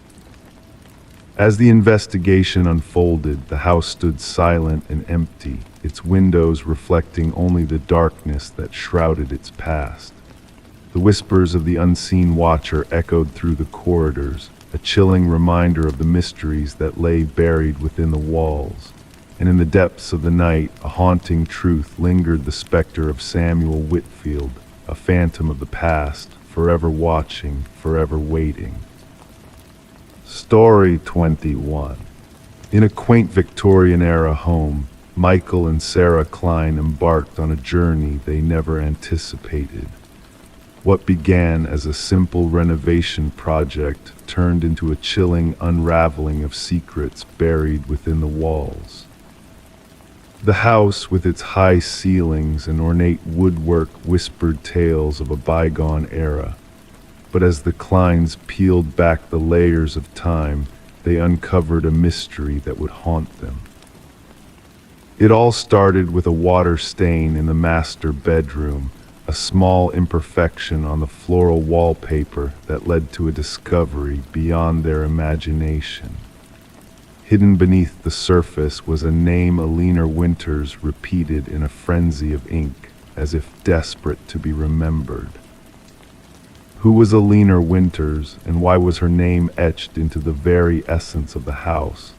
As the investigation unfolded, the house stood silent and empty, its windows reflecting only the darkness that shrouded its past. The whispers of the unseen watcher echoed through the corridors, a chilling reminder of the mysteries that lay buried within the walls. And in the depths of the night, a haunting truth lingered: the specter of Samuel Whitfield, a phantom of the past, forever watching, forever waiting. Story 21. In a quaint Victorian-era home, Michael and Sarah Klein embarked on a journey they never anticipated. What began as a simple renovation project turned into a chilling unraveling of secrets buried within the walls. The house, with its high ceilings and ornate woodwork, whispered tales of a bygone era. But as the Kleins peeled back the layers of time, they uncovered a mystery that would haunt them. It all started with a water stain in the master bedroom, a small imperfection on the floral wallpaper that led to a discovery beyond their imagination. Hidden beneath the surface was a name Alina Winters repeated in a frenzy of ink, as if desperate to be remembered. Who was Alina Winters, and why was her name etched into the very essence of the house?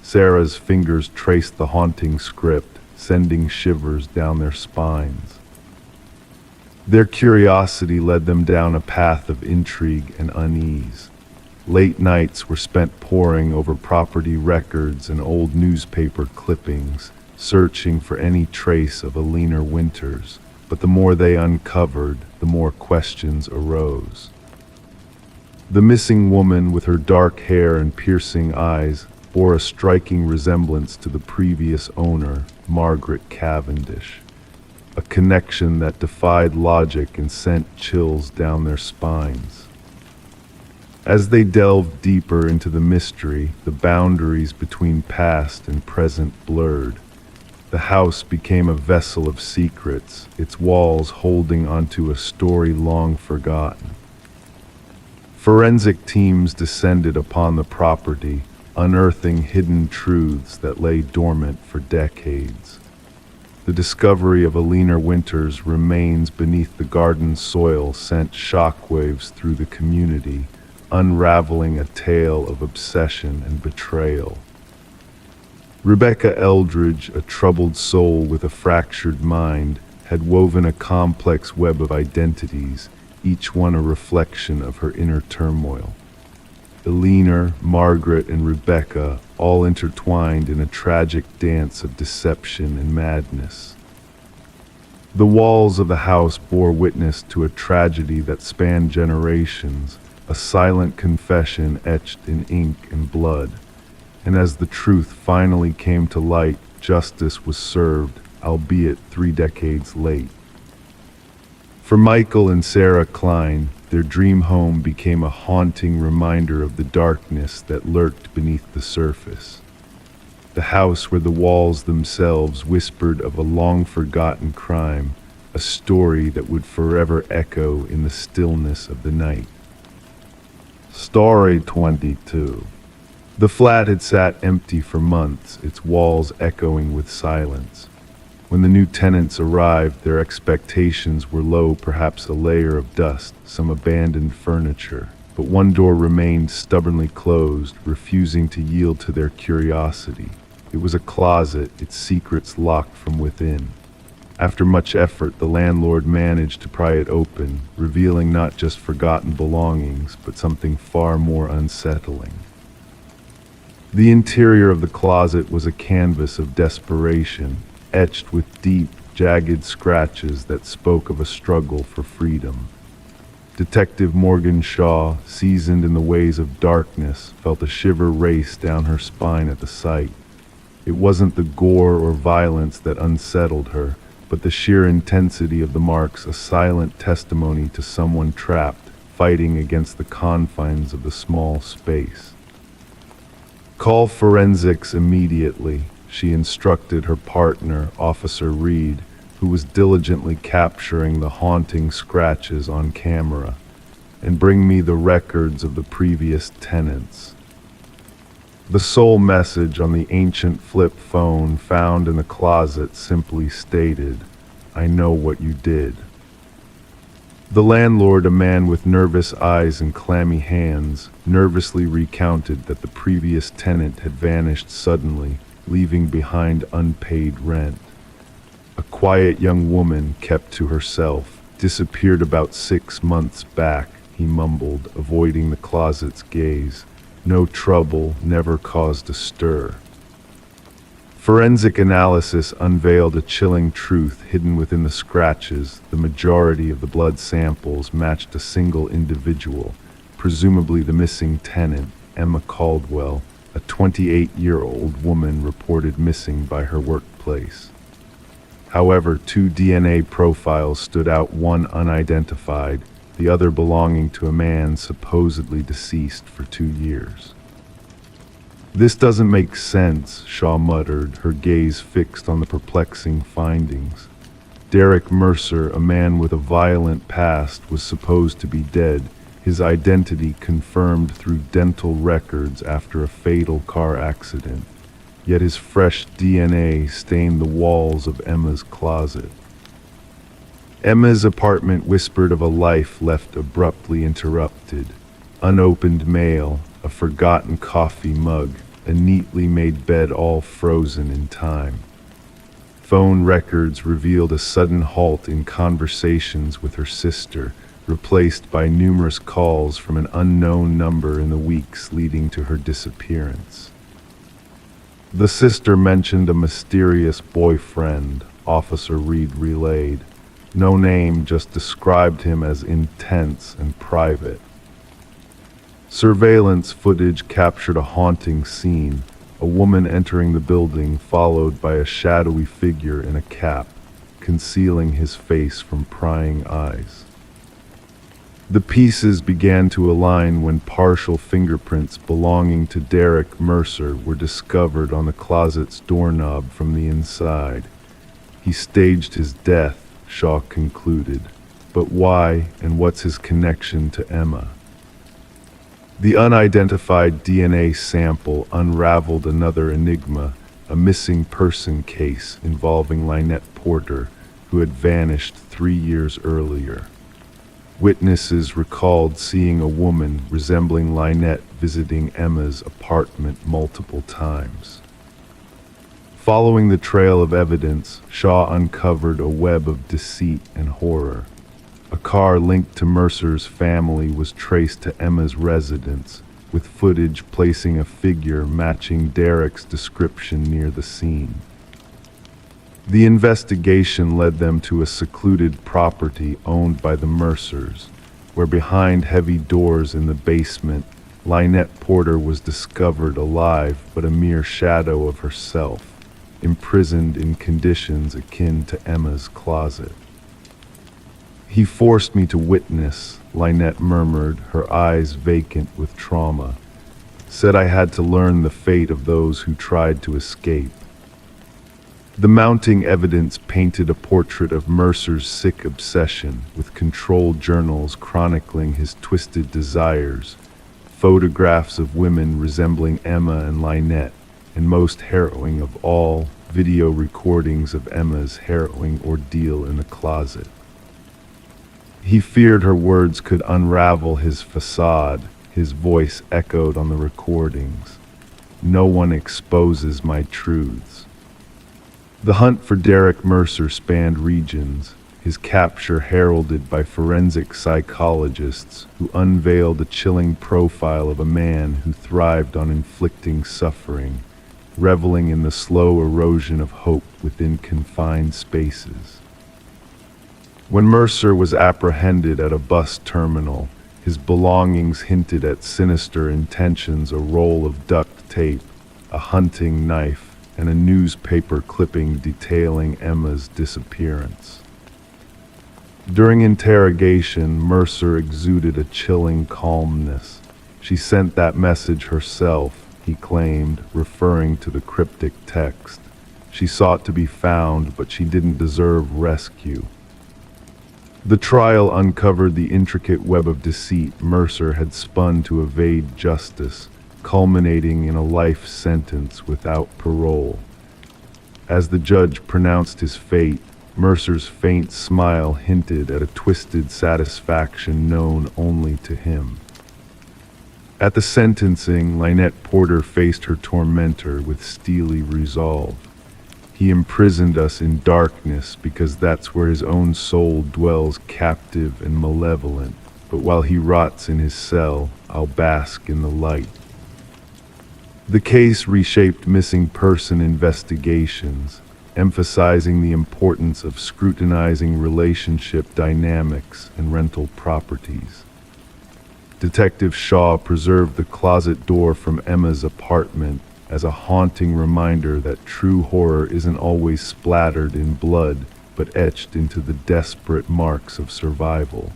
Sarah's fingers traced the haunting script, sending shivers down their spines. Their curiosity led them down a path of intrigue and unease. Late nights were spent poring over property records and old newspaper clippings, searching for any trace of Alina Winters. But the more they uncovered, the more questions arose. The missing woman, with her dark hair and piercing eyes, bore a striking resemblance to the previous owner, Margaret Cavendish. A connection that defied logic and sent chills down their spines. As they delved deeper into the mystery, the boundaries between past and present blurred. The house became a vessel of secrets, its walls holding onto a story long forgotten. Forensic teams descended upon the property, unearthing hidden truths that lay dormant for decades. The discovery of Alina Winter's remains beneath the garden soil sent shockwaves through the community, unraveling a tale of obsession and betrayal. Rebecca Eldridge, a troubled soul with a fractured mind, had woven a complex web of identities, each one a reflection of her inner turmoil. Alina, Margaret, and Rebecca, all intertwined in a tragic dance of deception and madness. The walls of the house bore witness to a tragedy that spanned generations, a silent confession etched in ink and blood. And as the truth finally came to light, justice was served, albeit 3 decades late. For Michael and Sarah Klein, their dream home became a haunting reminder of the darkness that lurked beneath the surface. The house where the walls themselves whispered of a long-forgotten crime, a story that would forever echo in the stillness of the night. Story 22. The flat had sat empty for months, its walls echoing with silence. When the new tenants arrived, their expectations were low, perhaps a layer of dust, some abandoned furniture. But one door remained stubbornly closed, refusing to yield to their curiosity. It was a closet, its secrets locked from within. After much effort, the landlord managed to pry it open, revealing not just forgotten belongings, but something far more unsettling. The interior of the closet was a canvas of desperation, etched with deep, jagged scratches that spoke of a struggle for freedom. Detective Morgan Shaw, seasoned in the ways of darkness, felt a shiver race down her spine at the sight. It wasn't the gore or violence that unsettled her, but the sheer intensity of the marks, a silent testimony to someone trapped, fighting against the confines of the small space. "Call forensics immediately," she instructed her partner, Officer Reed, who was diligently capturing the haunting scratches on camera, "and bring me the records of the previous tenants." The sole message on the ancient flip phone found in the closet simply stated, "I know what you did." The landlord, a man with nervous eyes and clammy hands, nervously recounted that the previous tenant had vanished suddenly, leaving behind unpaid rent. A quiet young woman, kept to herself, disappeared about 6 months back, he mumbled, avoiding the closet's gaze. No trouble, never caused a stir. Forensic analysis unveiled a chilling truth hidden within the scratches. The majority of the blood samples matched a single individual, presumably the missing tenant, Emma Caldwell, a 28-year-old woman reported missing by her workplace. However, 2 DNA profiles stood out, one unidentified, the other belonging to a man supposedly deceased for 2 years. "This doesn't make sense," Shaw muttered, her gaze fixed on the perplexing findings. Derek Mercer, a man with a violent past, was supposed to be dead, his identity confirmed through dental records after a fatal car accident. Yet his fresh DNA stained the walls of Emma's closet. Emma's apartment whispered of a life left abruptly interrupted. Unopened mail, a forgotten coffee mug, a neatly made bed, all frozen in time. Phone records revealed a sudden halt in conversations with her sister, replaced by numerous calls from an unknown number in the weeks leading to her disappearance. The sister mentioned a mysterious boyfriend, Officer Reed relayed. No name, just described him as intense and private. Surveillance footage captured a haunting scene, a woman entering the building followed by a shadowy figure in a cap, concealing his face from prying eyes. The pieces began to align when partial fingerprints belonging to Derek Mercer were discovered on the closet's doorknob from the inside. He staged his death, Shaw concluded. But why, and what's his connection to Emma? The unidentified DNA sample unraveled another enigma, a missing person case involving Lynette Porter, who had vanished 3 years earlier. Witnesses recalled seeing a woman resembling Lynette visiting Emma's apartment multiple times. Following the trail of evidence, Shaw uncovered a web of deceit and horror. A car linked to Mercer's family was traced to Emma's residence, with footage placing a figure matching Derek's description near the scene. The investigation led them to a secluded property owned by the Mercers, where behind heavy doors in the basement, Lynette Porter was discovered alive but a mere shadow of herself, imprisoned in conditions akin to Emma's closet. "He forced me to witness," Lynette murmured, her eyes vacant with trauma. "Said I had to learn the fate of those who tried to escape." The mounting evidence painted a portrait of Mercer's sick obsession, with controlled journals chronicling his twisted desires, photographs of women resembling Emma and Lynette, and most harrowing of all, video recordings of Emma's harrowing ordeal in the closet. He feared her words could unravel his facade. His voice echoed on the recordings. "No one exposes my truths." The hunt for Derek Mercer spanned regions, his capture heralded by forensic psychologists who unveiled a chilling profile of a man who thrived on inflicting suffering, reveling in the slow erosion of hope within confined spaces. When Mercer was apprehended at a bus terminal, his belongings hinted at sinister intentions: a roll of duct tape, a hunting knife, and a newspaper clipping detailing Emma's disappearance. During interrogation, Mercer exuded a chilling calmness. "She sent that message herself," he claimed, referring to the cryptic text. "She sought to be found, but she didn't deserve rescue." The trial uncovered the intricate web of deceit Mercer had spun to evade justice, culminating in a life sentence without parole. As the judge pronounced his fate, Mercer's faint smile hinted at a twisted satisfaction known only to him. At the sentencing, Lynette Porter faced her tormentor with steely resolve. "He imprisoned us in darkness because that's where his own soul dwells captive and malevolent, but while he rots in his cell, I'll bask in the light." The case reshaped missing person investigations, emphasizing the importance of scrutinizing relationship dynamics and rental properties. Detective Shaw preserved the closet door from Emma's apartment as a haunting reminder that true horror isn't always splattered in blood, but etched into the desperate marks of survival.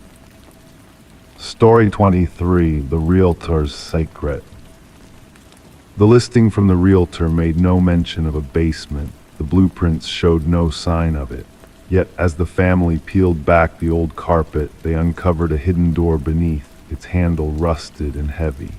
Story 23: The Realtor's Secret. The listing from the realtor made no mention of a basement. The blueprints showed no sign of it. Yet as the family peeled back the old carpet, they uncovered a hidden door beneath, its handle rusted and heavy.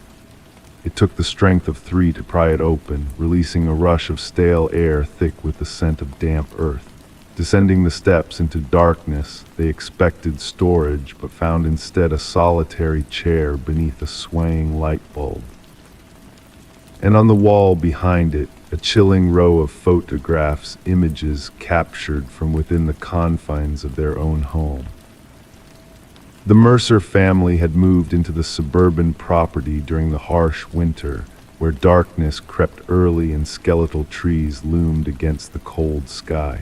It took the strength of 3 to pry it open, releasing a rush of stale air thick with the scent of damp earth. Descending the steps into darkness, they expected storage, but found instead a solitary chair beneath a swaying light bulb. And on the wall behind it, a chilling row of photographs, images captured from within the confines of their own home. The Mercer family had moved into the suburban property during the harsh winter, where darkness crept early and skeletal trees loomed against the cold sky.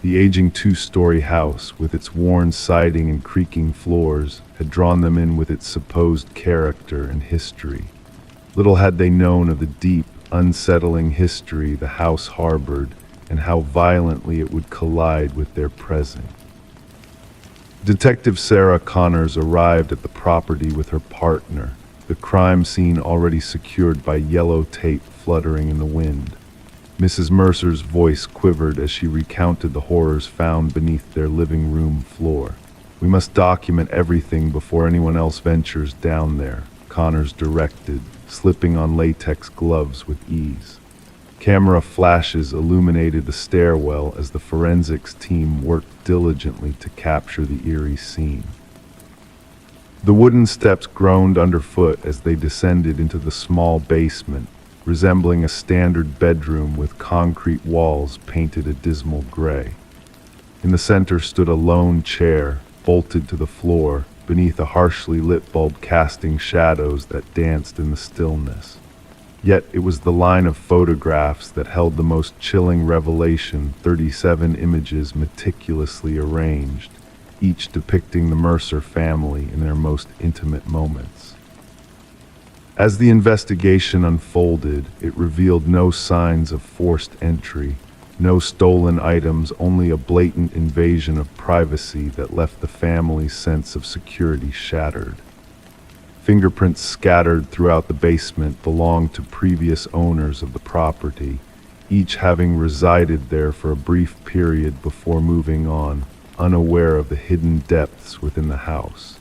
The aging 2-story house, with its worn siding and creaking floors, had drawn them in with its supposed character and history. Little had they known of the deep, unsettling history the house harbored, and how violently it would collide with their present. Detective Sarah Connors arrived at the property with her partner, the crime scene already secured by yellow tape fluttering in the wind. Mrs. Mercer's voice quivered as she recounted the horrors found beneath their living room floor. "We must document everything before anyone else ventures down there," Connors directed, slipping on latex gloves with ease. Camera flashes illuminated the stairwell as the forensics team worked diligently to capture the eerie scene. The wooden steps groaned underfoot as they descended into the small basement, resembling a standard bedroom with concrete walls painted a dismal gray. In the center stood a lone chair, bolted to the floor, beneath a harshly lit bulb casting shadows that danced in the stillness. Yet it was the line of photographs that held the most chilling revelation, 37 images meticulously arranged, each depicting the Mercer family in their most intimate moments. As the investigation unfolded, it revealed no signs of forced entry, no stolen items, only a blatant invasion of privacy that left the family's sense of security shattered. Fingerprints scattered throughout the basement belonged to previous owners of the property, each having resided there for a brief period before moving on, unaware of the hidden depths within the house.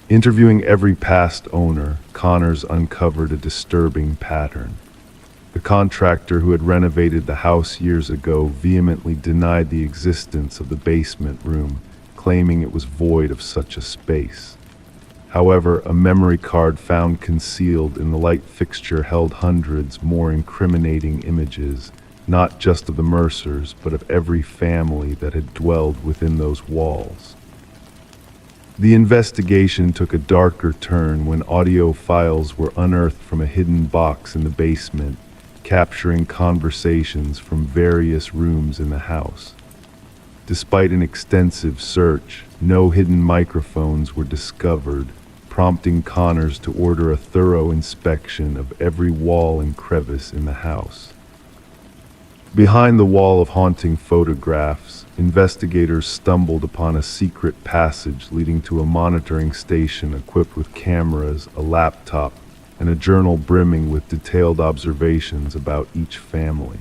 Interviewing every past owner, Connors uncovered a disturbing pattern. The contractor who had renovated the house years ago vehemently denied the existence of the basement room, claiming it was void of such a space. However, a memory card found concealed in the light fixture held hundreds more incriminating images, not just of the Mercers, but of every family that had dwelled within those walls. The investigation took a darker turn when audio files were unearthed from a hidden box in the basement, capturing conversations from various rooms in the house. Despite an extensive search, no hidden microphones were discovered, prompting Connors to order a thorough inspection of every wall and crevice in the house. Behind the wall of haunting photographs, investigators stumbled upon a secret passage leading to a monitoring station equipped with cameras, a laptop, and a journal brimming with detailed observations about each family.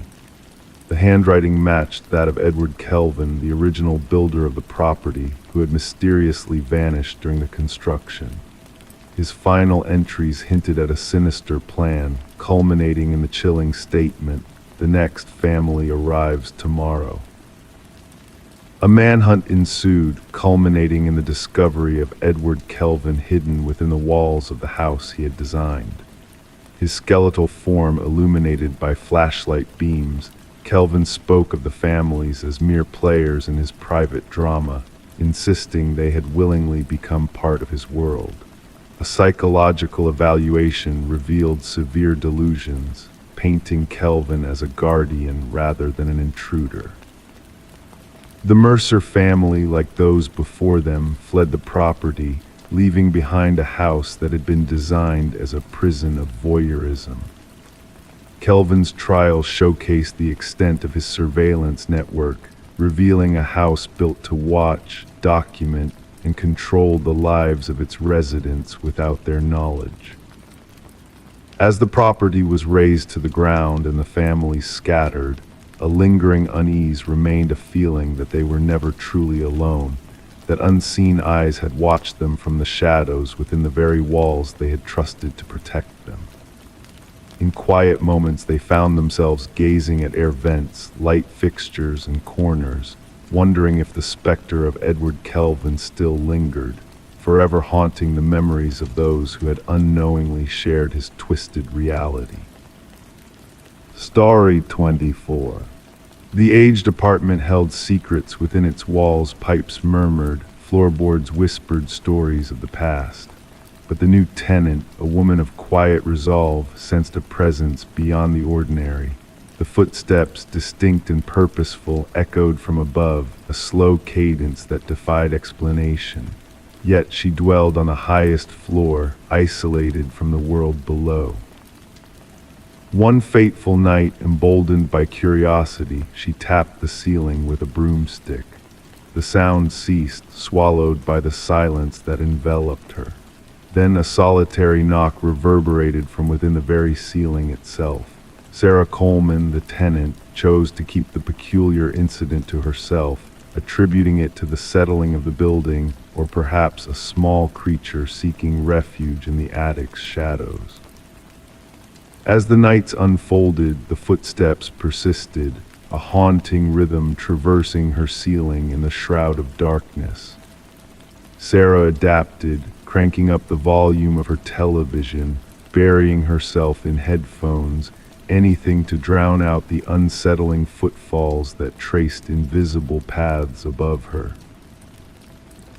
The handwriting matched that of Edward Kelvin, the original builder of the property, who had mysteriously vanished during the construction. His final entries hinted at a sinister plan, culminating in the chilling statement, "The next family arrives tomorrow." A manhunt ensued, culminating in the discovery of Edward Kelvin hidden within the walls of the house he had designed. His skeletal form illuminated by flashlight beams, Kelvin spoke of the families as mere players in his private drama, insisting they had willingly become part of his world. A psychological evaluation revealed severe delusions, painting Kelvin as a guardian rather than an intruder. The Mercer family, like those before them, fled the property, leaving behind a house that had been designed as a prison of voyeurism. Kelvin's trial showcased the extent of his surveillance network, revealing a house built to watch, document, and control the lives of its residents without their knowledge. As the property was razed to the ground and the families scattered, a lingering unease remained, a feeling that they were never truly alone, that unseen eyes had watched them from the shadows within the very walls they had trusted to protect them. In quiet moments they found themselves gazing at air vents, light fixtures, and corners, wondering if the specter of Edward Kelvin still lingered, forever haunting the memories of those who had unknowingly shared his twisted reality. Story 24. The aged apartment held secrets within its walls. Pipes murmured, floorboards whispered stories of the past. But the new tenant, a woman of quiet resolve, sensed a presence beyond the ordinary. The footsteps, distinct and purposeful, echoed from above, a slow cadence that defied explanation. Yet she dwelled on the highest floor, isolated from the world below. One fateful night, emboldened by curiosity, she tapped the ceiling with a broomstick. The sound ceased, swallowed by the silence that enveloped her. Then a solitary knock reverberated from within the very ceiling itself. Sarah Coleman, the tenant, chose to keep the peculiar incident to herself, attributing it to the settling of the building or perhaps a small creature seeking refuge in the attic's shadows. As the nights unfolded, the footsteps persisted, a haunting rhythm traversing her ceiling in the shroud of darkness. Sarah adapted, cranking up the volume of her television, burying herself in headphones, anything to drown out the unsettling footfalls that traced invisible paths above her.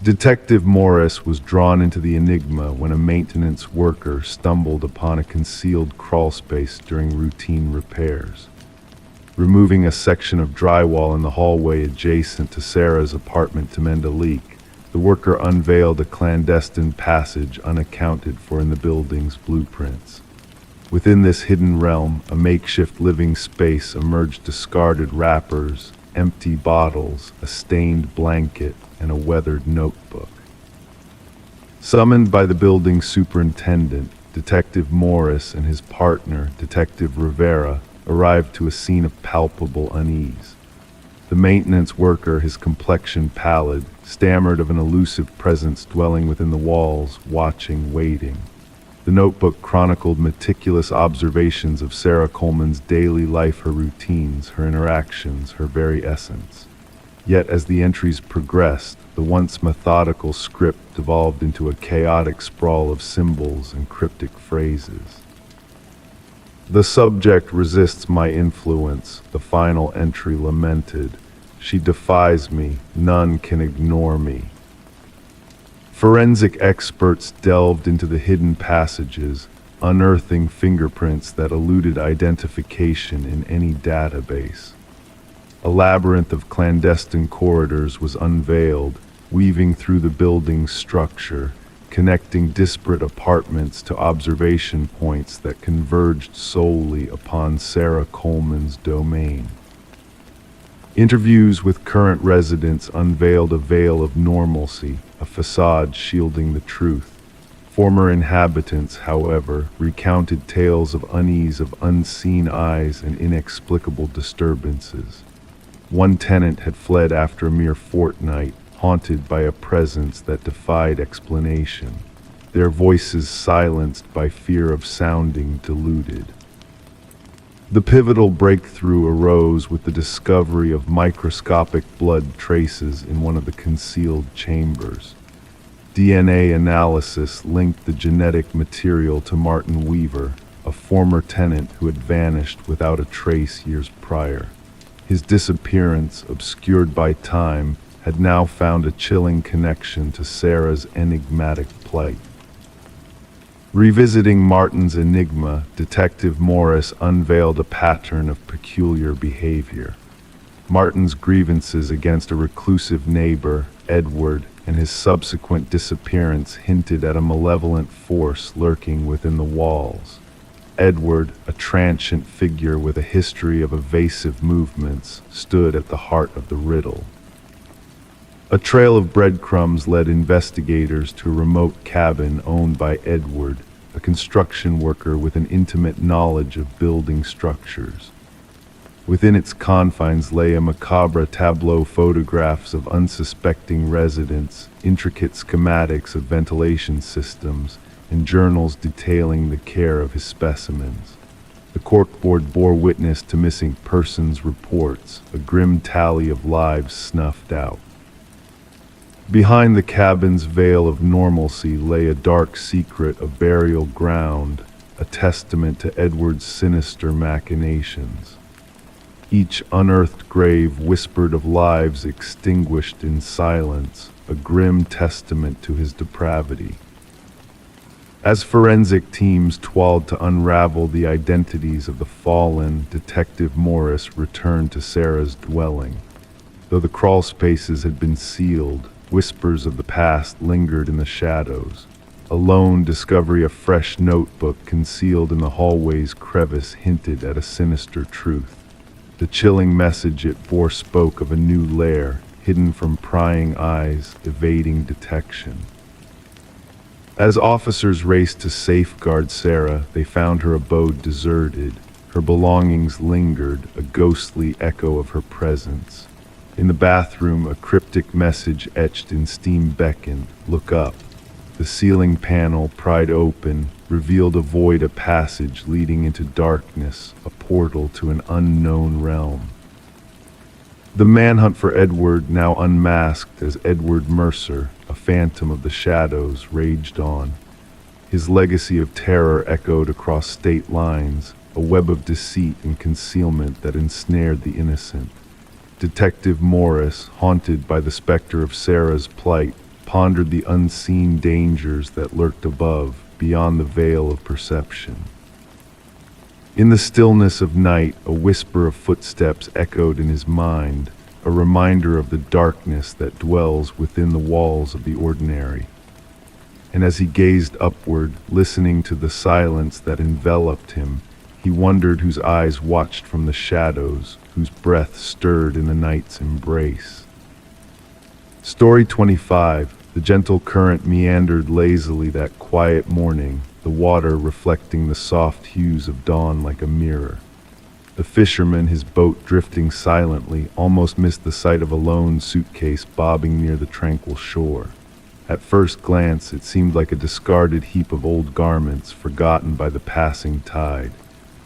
Detective Morris was drawn into the enigma when a maintenance worker stumbled upon a concealed crawlspace during routine repairs. Removing a section of drywall in the hallway adjacent to Sarah's apartment to mend a leak, the worker unveiled a clandestine passage unaccounted for in the building's blueprints. Within this hidden realm, a makeshift living space emerged: discarded wrappers, empty bottles, a stained blanket, and a weathered notebook. Summoned by the building superintendent, Detective Morris and his partner, Detective Rivera, arrived to a scene of palpable unease. The maintenance worker, his complexion pallid, stammered of an elusive presence dwelling within the walls, watching, waiting. The notebook chronicled meticulous observations of Sarah Coleman's daily life, her routines, her interactions, her very essence. Yet as the entries progressed, the once methodical script devolved into a chaotic sprawl of symbols and cryptic phrases. "The subject resists my influence," the final entry lamented. "She defies me. None can ignore me." Forensic experts delved into the hidden passages, unearthing fingerprints that eluded identification in any database. A labyrinth of clandestine corridors was unveiled, weaving through the building's structure, connecting disparate apartments to observation points that converged solely upon Sarah Coleman's domain. Interviews with current residents unveiled a veil of normalcy, a facade shielding the truth. Former inhabitants, however, recounted tales of unease, of unseen eyes, and inexplicable disturbances. One tenant had fled after a mere fortnight, haunted by a presence that defied explanation, their voices silenced by fear of sounding deluded. The pivotal breakthrough arose with the discovery of microscopic blood traces in one of the concealed chambers. DNA analysis linked the genetic material to Martin Weaver, a former tenant who had vanished without a trace years prior. His disappearance, obscured by time, had now found a chilling connection to Sarah's enigmatic plight. Revisiting Martin's enigma, Detective Morris unveiled a pattern of peculiar behavior. Martin's grievances against a reclusive neighbor, Edward, and his subsequent disappearance hinted at a malevolent force lurking within the walls. Edward, a transient figure with a history of evasive movements, stood at the heart of the riddle. A trail of breadcrumbs led investigators to a remote cabin owned by Edward, a construction worker with an intimate knowledge of building structures. Within its confines lay a macabre tableau: photographs of unsuspecting residents, intricate schematics of ventilation systems, and journals detailing the care of his specimens. The corkboard bore witness to missing persons reports, a grim tally of lives snuffed out. Behind the cabin's veil of normalcy lay a dark secret of burial ground, a testament to Edward's sinister machinations. Each unearthed grave whispered of lives extinguished in silence, a grim testament to his depravity. As forensic teams toiled to unravel the identities of the fallen, Detective Morris returned to Sarah's dwelling. Though the crawl spaces had been sealed, whispers of the past lingered in the shadows. A lone discovery of fresh notebook concealed in the hallway's crevice hinted at a sinister truth. The chilling message it bore spoke of a new lair, hidden from prying eyes, evading detection. As officers raced to safeguard Sarah, they found her abode deserted. Her belongings lingered, a ghostly echo of her presence. In the bathroom, a cryptic message etched in steam beckoned, "Look up." The ceiling panel, pried open, revealed a void, a passage leading into darkness, a portal to an unknown realm. The manhunt for Edward, now unmasked as Edward Mercer, a phantom of the shadows, raged on. His legacy of terror echoed across state lines, a web of deceit and concealment that ensnared the innocent. Detective Morris, haunted by the specter of Sarah's plight, pondered the unseen dangers that lurked above, beyond the veil of perception. In the stillness of night, a whisper of footsteps echoed in his mind, a reminder of the darkness that dwells within the walls of the ordinary. And as he gazed upward, listening to the silence that enveloped him, he wondered whose eyes watched from the shadows, whose breath stirred in the night's embrace. Story 25. The gentle current meandered lazily that quiet morning, the water reflecting the soft hues of dawn like a mirror. The fisherman, his boat drifting silently, almost missed the sight of a lone suitcase bobbing near the tranquil shore. At first glance, it seemed like a discarded heap of old garments forgotten by the passing tide.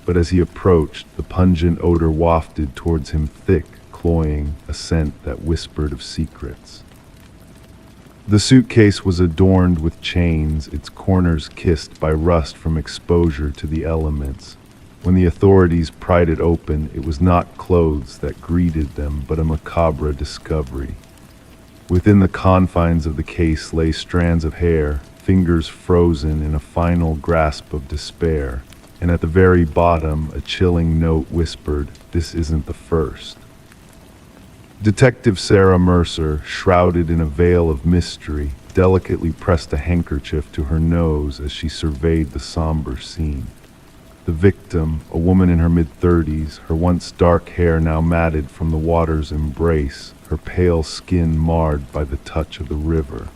But as he approached, the pungent odor wafted towards him, thick, cloying, a scent that whispered of secrets. The suitcase was adorned with chains, its corners kissed by rust from exposure to the elements. When the authorities pried it open, it was not clothes that greeted them, but a macabre discovery. Within the confines of the case lay strands of hair, fingers frozen in a final grasp of despair. And at the very bottom, a chilling note whispered, "This isn't the first." Detective Sarah Mercer, shrouded in a veil of mystery, delicately pressed a handkerchief to her nose as she surveyed the somber scene. The victim, a woman in her mid-30s, her once dark hair now matted from the water's embrace, her pale skin marred by the touch of the river.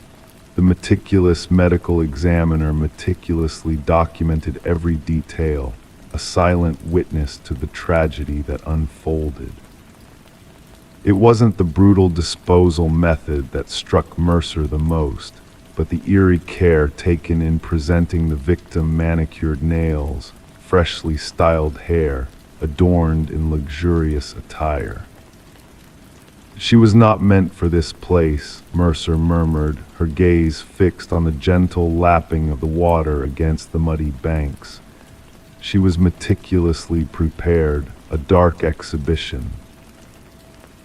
The meticulous medical examiner meticulously documented every detail, a silent witness to the tragedy that unfolded. It wasn't the brutal disposal method that struck Mercer the most, but the eerie care taken in presenting the victim manicured nails, freshly styled hair, adorned in luxurious attire. "She was not meant for this place," Mercer murmured, her gaze fixed on the gentle lapping of the water against the muddy banks. She was meticulously prepared, a dark exhibition.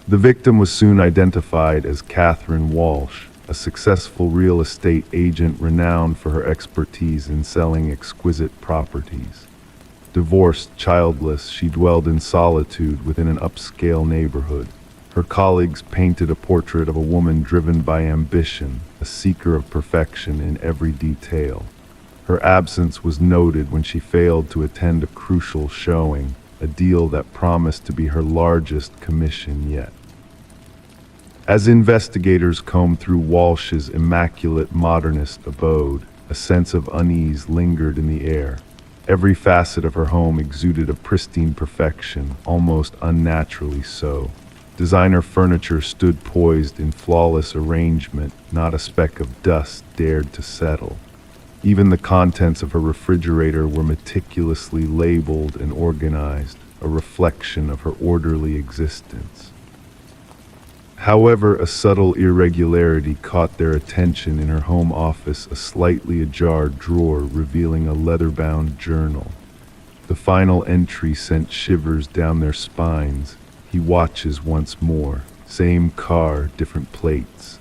The victim was soon identified as Catherine Walsh, a successful real estate agent renowned for her expertise in selling exquisite properties. Divorced, childless, she dwelled in solitude within an upscale neighborhood. Her colleagues painted a portrait of a woman driven by ambition, a seeker of perfection in every detail. Her absence was noted when she failed to attend a crucial showing, a deal that promised to be her largest commission yet. As investigators combed through Walsh's immaculate modernist abode, a sense of unease lingered in the air. Every facet of her home exuded a pristine perfection, almost unnaturally so. Designer furniture stood poised in flawless arrangement, not a speck of dust dared to settle. Even the contents of her refrigerator were meticulously labeled and organized, a reflection of her orderly existence. However, a subtle irregularity caught their attention in her home office, a slightly ajar drawer revealing a leather-bound journal. The final entry sent shivers down their spines. "He watches once more. Same car, different plates."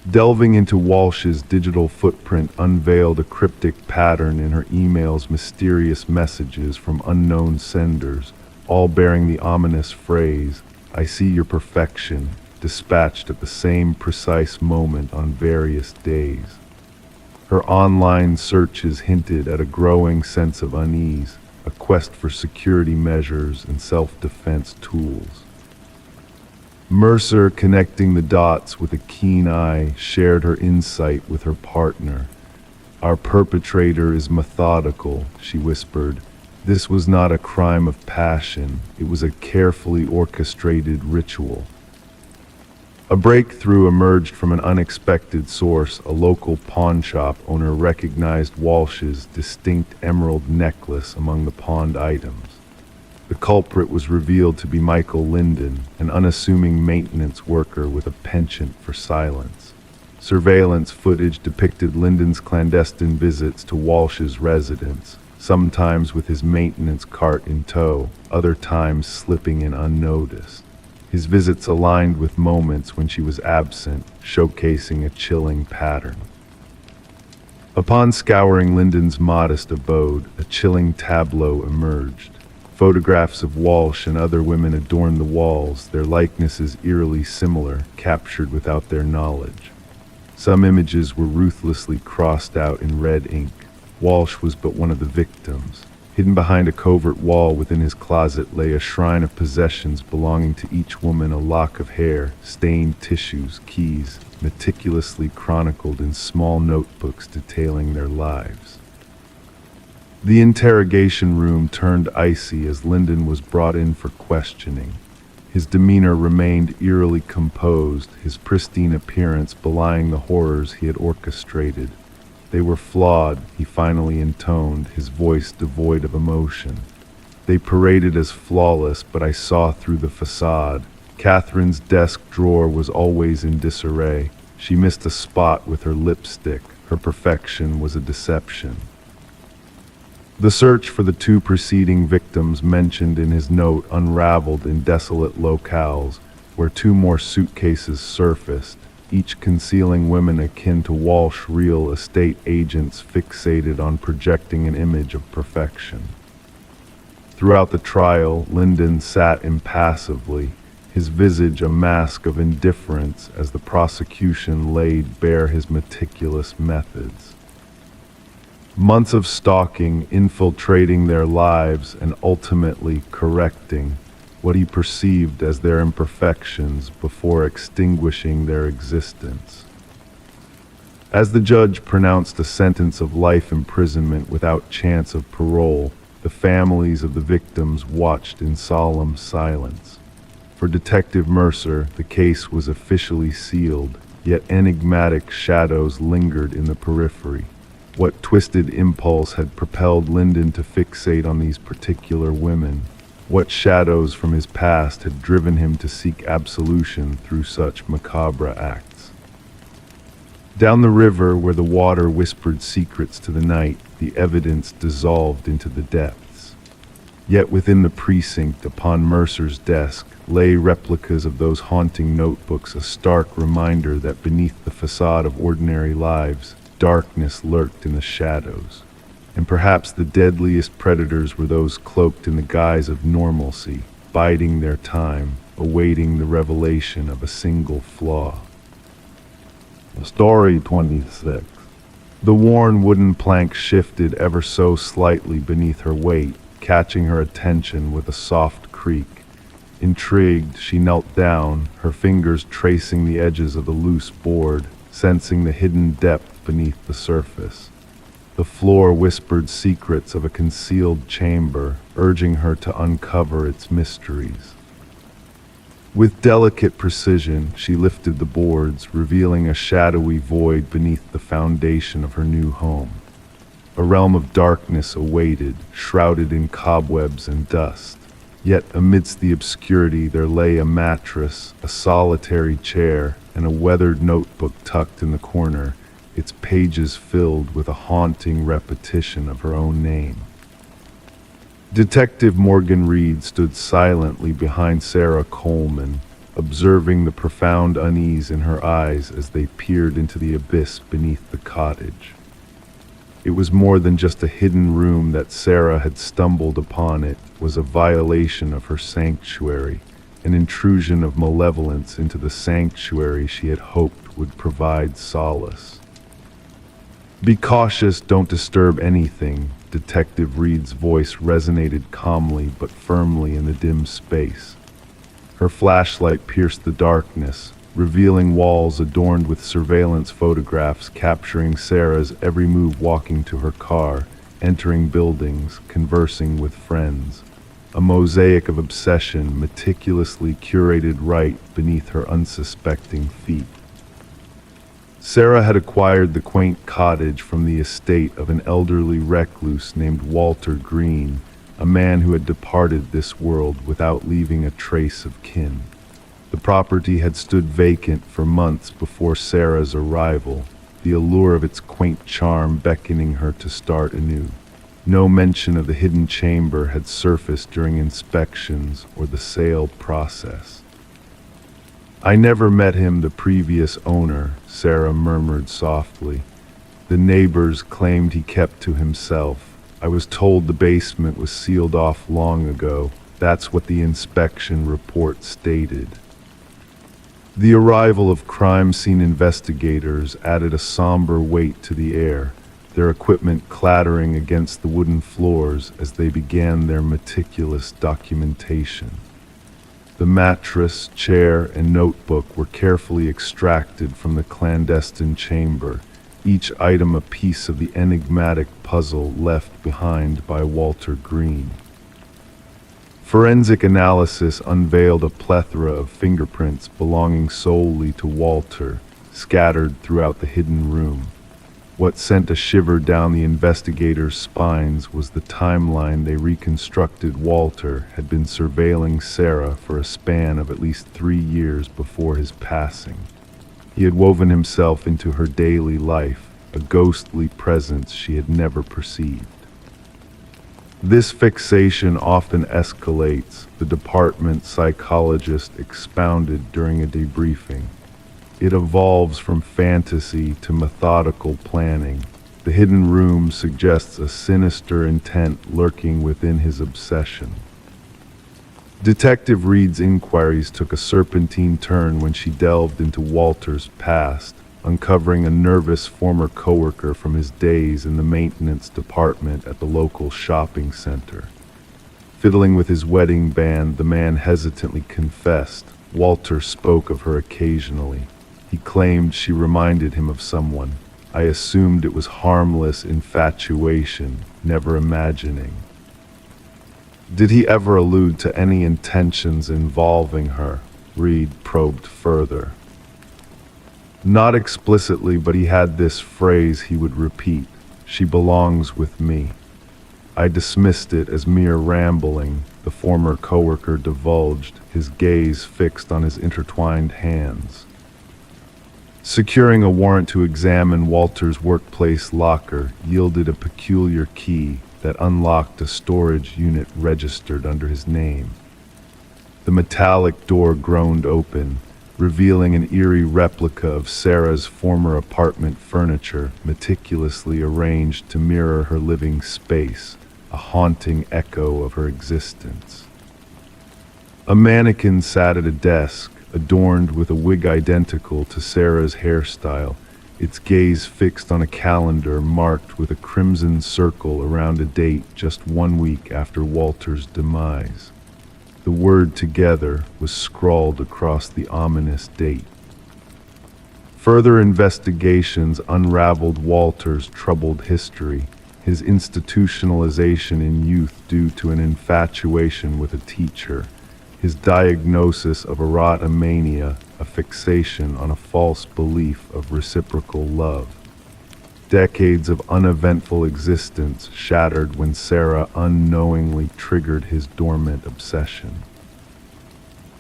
Delving into Walsh's digital footprint unveiled a cryptic pattern in her emails, mysterious messages from unknown senders, all bearing the ominous phrase, "I see your perfection," dispatched at the same precise moment on various days. Her online searches hinted at a growing sense of unease, a quest for security measures and self-defense tools. Mercer, connecting the dots with a keen eye, shared her insight with her partner. "Our perpetrator is methodical," she whispered. "This was not a crime of passion, it was a carefully orchestrated ritual." A breakthrough emerged from an unexpected source. A local pawn shop owner recognized Walsh's distinct emerald necklace among the pawned items. The culprit was revealed to be Michael Linden, an unassuming maintenance worker with a penchant for silence. Surveillance footage depicted Linden's clandestine visits to Walsh's residence, sometimes with his maintenance cart in tow, other times slipping in unnoticed. His visits aligned with moments when she was absent, showcasing a chilling pattern. Upon scouring Linden's modest abode, a chilling tableau emerged. Photographs of Walsh and other women adorned the walls, their likenesses eerily similar, captured without their knowledge. Some images were ruthlessly crossed out in red ink. Walsh was but one of the victims. Hidden behind a covert wall within his closet lay a shrine of possessions belonging to each woman: a lock of hair, stained tissues, keys, meticulously chronicled in small notebooks detailing their lives. The interrogation room turned icy as Linden was brought in for questioning. His demeanor remained eerily composed, his pristine appearance belying the horrors he had orchestrated. "They were flawed," he finally intoned, his voice devoid of emotion. "They paraded as flawless, but I saw through the facade. Catherine's desk drawer was always in disarray. She missed a spot with her lipstick. Her perfection was a deception." The search for the two preceding victims mentioned in his note unraveled in desolate locales, where two more suitcases surfaced, each concealing women akin to Walsh real estate agents fixated on projecting an image of perfection. Throughout the trial, Linden sat impassively, his visage a mask of indifference as the prosecution laid bare his meticulous methods. Months of stalking, infiltrating their lives, and ultimately correcting what he perceived as their imperfections before extinguishing their existence. As the judge pronounced a sentence of life imprisonment without chance of parole, the families of the victims watched in solemn silence. For Detective Mercer, the case was officially sealed, yet enigmatic shadows lingered in the periphery. What twisted impulse had propelled Linden to fixate on these particular women? What shadows from his past had driven him to seek absolution through such macabre acts? Down the river, where the water whispered secrets to the night, the evidence dissolved into the depths. Yet within the precinct, upon Mercer's desk, lay replicas of those haunting notebooks, a stark reminder that beneath the facade of ordinary lives, darkness lurked in the shadows. And perhaps the deadliest predators were those cloaked in the guise of normalcy, biding their time, awaiting the revelation of a single flaw. Story 26. The worn wooden plank shifted ever so slightly beneath her weight, catching her attention with a soft creak. Intrigued, she knelt down, her fingers tracing the edges of the loose board, sensing the hidden depth beneath the surface. The floor whispered secrets of a concealed chamber, urging her to uncover its mysteries. With delicate precision, she lifted the boards, revealing a shadowy void beneath the foundation of her new home. A realm of darkness awaited, shrouded in cobwebs and dust. Yet amidst the obscurity there lay a mattress, a solitary chair, and a weathered notebook tucked in the corner, its pages filled with a haunting repetition of her own name. Detective Morgan Reed stood silently behind Sarah Coleman, observing the profound unease in her eyes as they peered into the abyss beneath the cottage. It was more than just a hidden room that Sarah had stumbled upon. It was a violation of her sanctuary, an intrusion of malevolence into the sanctuary she had hoped would provide solace. "Be cautious, don't disturb anything," Detective Reed's voice resonated calmly but firmly in the dim space. Her flashlight pierced the darkness, revealing walls adorned with surveillance photographs capturing Sarah's every move, walking to her car, entering buildings, conversing with friends. A mosaic of obsession meticulously curated right beneath her unsuspecting feet. Sarah had acquired the quaint cottage from the estate of an elderly recluse named Walter Green, a man who had departed this world without leaving a trace of kin. The property had stood vacant for months before Sarah's arrival, the allure of its quaint charm beckoning her to start anew. No mention of the hidden chamber had surfaced during inspections or the sale process. "I never met him, the previous owner," Sarah murmured softly. "The neighbors claimed he kept to himself. I was told the basement was sealed off long ago. That's what the inspection report stated." The arrival of crime scene investigators added a somber weight to the air, their equipment clattering against the wooden floors as they began their meticulous documentation. The mattress, chair, and notebook were carefully extracted from the clandestine chamber, each item a piece of the enigmatic puzzle left behind by Walter Green. Forensic analysis unveiled a plethora of fingerprints belonging solely to Walter, scattered throughout the hidden room. What sent a shiver down the investigators' spines was the timeline they reconstructed. Walter had been surveilling Sarah for a span of at least 3 years before his passing. He had woven himself into her daily life, a ghostly presence she had never perceived. This fixation often escalates, the department psychologist expounded during a debriefing. It evolves from fantasy to methodical planning. The hidden room suggests a sinister intent lurking within his obsession. Detective Reed's inquiries took a serpentine turn when she delved into Walter's past, uncovering a nervous former coworker from his days in the maintenance department at the local shopping center. Fiddling with his wedding band, the man hesitantly confessed. Walter spoke of her occasionally. He claimed she reminded him of someone. I assumed it was harmless infatuation, never imagining. Did he ever allude to any intentions involving her? Reed probed further. Not explicitly, but he had this phrase he would repeat: "She belongs with me." I dismissed it as mere rambling, the former coworker divulged, his gaze fixed on his intertwined hands. Securing a warrant to examine Walter's workplace locker yielded a peculiar key that unlocked a storage unit registered under his name. The metallic door groaned open, revealing an eerie replica of Sarah's former apartment furniture, meticulously arranged to mirror her living space, a haunting echo of her existence. A mannequin sat at a desk, adorned with a wig identical to Sarah's hairstyle, its gaze fixed on a calendar marked with a crimson circle around a date just 1 week after Walter's demise. The word "together" was scrawled across the ominous date. Further investigations unraveled Walter's troubled history, his institutionalization in youth due to an infatuation with a teacher, his diagnosis of erotomania, a fixation on a false belief of reciprocal love. Decades of uneventful existence shattered when Sarah unknowingly triggered his dormant obsession.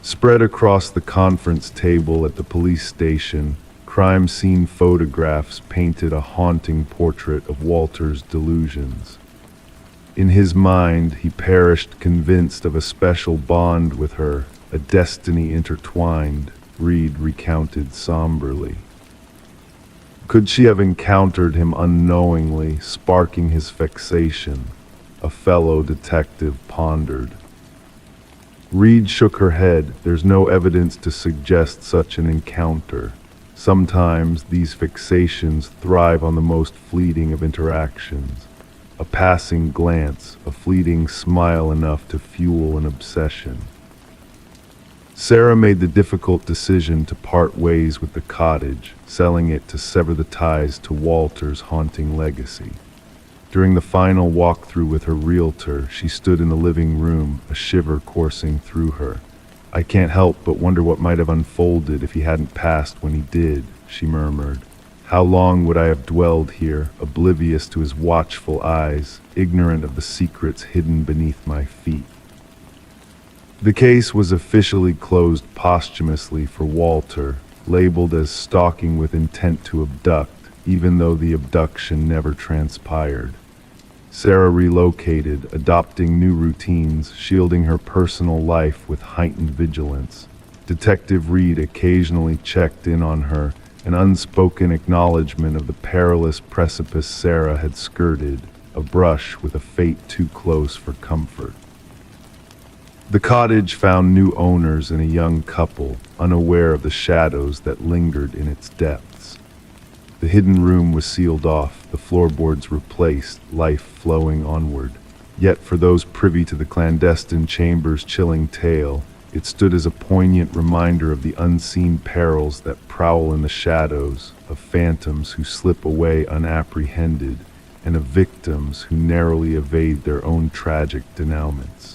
Spread across the conference table at the police station, crime scene photographs painted a haunting portrait of Walter's delusions. In his mind, he perished convinced of a special bond with her, a destiny intertwined, Reed recounted somberly. Could she have encountered him unknowingly, sparking his fixation? A fellow detective pondered. Reed shook her head. There's no evidence to suggest such an encounter. Sometimes these fixations thrive on the most fleeting of interactions. A passing glance, a fleeting smile enough to fuel an obsession. Sarah made the difficult decision to part ways with the cottage, selling it to sever the ties to Walter's haunting legacy. During the final walkthrough with her realtor, she stood in the living room, a shiver coursing through her. "I can't help but wonder what might have unfolded if he hadn't passed when he did," she murmured. "How long would I have dwelled here, oblivious to his watchful eyes, ignorant of the secrets hidden beneath my feet?" The case was officially closed posthumously for Walter, labeled as stalking with intent to abduct, even though the abduction never transpired. Sarah relocated, adopting new routines, shielding her personal life with heightened vigilance. Detective Reed occasionally checked in on her, an unspoken acknowledgement of the perilous precipice Sarah had skirted, a brush with a fate too close for comfort. The cottage found new owners in a young couple, unaware of the shadows that lingered in its depths. The hidden room was sealed off, the floorboards replaced, life flowing onward. Yet for those privy to the clandestine chamber's chilling tale, it stood as a poignant reminder of the unseen perils that prowl in the shadows, of phantoms who slip away unapprehended, and of victims who narrowly evade their own tragic denouements.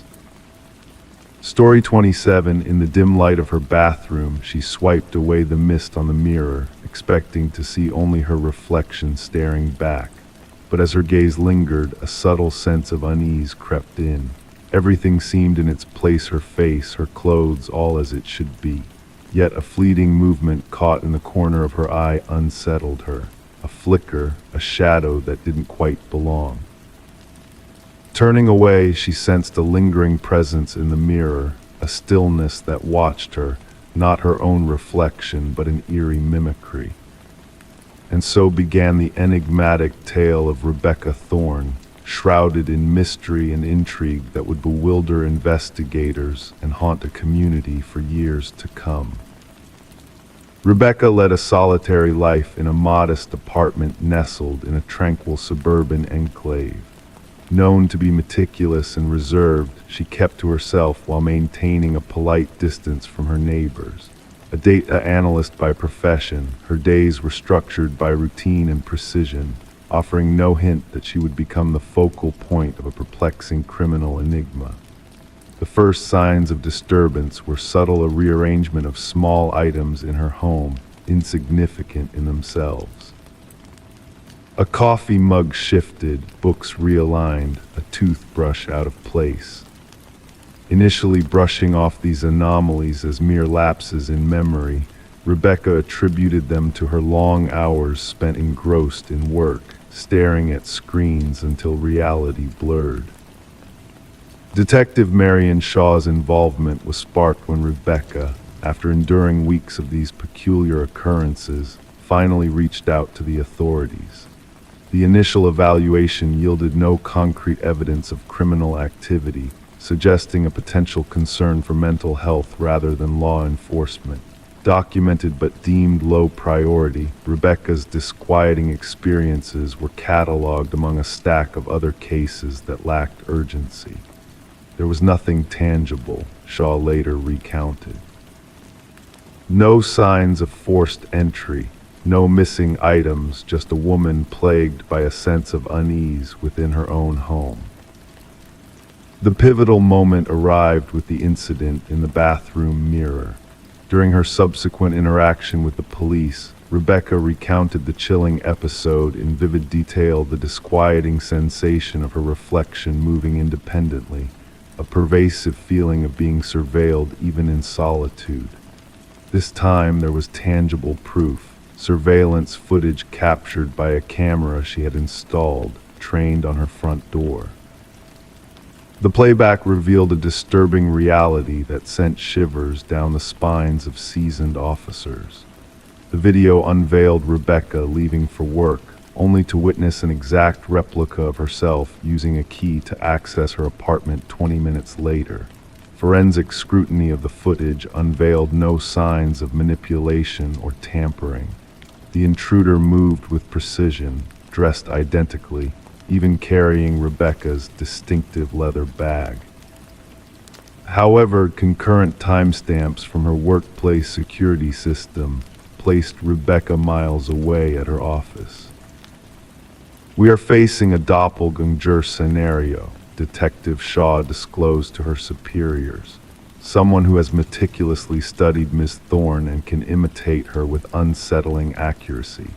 Story 27. In the dim light of her bathroom, she swiped away the mist on the mirror, expecting to see only her reflection staring back. But as her gaze lingered, a subtle sense of unease crept in. Everything seemed in its place, her face, her clothes, all as it should be. Yet a fleeting movement caught in the corner of her eye unsettled her. A flicker, a shadow that didn't quite belong. Turning away, she sensed a lingering presence in the mirror, a stillness that watched her, not her own reflection, but an eerie mimicry. And so began the enigmatic tale of Rebecca Thorne, shrouded in mystery and intrigue that would bewilder investigators and haunt a community for years to come. Rebecca led a solitary life in a modest apartment nestled in a tranquil suburban enclave. Known to be meticulous and reserved, she kept to herself while maintaining a polite distance from her neighbors. A data analyst by profession, her days were structured by routine and precision, offering no hint that she would become the focal point of a perplexing criminal enigma. The first signs of disturbance were subtle, a rearrangement of small items in her home, insignificant in themselves. A coffee mug shifted, books realigned, a toothbrush out of place. Initially brushing off these anomalies as mere lapses in memory, Rebecca attributed them to her long hours spent engrossed in work, staring at screens until reality blurred. Detective Marion Shaw's involvement was sparked when Rebecca, after enduring weeks of these peculiar occurrences, finally reached out to the authorities. The initial evaluation yielded no concrete evidence of criminal activity, suggesting a potential concern for mental health rather than law enforcement. Documented but deemed low priority, Rebecca's disquieting experiences were cataloged among a stack of other cases that lacked urgency. There was nothing tangible, Shaw later recounted. No signs of forced entry. No missing items, just a woman plagued by a sense of unease within her own home. The pivotal moment arrived with the incident in the bathroom mirror. During her subsequent interaction with the police, Rebecca recounted the chilling episode in vivid detail, the disquieting sensation of her reflection moving independently, a pervasive feeling of being surveilled even in solitude. This time there was tangible proof. Surveillance footage captured by a camera she had installed, trained on her front door. The playback revealed a disturbing reality that sent shivers down the spines of seasoned officers. The video unveiled Rebecca leaving for work, only to witness an exact replica of herself using a key to access her apartment 20 minutes later. Forensic scrutiny of the footage unveiled no signs of manipulation or tampering. The intruder moved with precision, dressed identically, even carrying Rebecca's distinctive leather bag. However, concurrent timestamps from her workplace security system placed Rebecca miles away at her office. "We are facing a doppelganger scenario," Detective Shaw disclosed to her superiors. "Someone who has meticulously studied Miss Thorne and can imitate her with unsettling accuracy."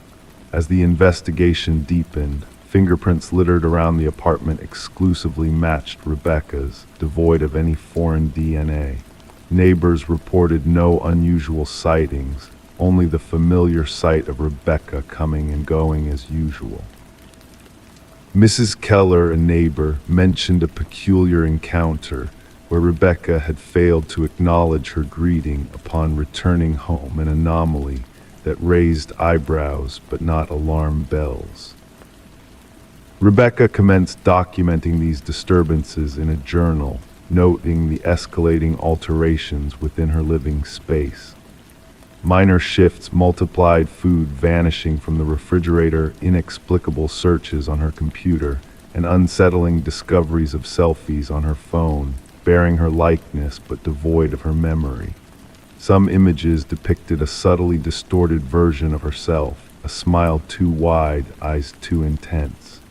As the investigation deepened, fingerprints littered around the apartment exclusively matched Rebecca's, devoid of any foreign DNA. Neighbors reported no unusual sightings, only the familiar sight of Rebecca coming and going as usual. Mrs. Keller, a neighbor, mentioned a peculiar encounter where Rebecca had failed to acknowledge her greeting upon returning home, an anomaly that raised eyebrows but not alarm bells. Rebecca commenced documenting these disturbances in a journal, noting the escalating alterations within her living space. Minor shifts multiplied, food vanishing from the refrigerator, inexplicable searches on her computer, and unsettling discoveries of selfies on her phone, bearing her likeness but devoid of her memory. Some images depicted a subtly distorted version of herself, a smile too wide, eyes too intense.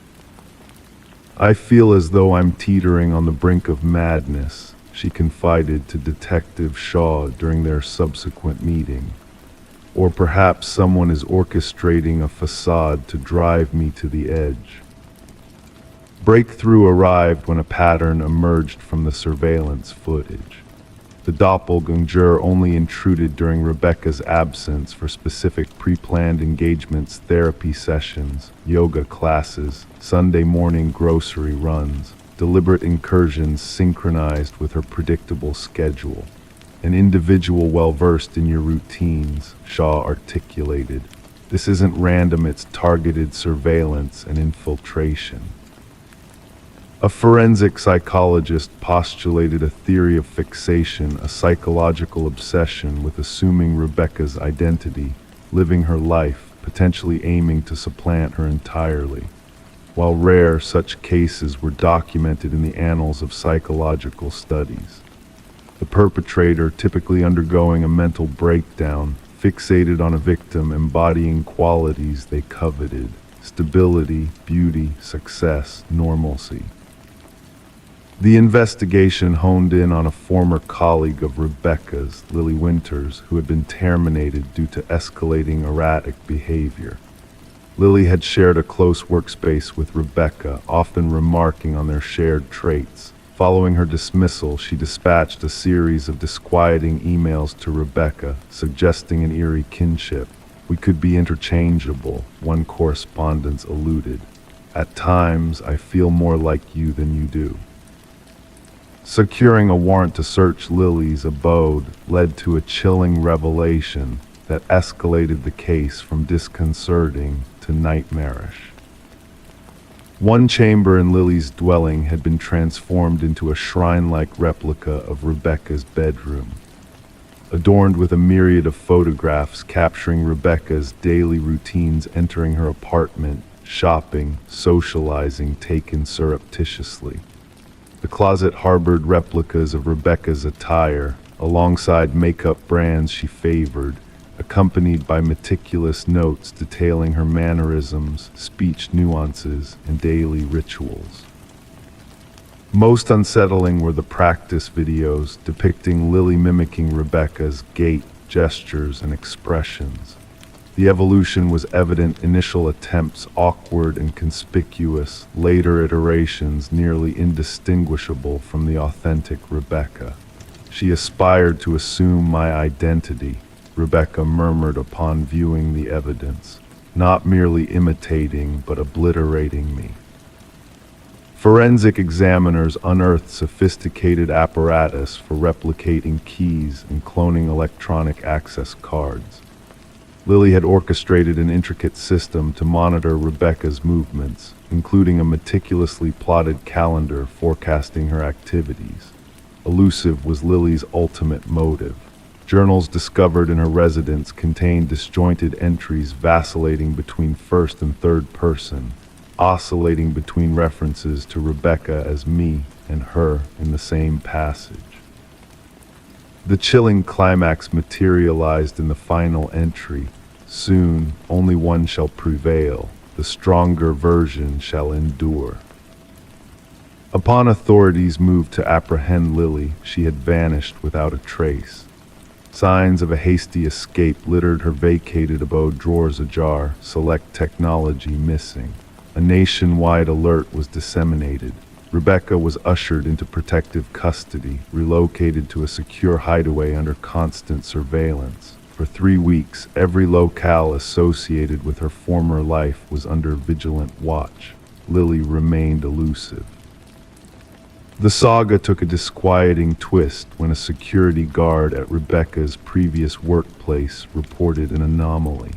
"I feel as though I'm teetering on the brink of madness," she confided to Detective Shaw during their subsequent meeting. "Or perhaps someone is orchestrating a facade to drive me to the edge." Breakthrough arrived when a pattern emerged from the surveillance footage. The doppelganger only intruded during Rebecca's absence for specific pre-planned engagements, therapy sessions, yoga classes, Sunday morning grocery runs, deliberate incursions synchronized with her predictable schedule. "An individual well-versed in your routines," Shaw articulated. "This isn't random, it's targeted surveillance and infiltration." A forensic psychologist postulated a theory of fixation, a psychological obsession with assuming Rebecca's identity, living her life, potentially aiming to supplant her entirely. While rare, such cases were documented in the annals of psychological studies. The perpetrator, typically undergoing a mental breakdown, fixated on a victim embodying qualities they coveted: stability, beauty, success, normalcy. The investigation honed in on a former colleague of Rebecca's, Lily Winters, who had been terminated due to escalating erratic behavior. Lily had shared a close workspace with Rebecca, often remarking on their shared traits. Following her dismissal, she dispatched a series of disquieting emails to Rebecca, suggesting an eerie kinship. "We could be interchangeable," one correspondence alluded. "At times, I feel more like you than you do." Securing a warrant to search Lily's abode led to a chilling revelation that escalated the case from disconcerting to nightmarish. One chamber in Lily's dwelling had been transformed into a shrine-like replica of Rebecca's bedroom. Adorned with a myriad of photographs capturing Rebecca's daily routines, entering her apartment, shopping, socializing, taken surreptitiously. The closet harbored replicas of Rebecca's attire, alongside makeup brands she favored, accompanied by meticulous notes detailing her mannerisms, speech nuances, and daily rituals. Most unsettling were the practice videos depicting Lily mimicking Rebecca's gait, gestures, and expressions. The evolution was evident: initial attempts awkward and conspicuous, later iterations nearly indistinguishable from the authentic Rebecca. "She aspired to assume my identity," Rebecca murmured upon viewing the evidence, "not merely imitating but obliterating me." Forensic examiners unearthed sophisticated apparatus for replicating keys and cloning electronic access cards. Lily had orchestrated an intricate system to monitor Rebecca's movements, including a meticulously plotted calendar forecasting her activities. Elusive was Lily's ultimate motive. Journals discovered in her residence contained disjointed entries vacillating between first and third person, oscillating between references to Rebecca as me and her in the same passage. The chilling climax materialized in the final entry. Soon, only one shall prevail. The stronger version shall endure. Upon authorities moved to apprehend Lily, she had vanished without a trace. Signs of a hasty escape littered her vacated abode, drawers ajar, select technology missing. A nationwide alert was disseminated. Rebecca was ushered into protective custody, relocated to a secure hideaway under constant surveillance. For 3 weeks, every locale associated with her former life was under vigilant watch. Lily remained elusive. The saga took a disquieting twist when a security guard at Rebecca's previous workplace reported an anomaly.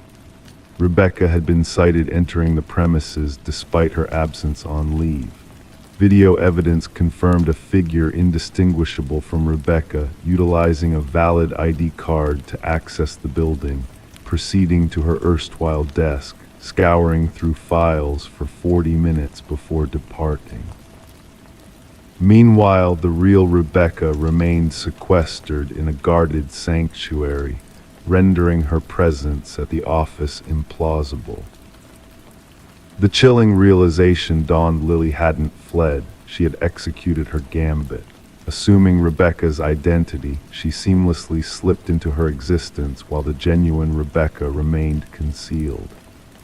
Rebecca had been sighted entering the premises despite her absence on leave. Video evidence confirmed a figure indistinguishable from Rebecca utilizing a valid ID card to access the building, proceeding to her erstwhile desk, scouring through files for 40 minutes before departing. Meanwhile, the real Rebecca remained sequestered in a guarded sanctuary, rendering her presence at the office implausible. The chilling realization dawned Lily hadn't fled, she had executed her gambit. Assuming Rebecca's identity, she seamlessly slipped into her existence while the genuine Rebecca remained concealed.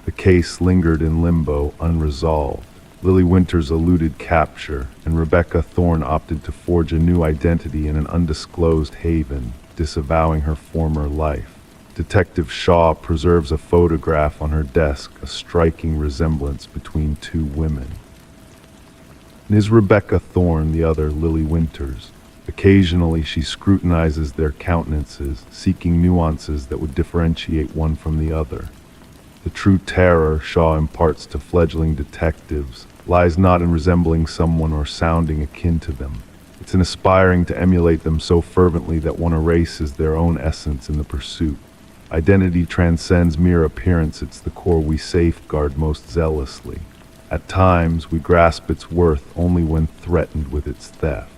The case lingered in limbo, unresolved. Lily Winters eluded capture, and Rebecca Thorne opted to forge a new identity in an undisclosed haven, disavowing her former life. Detective Shaw preserves a photograph on her desk, a striking resemblance between two women. It is Rebecca Thorne, the other Lily Winters. Occasionally she scrutinizes their countenances, seeking nuances that would differentiate one from the other. The true terror Shaw imparts to fledgling detectives lies not in resembling someone or sounding akin to them. It's in aspiring to emulate them so fervently that one erases their own essence in the pursuit. Identity transcends mere appearance, it's the core we safeguard most zealously. At times, we grasp its worth only when threatened with its theft.